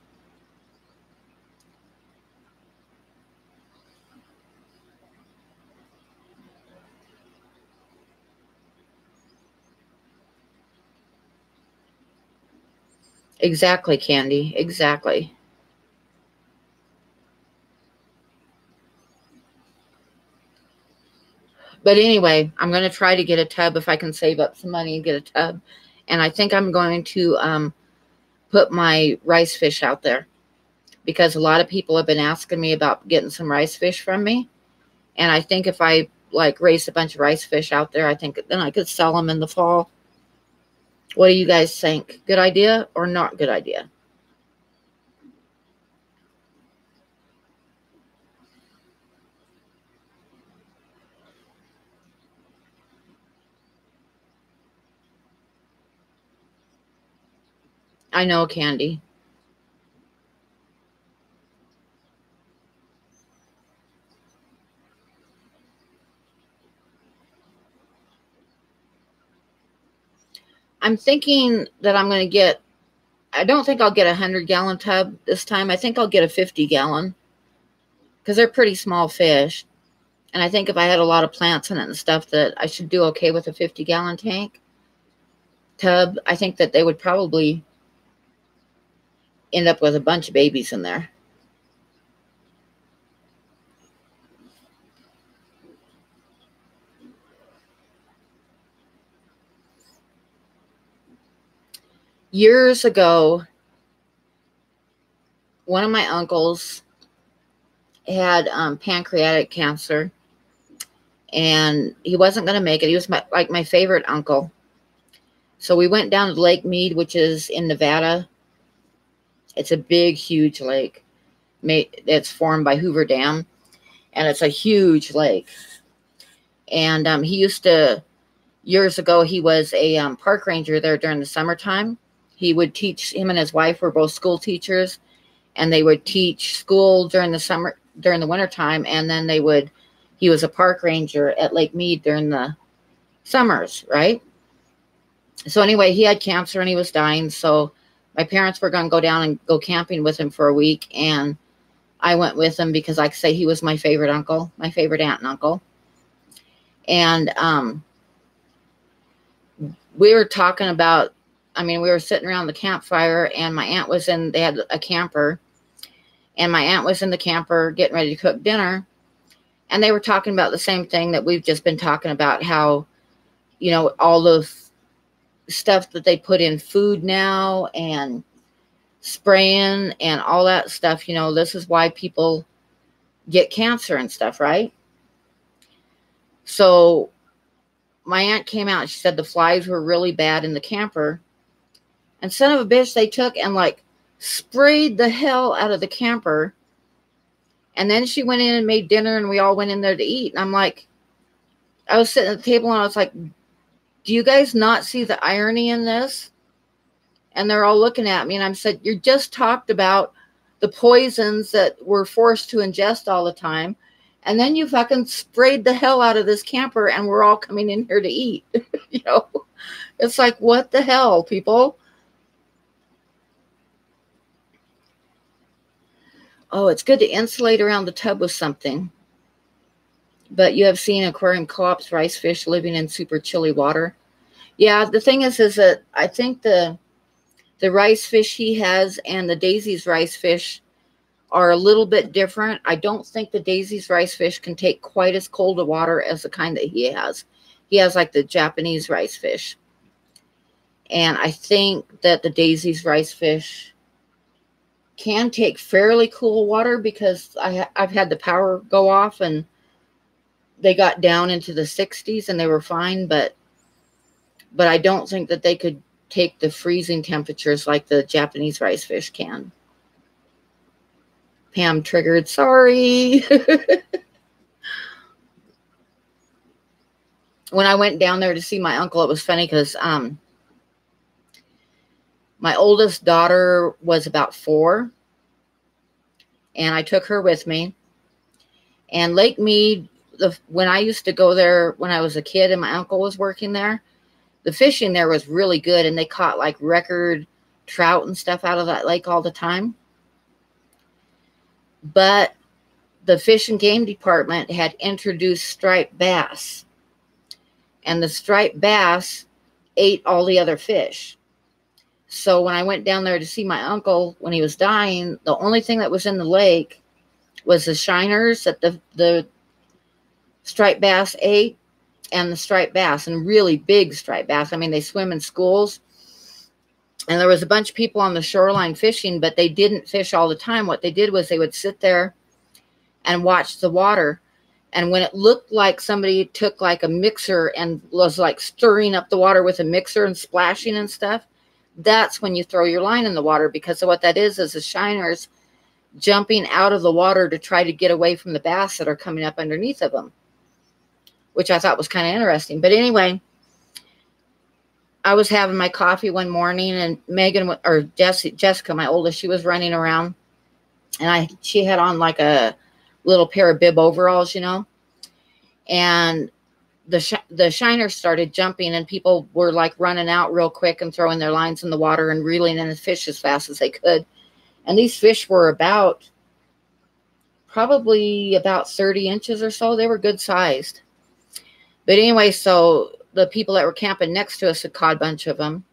Exactly, Candy. Exactly. But anyway, I'm going to try to get a tub if I can save up some money and get a tub. And I think I'm going to put my rice fish out there because a lot of people have been asking me about getting some rice fish from me. And I think if I like raise a bunch of rice fish out there, I think then I could sell them in the fall. What do you guys think? Good idea or not good idea? I know, Candy. I'm thinking that I'm going to get, I don't think I'll get a 100-gallon tub this time. I think I'll get a 50-gallon because they're pretty small fish. And I think if I had a lot of plants in it and stuff that I should do okay with a 50-gallon tub. I think that they would probably end up with a bunch of babies in there. Years ago, one of my uncles had pancreatic cancer, and he wasn't going to make it. He was my favorite uncle. So we went down to Lake Mead, which is in Nevada. It's a big, huge lake. It's formed by Hoover Dam, and it's a huge lake. And he used to, years ago, he was a park ranger there during the summertime. He would teach, him and his wife were both school teachers, and they would teach school during the wintertime, and then he was a park ranger at Lake Mead during the summers, right? So anyway, he had cancer and he was dying, so my parents were going to go down and go camping with him for a week, and I went with him because, like I say, he was my favorite uncle, my favorite aunt and uncle. And we were talking about, we were sitting around the campfire, and my aunt was they had a camper, and my aunt was in the camper getting ready to cook dinner, and they were talking about the same thing that we've just been talking about, how, all the stuff that they put in food now and spraying and all that stuff, this is why people get cancer and stuff, right? So my aunt came out and she said the flies were really bad in the camper, and son of a bitch, they took and sprayed the hell out of the camper. And then she went in and made dinner, and we all went in there to eat. And I was sitting at the table, and I was like, do you guys not see the irony in this? And they're all looking at me, and I said, you just talked about the poisons that we're forced to ingest all the time, and then you fucking sprayed the hell out of this camper, and we're all coming in here to eat. It's like, what the hell, people? Oh, it's good to insulate around the tub with something. But you have seen aquarium co-op's rice fish living in super chilly water. Yeah, the thing is that I think the rice fish he has and the Daisy's rice fish are a little bit different. I don't think the Daisy's rice fish can take quite as cold a water as the kind that he has. He has like the Japanese rice fish. And I think that the Daisy's rice fish can take fairly cool water because I've had the power go off and they got down into the 60s and they were fine, but I don't think that they could take the freezing temperatures like the Japanese rice fish can. Pam triggered, sorry. When I went down there to see my uncle, it was funny because my oldest daughter was about 4, and I took her with me. And Lake Mead, when I used to go there when I was a kid and my uncle was working there, the fishing there was really good, and they caught like record trout and stuff out of that lake all the time. But the Fish and Game Department had introduced striped bass, and the striped bass ate all the other fish. So when I went down there to see my uncle when he was dying, the only thing that was in the lake was the shiners that the striped bass ate, and the striped bass, and really big striped bass. I mean, they swim in schools. And there was a bunch of people on the shoreline fishing, but they didn't fish all the time. What they did was they would sit there and watch the water. And when it looked like somebody took like a mixer and was like stirring up the water with a mixer and splashing and stuff, that's when you throw your line in the water, because of what that is the shiners jumping out of the water to try to get away from the bass that are coming up underneath of them, which I thought was kind of interesting. But anyway, I was having my coffee one morning, and Megan, or Jessica, my oldest, she was running around, and she had on like a little pair of bib overalls, you know, and the shiners started jumping, and people were like running out real quick and throwing their lines in the water and reeling in the fish as fast as they could. And these fish were probably about 30 inches or so. They were good sized. But anyway, so the people that were camping next to us had caught a bunch of them.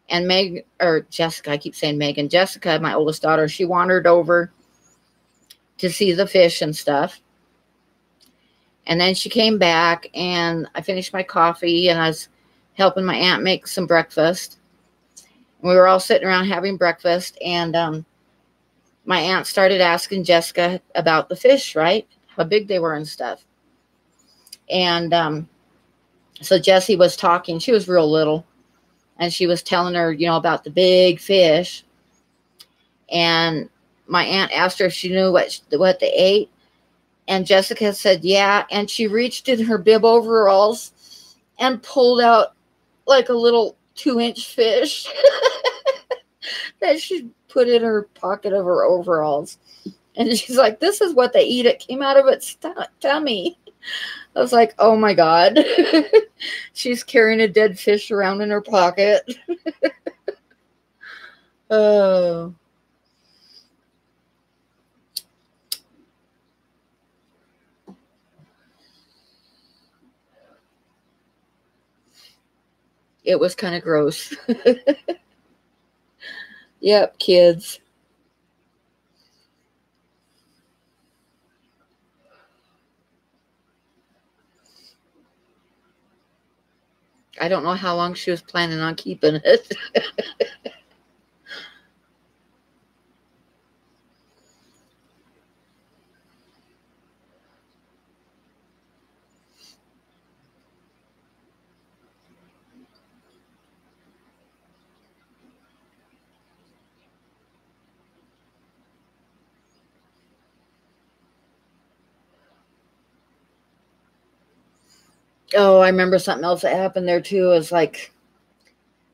And Jessica, I keep saying Megan, Jessica, my oldest daughter, she wandered over to see the fish and stuff. And then she came back, and I finished my coffee, and I was helping my aunt make some breakfast. And we were all sitting around having breakfast, and my aunt started asking Jessica about the fish, right? How big they were and stuff. And so Jessie was talking. She was real little, and she was telling her, you know, about the big fish. And my aunt asked her if she knew what they ate. And Jessica said, yeah. And she reached in her bib overalls and pulled out like a little 2-inch fish that she put in her pocket of her overalls. And she's like, this is what they eat. It came out of its tummy. I was like, oh my God. She's carrying a dead fish around in her pocket. Oh. It was kind of gross. Yep, kids. I don't know how long she was planning on keeping it. Oh, I remember something else that happened there too. It was like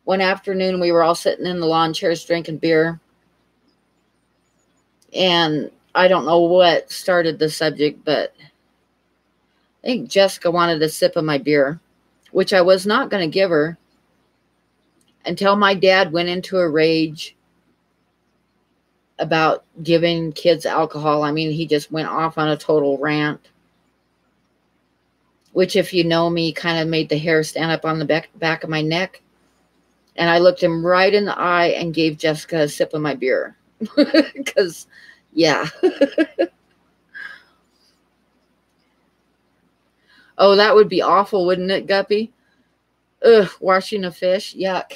one afternoon we were all sitting in the lawn chairs drinking beer. And I don't know what started the subject, but I think Jessica wanted a sip of my beer, which I was not going to give her until my dad went into a rage about giving kids alcohol. I mean, he just went off on a total rant. which if you know me, kind of made the hair stand up on the back of my neck. And I looked him right in the eye and gave Jessica a sip of my beer. Because, yeah. Oh, that would be awful, wouldn't it, Guppy? Ugh, washing a fish. Yuck.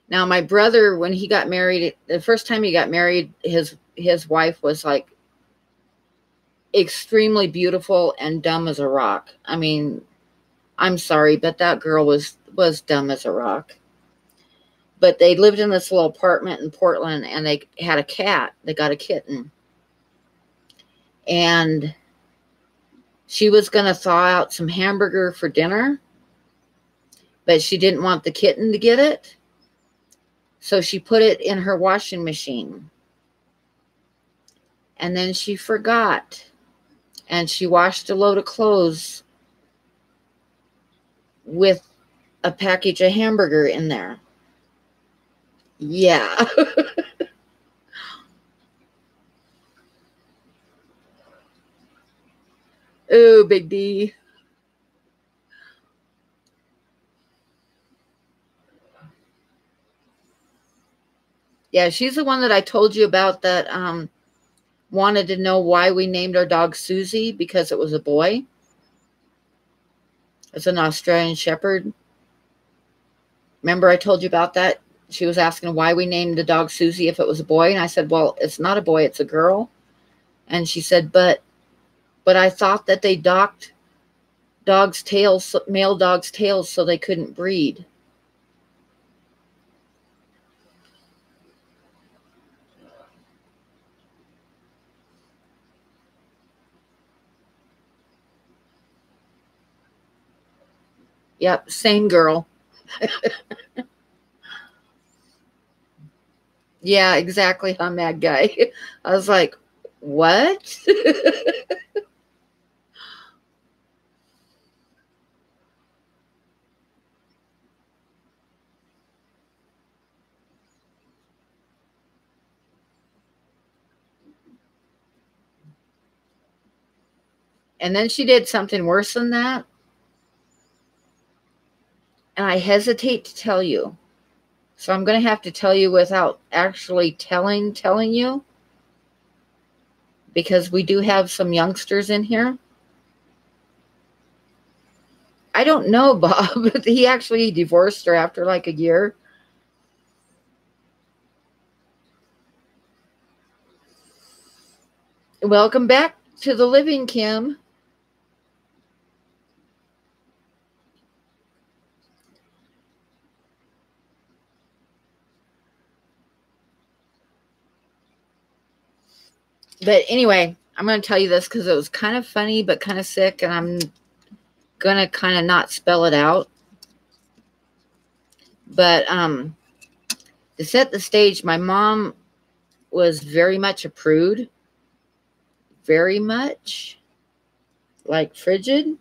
Now, my brother, when he got married, the first time he got married, his wife was like extremely beautiful and dumb as a rock. I mean, I'm sorry, but that girl was dumb as a rock. But they lived in this little apartment in Portland, and they had a cat. They got a kitten. And she was going to thaw out some hamburger for dinner, but she didn't want the kitten to get it. So she put it in her washing machine. And then she forgot. And she washed a load of clothes with a package of hamburger in there. Yeah. Oh, Big D. Yeah, she's the one that I told you about that wanted to know why we named our dog Susie, because it was a boy. It's an Australian Shepherd. Remember I told you about that? She was asking why we named the dog Susie if it was a boy. And I said, well, it's not a boy, it's a girl. And she said, but I thought that they docked dogs' tails, male dogs' tails, so they couldn't breed. Yep, same girl. Yeah, exactly. I'm that guy. I was like, what? And then she did something worse than that. And I hesitate to tell you. So I'm going to have to tell you without actually telling you. Because we do have some youngsters in here. I don't know, Bob. He actually divorced her after like a year. Welcome back to the living, Kim. But anyway, I'm going to tell you this because it was kind of funny but kind of sick, and I'm going to kind of not spell it out. But to set the stage, my mom was very much a prude. Very much. Like frigid.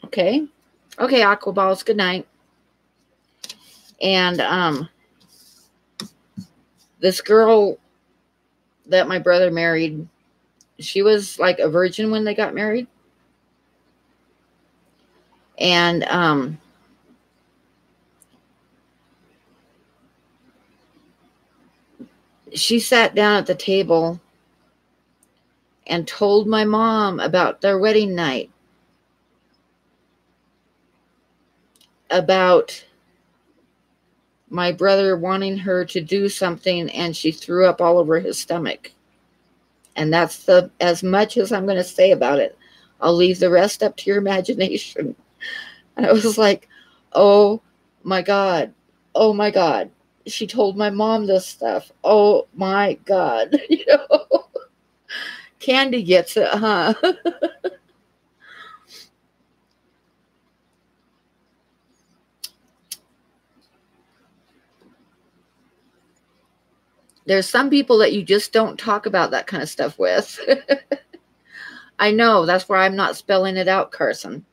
Okay. Okay, Aquaballs, good night. And this girl that my brother married, she was like a virgin when they got married. And she sat down at the table and told my mom about their wedding night, about my brother wanting her to do something, and she threw up all over his stomach. And that's as much as I'm going to say about it. I'll leave the rest up to your imagination. And I was like, oh my God. Oh my God. She told my mom this stuff. Oh my God. You know, Candy gets it, huh? There's some people that you just don't talk about that kind of stuff with. I know. That's why I'm not spelling it out, Carson.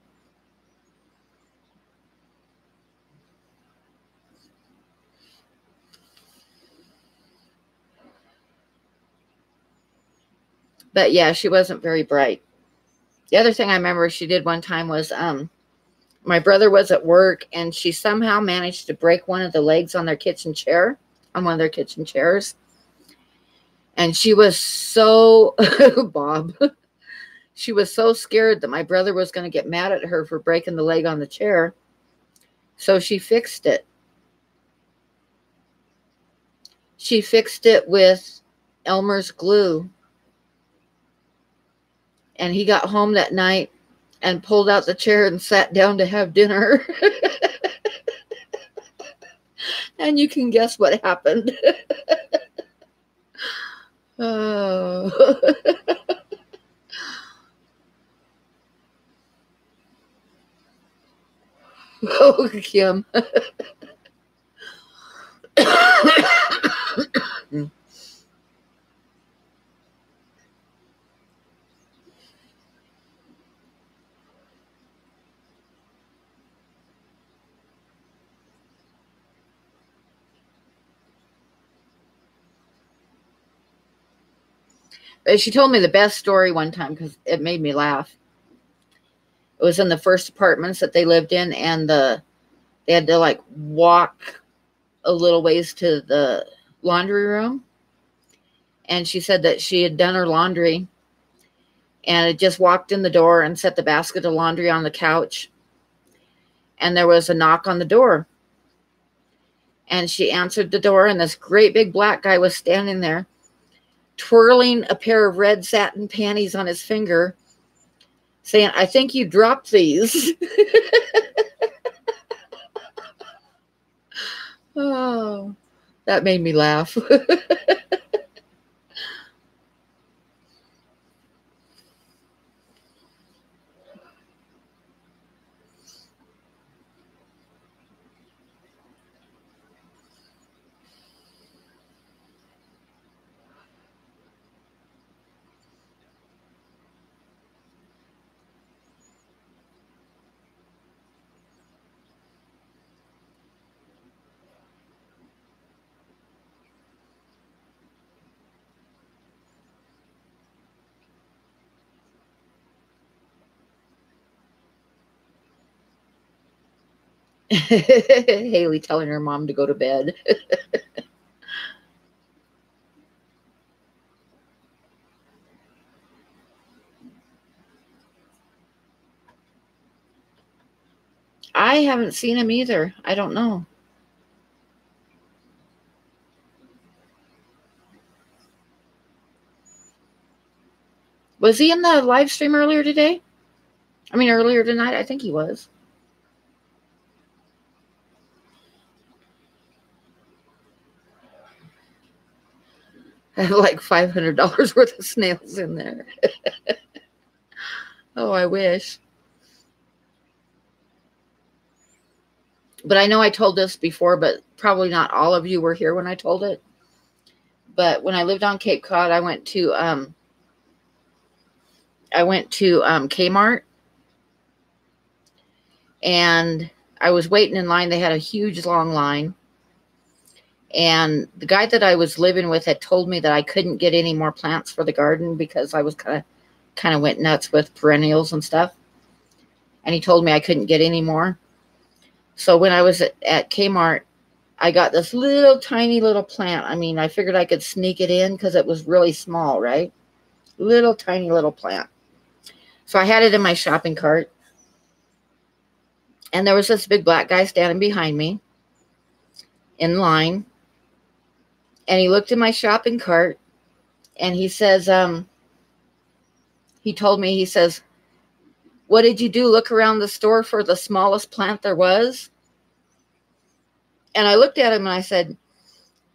But yeah, she wasn't very bright. The other thing I remember she did one time was my brother was at work and she somehow managed to break one of the legs on their kitchen chair, on one of their kitchen chairs. And she was so, Bob, she was so scared that my brother was going to get mad at her for breaking the leg on the chair. So she fixed it. She fixed it with Elmer's glue. And he got home that night and pulled out the chair and sat down to have dinner. And you can guess what happened. Oh. Oh, Kim. She told me the best story one time because it made me laugh. It was in the first apartments that they lived in, and they had to like walk a little ways to the laundry room. And she said that she had done her laundry and had just walked in the door and set the basket of laundry on the couch. And there was a knock on the door. And she answered the door, and this great big black guy was standing there, twirling a pair of red satin panties on his finger, saying, "I think you dropped these." Oh, that made me laugh. Haley telling her mom to go to bed. I haven't seen him either. I don't know. Was he in the live stream earlier today? I mean, earlier tonight? I think he was. I have like $500 worth of snails in there. Oh, I wish. But I know I told this before, but probably not all of you were here when I told it. But when I lived on Cape Cod, I went to Kmart, and I was waiting in line. They had a huge long line. And the guy that I was living with had told me that I couldn't get any more plants for the garden because I was kind of went nuts with perennials and stuff. And he told me I couldn't get any more. So when I was at Kmart, I got this little tiny little plant. I mean, I figured I could sneak it in because it was really small, right? Little tiny little plant. So I had it in my shopping cart. And there was this big black guy standing behind me in line. And he looked in my shopping cart and he says, he told me, he says, "What did you do? Look around the store for the smallest plant there was?" And I looked at him and I said,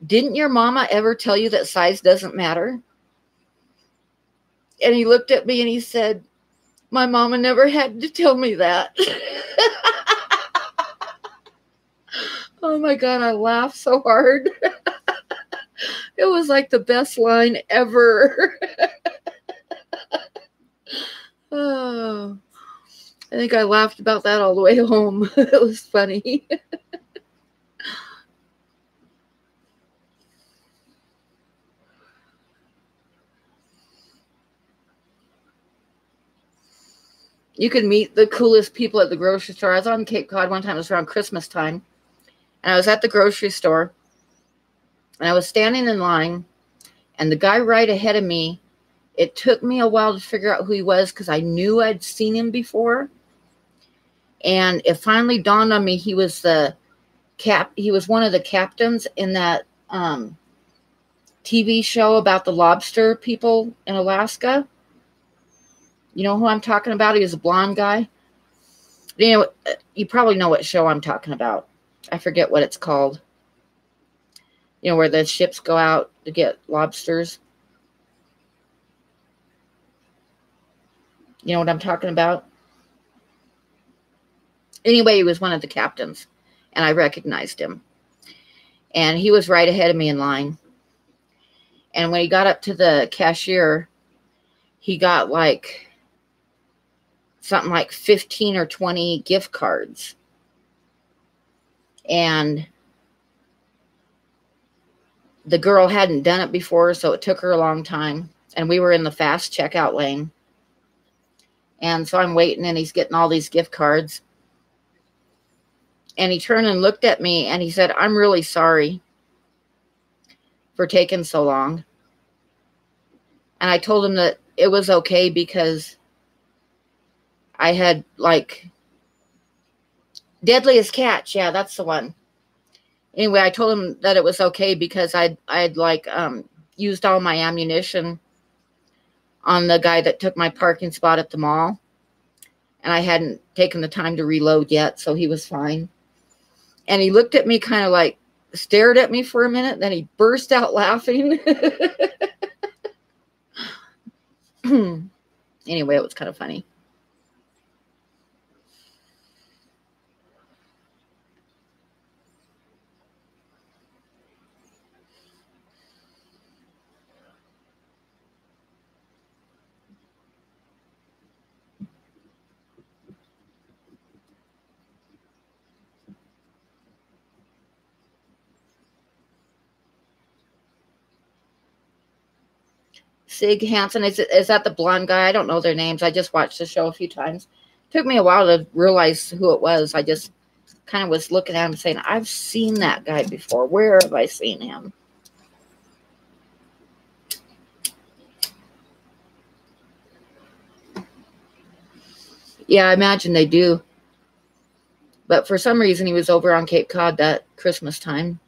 "Didn't your mama ever tell you that size doesn't matter?" And he looked at me and he said, "My mama never had to tell me that." Oh my God, I laughed so hard. It was like the best line ever. Oh, I think I laughed about that all the way home. It was funny. You could meet the coolest people at the grocery store. I was on Cape Cod one time. It was around Christmas time. And I was at the grocery store. And I was standing in line. And the guy right ahead of me, it took me a while to figure out who he was because I knew I'd seen him before. And it finally dawned on me he was he was one of the captains in that TV show about the lobster people in Alaska. You know who I'm talking about? He was a blonde guy. You know, you probably know what show I'm talking about. I forget what it's called. You know, where the ships go out to get lobsters. You know what I'm talking about? Anyway, he was one of the captains, and I recognized him. And he was right ahead of me in line. And when he got up to the cashier, he got like something like 15 or 20 gift cards. And the girl hadn't done it before, so it took her a long time. And we were in the fast checkout lane. And so I'm waiting, and he's getting all these gift cards. And he turned and looked at me, and he said, "I'm really sorry for taking so long." And I told him that it was okay because I had, like, Deadliest Catch. Yeah, that's the one. Anyway, I told him that it was okay because I'd like, used all my ammunition on the guy that took my parking spot at the mall. And I hadn't taken the time to reload yet, so he was fine. And he looked at me kind of like, stared at me for a minute, then he burst out laughing. Anyway, it was kind of funny. Sig Hansen, is that the blonde guy? I don't know their names. I just watched the show a few times. It took me a while to realize who it was. I just kind of was looking at him saying, I've seen that guy before. Where have I seen him? Yeah, I imagine they do. But for some reason, he was over on Cape Cod that Christmas time.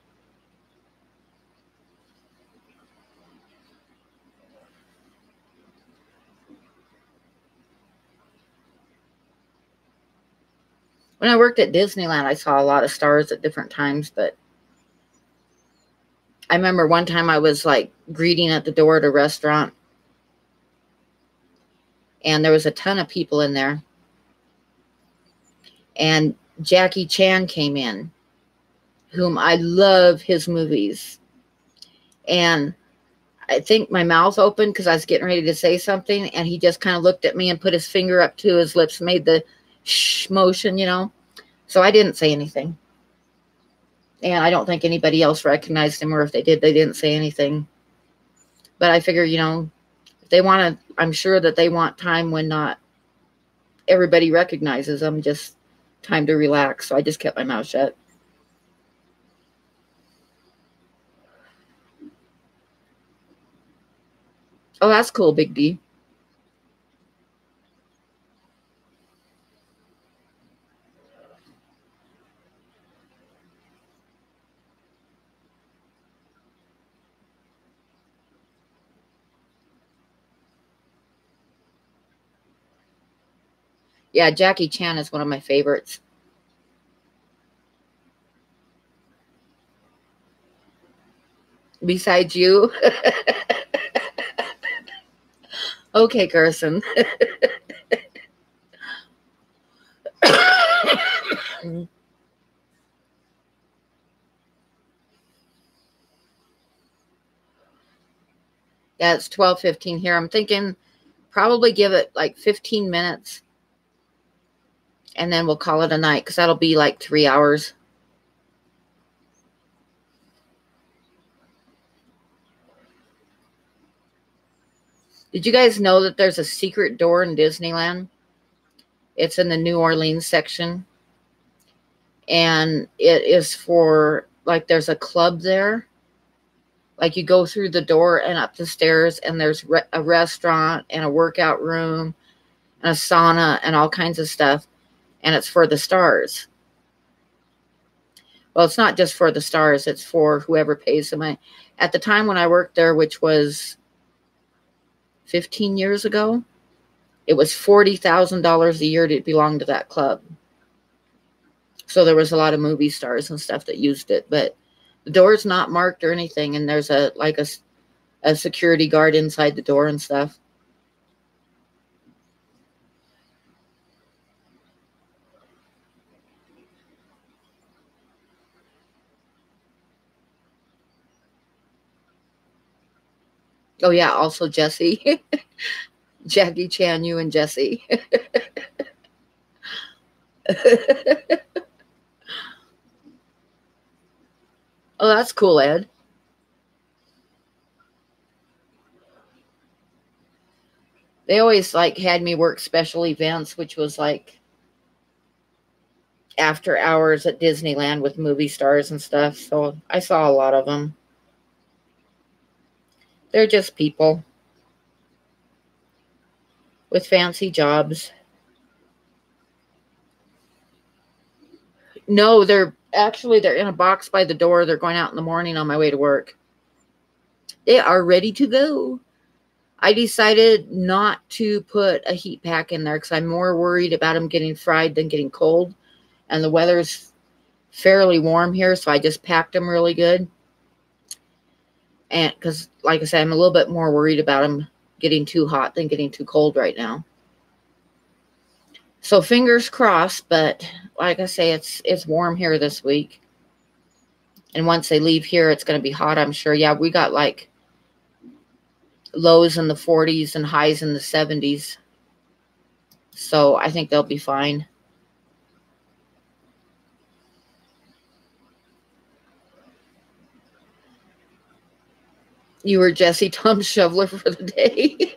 When I worked at Disneyland, I saw a lot of stars at different times, but I remember one time I was like greeting at the door at a restaurant, and there was a ton of people in there. And Jackie Chan came in, whom I love his movies. And I think my mouth opened because I was getting ready to say something, and he just kind of looked at me and put his finger up to his lips, made the shh motion, you know. So I didn't say anything. And I don't think anybody else recognized him, or if they did, they didn't say anything. But I figure, you know, if they want to, I'm sure that they want time when not everybody recognizes them, just time to relax. So I just kept my mouth shut. Oh, that's cool, Big D. Yeah, Jackie Chan is one of my favorites. Besides you? Okay, Gerson. Yeah, it's 12:15 here. I'm thinking probably give it like 15 minutes. And then we'll call it a night because that'll be like 3 hours. Did you guys know that there's a secret door in Disneyland? It's in the New Orleans section. And it is for, like, there's a club there. Like, you go through the door and up the stairs, and there's a restaurant and a workout room and a sauna and all kinds of stuff. And it's for the stars. Well, it's not just for the stars. It's for whoever pays them. At the time when I worked there, which was 15 years ago, it was $40,000 a year to belong to that club. So there was a lot of movie stars and stuff that used it, but the door's not marked or anything, and there's a security guard inside the door and stuff. Oh yeah, also Jesse. Jackie Chan, you and Jesse. Oh, that's cool, Ed. They always like had me work special events, which was like after hours at Disneyland with movie stars and stuff. So I saw a lot of them. They're just people with fancy jobs. No, they're in a box by the door. They're going out in the morning on my way to work. They are ready to go. I decided not to put a heat pack in there because I'm more worried about them getting fried than getting cold. And the weather's fairly warm here, so I just packed them really good. And because, like I said, I'm a little bit more worried about them getting too hot than getting too cold right now. So fingers crossed, but like I say, it's warm here this week. And once they leave here, it's going to be hot, I'm sure. Yeah, we got like lows in the 40s and highs in the 70s. So I think they'll be fine. You were Jesse Tom Shoveler for the day.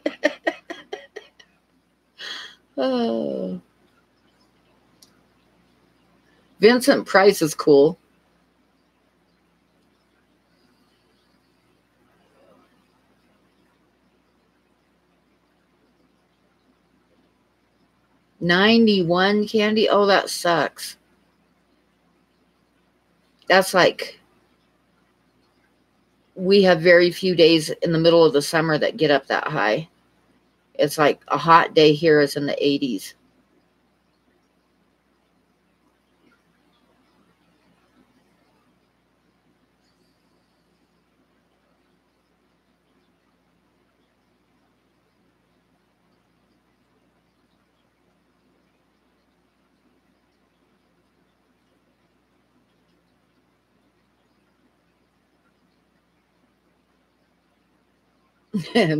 Oh. Vincent Price is cool. $91 candy. Oh, that sucks. That's like, we have very few days in the middle of the summer that get up that high. It's like a hot day here is in the 80s.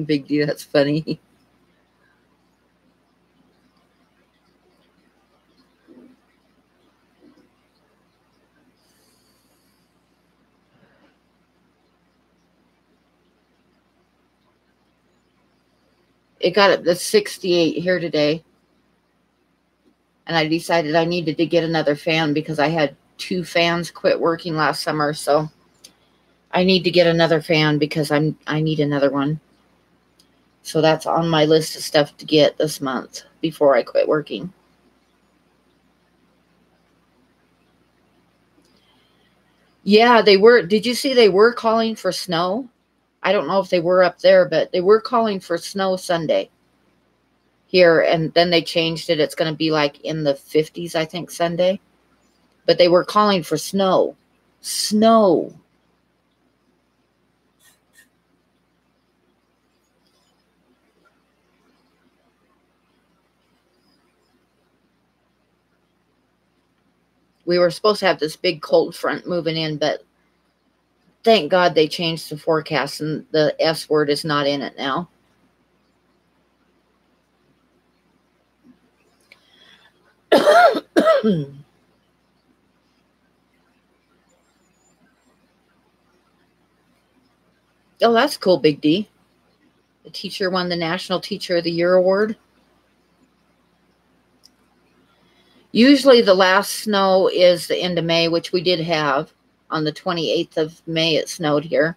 Big D, that's funny. It got up to 68 here today. And I decided I needed to get another fan because I had 2 fans quit working last summer. So I need to get another fan because I need another one. So that's on my list of stuff to get this month before I quit working. Yeah, they were. Did you see they were calling for snow? I don't know if they were up there, but they were calling for snow Sunday here. And then they changed it. It's going to be like in the 50s, I think, Sunday. But they were calling for snow. Snow. We were supposed to have this big cold front moving in, but thank God they changed the forecast and the S word is not in it now. Oh, that's cool, Big D. The teacher won the National Teacher of the Year award. Usually the last snow is the end of May, which we did have. On the 28th of May, it snowed here.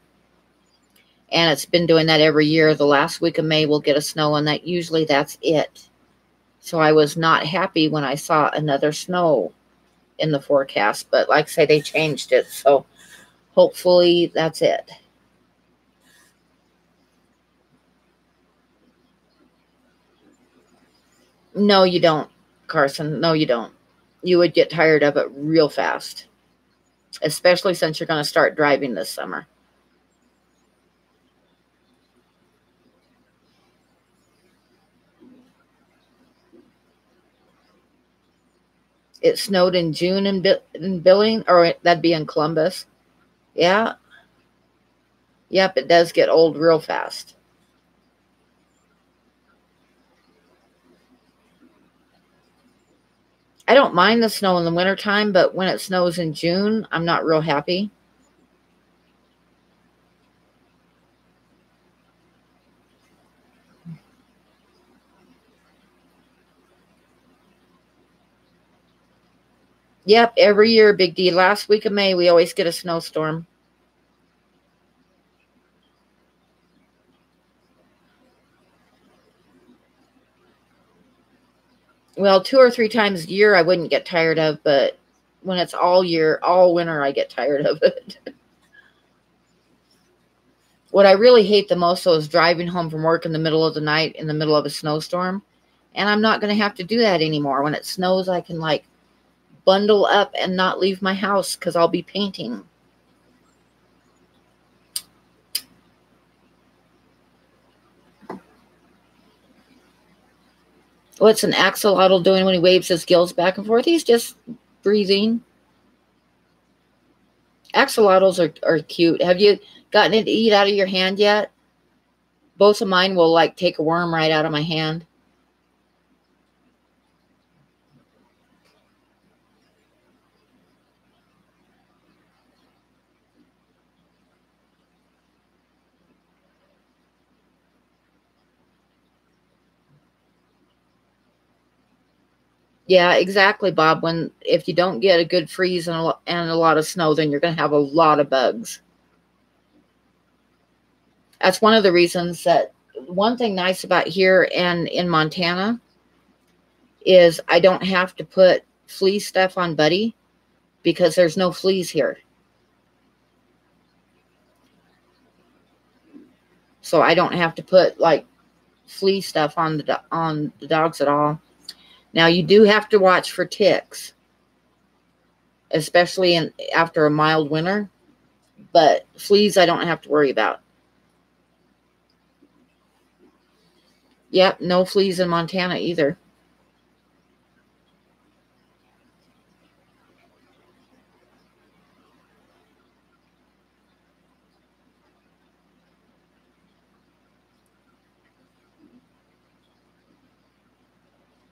And it's been doing that every year. The last week of May, we'll get a snow, and usually that's it. So I was not happy when I saw another snow in the forecast. But like I say, they changed it. So hopefully that's it. No, you don't, Carson. No, you don't. You would get tired of it real fast, especially since you're going to start driving this summer. It snowed in June in Billing, or that'd be in Columbus. Yeah. Yep, it does get old real fast. I don't mind the snow in the wintertime, but when it snows in June, I'm not real happy. Yep, every year, Big D. Last week of May, we always get a snowstorm. Well, 2 or 3 times a year, I wouldn't get tired of, but when it's all year, all winter, I get tired of it. What I really hate the most, though, is driving home from work in the middle of the night in the middle of a snowstorm. And I'm not going to have to do that anymore. When it snows, I can, like, bundle up and not leave my house because I'll be painting. What's an axolotl doing when he waves his gills back and forth? He's just breathing. Axolotls are cute. Have you gotten it to eat out of your hand yet? Both of mine will, like, take a worm right out of my hand. Yeah, exactly, Bob. If you don't get a good freeze and a lot of snow, then you're going to have a lot of bugs. That's one of the reasons that one thing nice about here and in Montana is I don't have to put flea stuff on Buddy because there's no fleas here. So I don't have to put, like, flea stuff on the dogs at all. Now you do have to watch for ticks, especially after a mild winter, but fleas I don't have to worry about. Yep, no fleas in Montana either.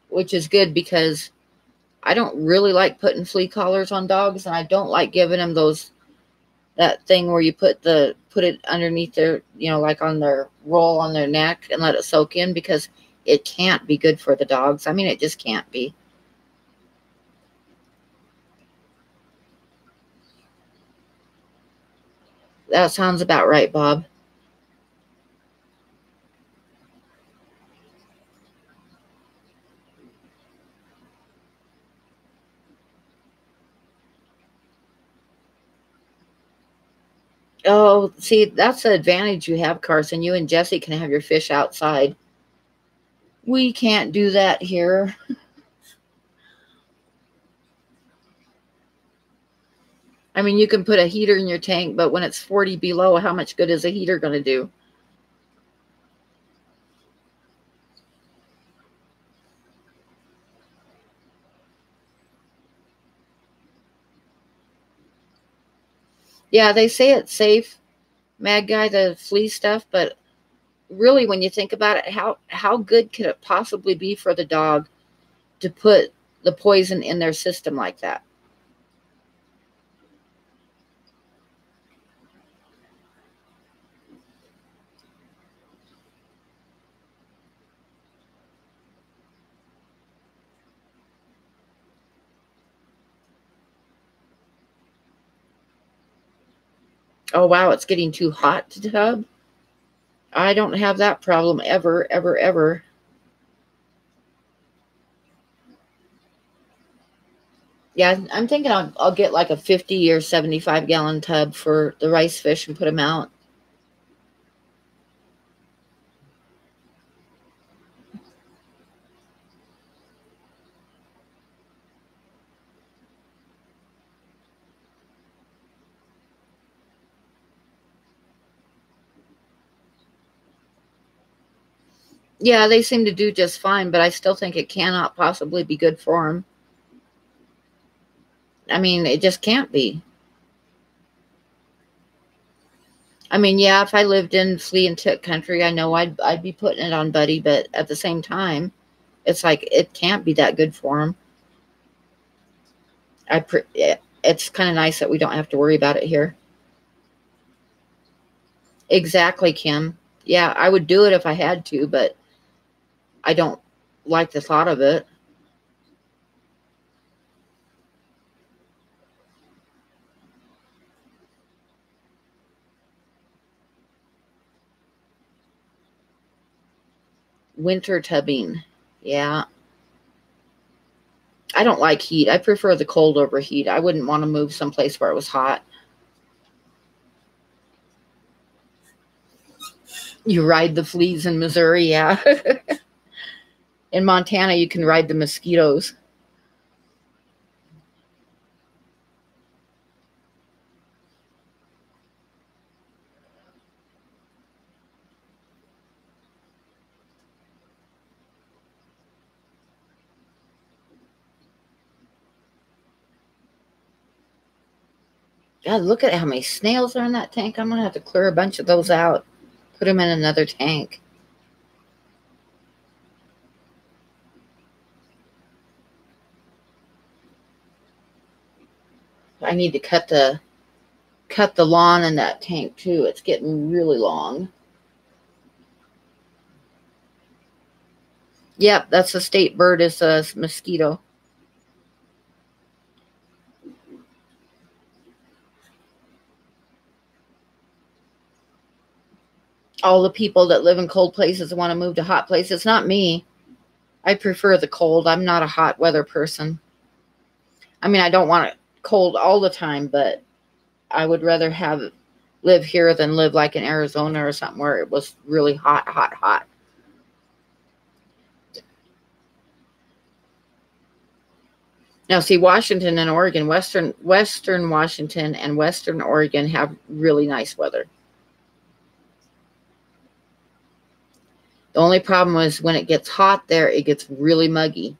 Which is good because I don't really like putting flea collars on dogs, and I don't like giving them that thing where you put it underneath their, like on their roll on their neck and let it soak in, because it can't be good for the dogs. I mean, it just can't be. That sounds about right, Bob. Oh, see, that's the advantage you have, Carson. You and Jesse can have your fish outside. We can't do that here. I mean, you can put a heater in your tank, but when it's 40 below, how much good is a heater going to do? Yeah, they say it's safe, Mad Guy, the flea stuff, but really, when you think about it, how good could it possibly be for the dog to put the poison in their system like that? Oh, wow, it's getting too hot to tub. I don't have that problem ever, ever, ever. Yeah, I'm thinking I'll get like a 50 or 75 gallon tub for the rice fish and put them out. Yeah, they seem to do just fine, but I still think it cannot possibly be good for them. I mean, it just can't be. I mean, yeah, if I lived in flea and tick country, I know I'd be putting it on Buddy, but at the same time, it's like it can't be that good for them. It's kind of nice that we don't have to worry about it here. Exactly, Kim. Yeah, I would do it if I had to, but I don't like the thought of it. Winter tubbing. Yeah. I don't like heat. I prefer the cold over heat. I wouldn't want to move someplace where it was hot. You ride the fleas in Missouri, yeah. In Montana, you can ride the mosquitoes. God, look at how many snails are in that tank. I'm going to have to clear a bunch of those out. Put them in another tank. I need to cut the lawn in that tank too. It's getting really long. Yep, that's the state bird is a mosquito. All the people that live in cold places want to move to hot places. Not me. I prefer the cold. I'm not a hot weather person. I mean, I don't want it cold all the time, but I would rather live here than live like in Arizona or something where it was really hot, hot, hot. Now, see, Washington and Oregon, Western Washington and Western Oregon have really nice weather. The only problem is when it gets hot there, it gets really muggy.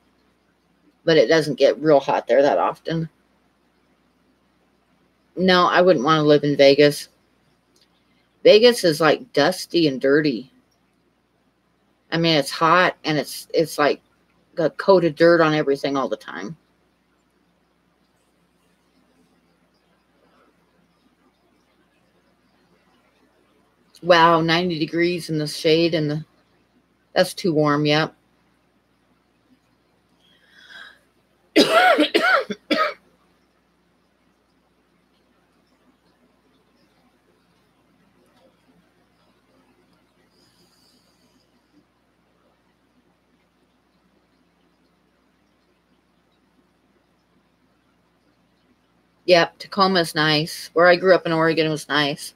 But it doesn't get real hot there that often. No, I wouldn't want to live in Vegas. Vegas is like dusty and dirty. I mean, it's hot and it's like a coat of dirt on everything all the time. Wow, 90 degrees in the shade and that's too warm, yep. Yep, Tacoma's nice. Where I grew up in Oregon was nice.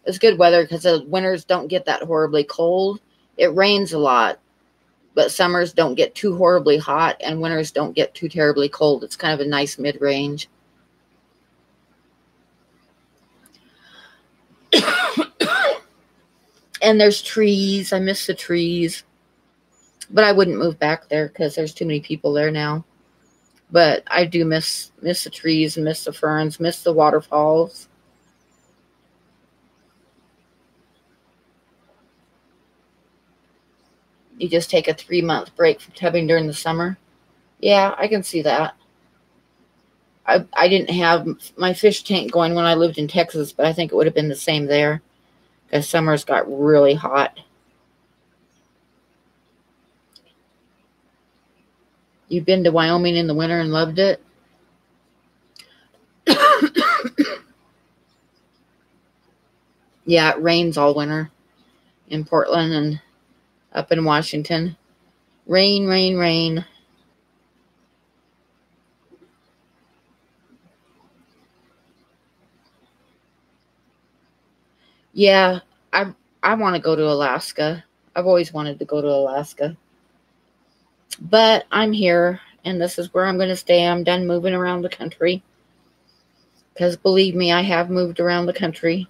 It's good weather because the winters don't get that horribly cold. It rains a lot, but summers don't get too horribly hot and winters don't get too terribly cold. It's kind of a nice mid-range. And there's trees. I miss the trees. But I wouldn't move back there because there's too many people there now. But I do miss the trees, miss the ferns, miss the waterfalls. You just take a 3-month break from tubbing during the summer. Yeah, I can see that. I didn't have my fish tank going when I lived in Texas, but I think it would have been the same there because summers got really hot. You've been to Wyoming in the winter and loved it? Yeah, it rains all winter in Portland and up in Washington. Rain, rain, rain. Yeah, I want to go to Alaska. I've always wanted to go to Alaska. But I'm here, and this is where I'm going to stay. I'm done moving around the country. Because believe me, I have moved around the country.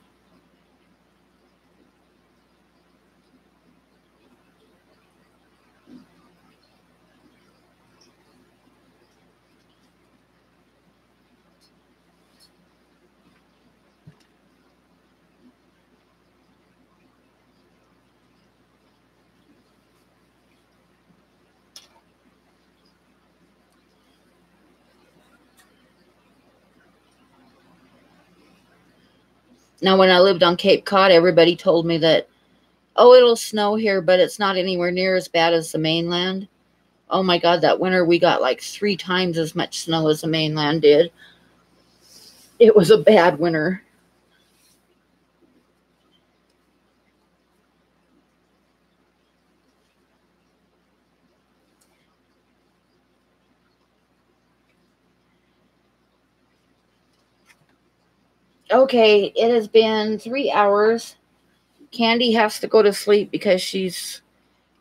Now, when I lived on Cape Cod, everybody told me that, oh, it'll snow here, but it's not anywhere near as bad as the mainland. Oh my God, that winter we got like 3 times as much snow as the mainland did. It was a bad winter. Okay, it has been 3 hours. Candy has to go to sleep because she's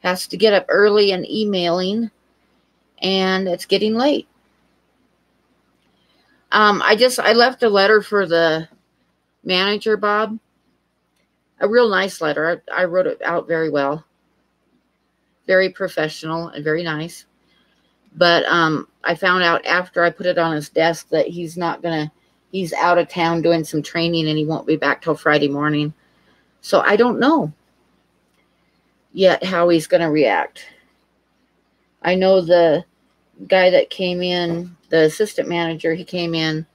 has to get up early and emailing, and it's getting late. I left a letter for the manager, Bob. A real nice letter. I wrote it out very well. Very professional and very nice. But I found out after I put it on his desk that he's out of town doing some training and he won't be back till Friday morning. So I don't know yet how he's going to react. I know the guy that came in, the assistant manager, he came in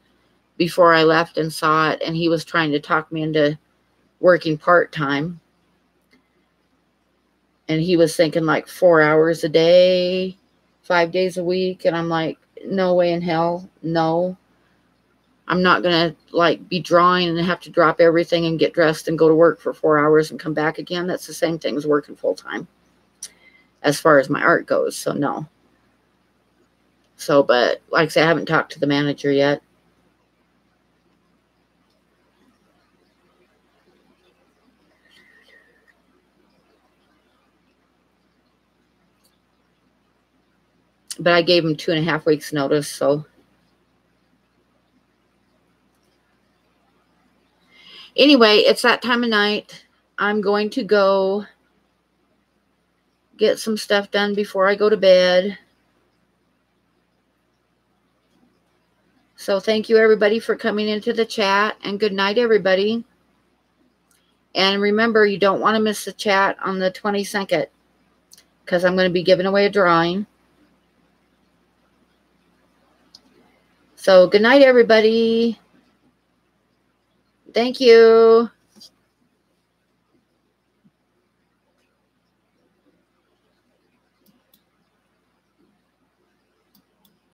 before I left and saw it, and he was trying to talk me into working part-time. And he was thinking like 4 hours a day, 5 days a week. And I'm like, no way in hell. No, I'm not going to like be drawing and have to drop everything and get dressed and go to work for 4 hours and come back again. That's the same thing as working full time as far as my art goes. So no. So, but like I say, I haven't talked to the manager yet. But I gave him 2.5 weeks notice. So anyway, it's that time of night. I'm going to go get some stuff done before I go to bed. So thank you, everybody, for coming into the chat. And good night, everybody. And remember, you don't want to miss the chat on the 22nd because I'm going to be giving away a drawing. So good night, everybody. Thank you.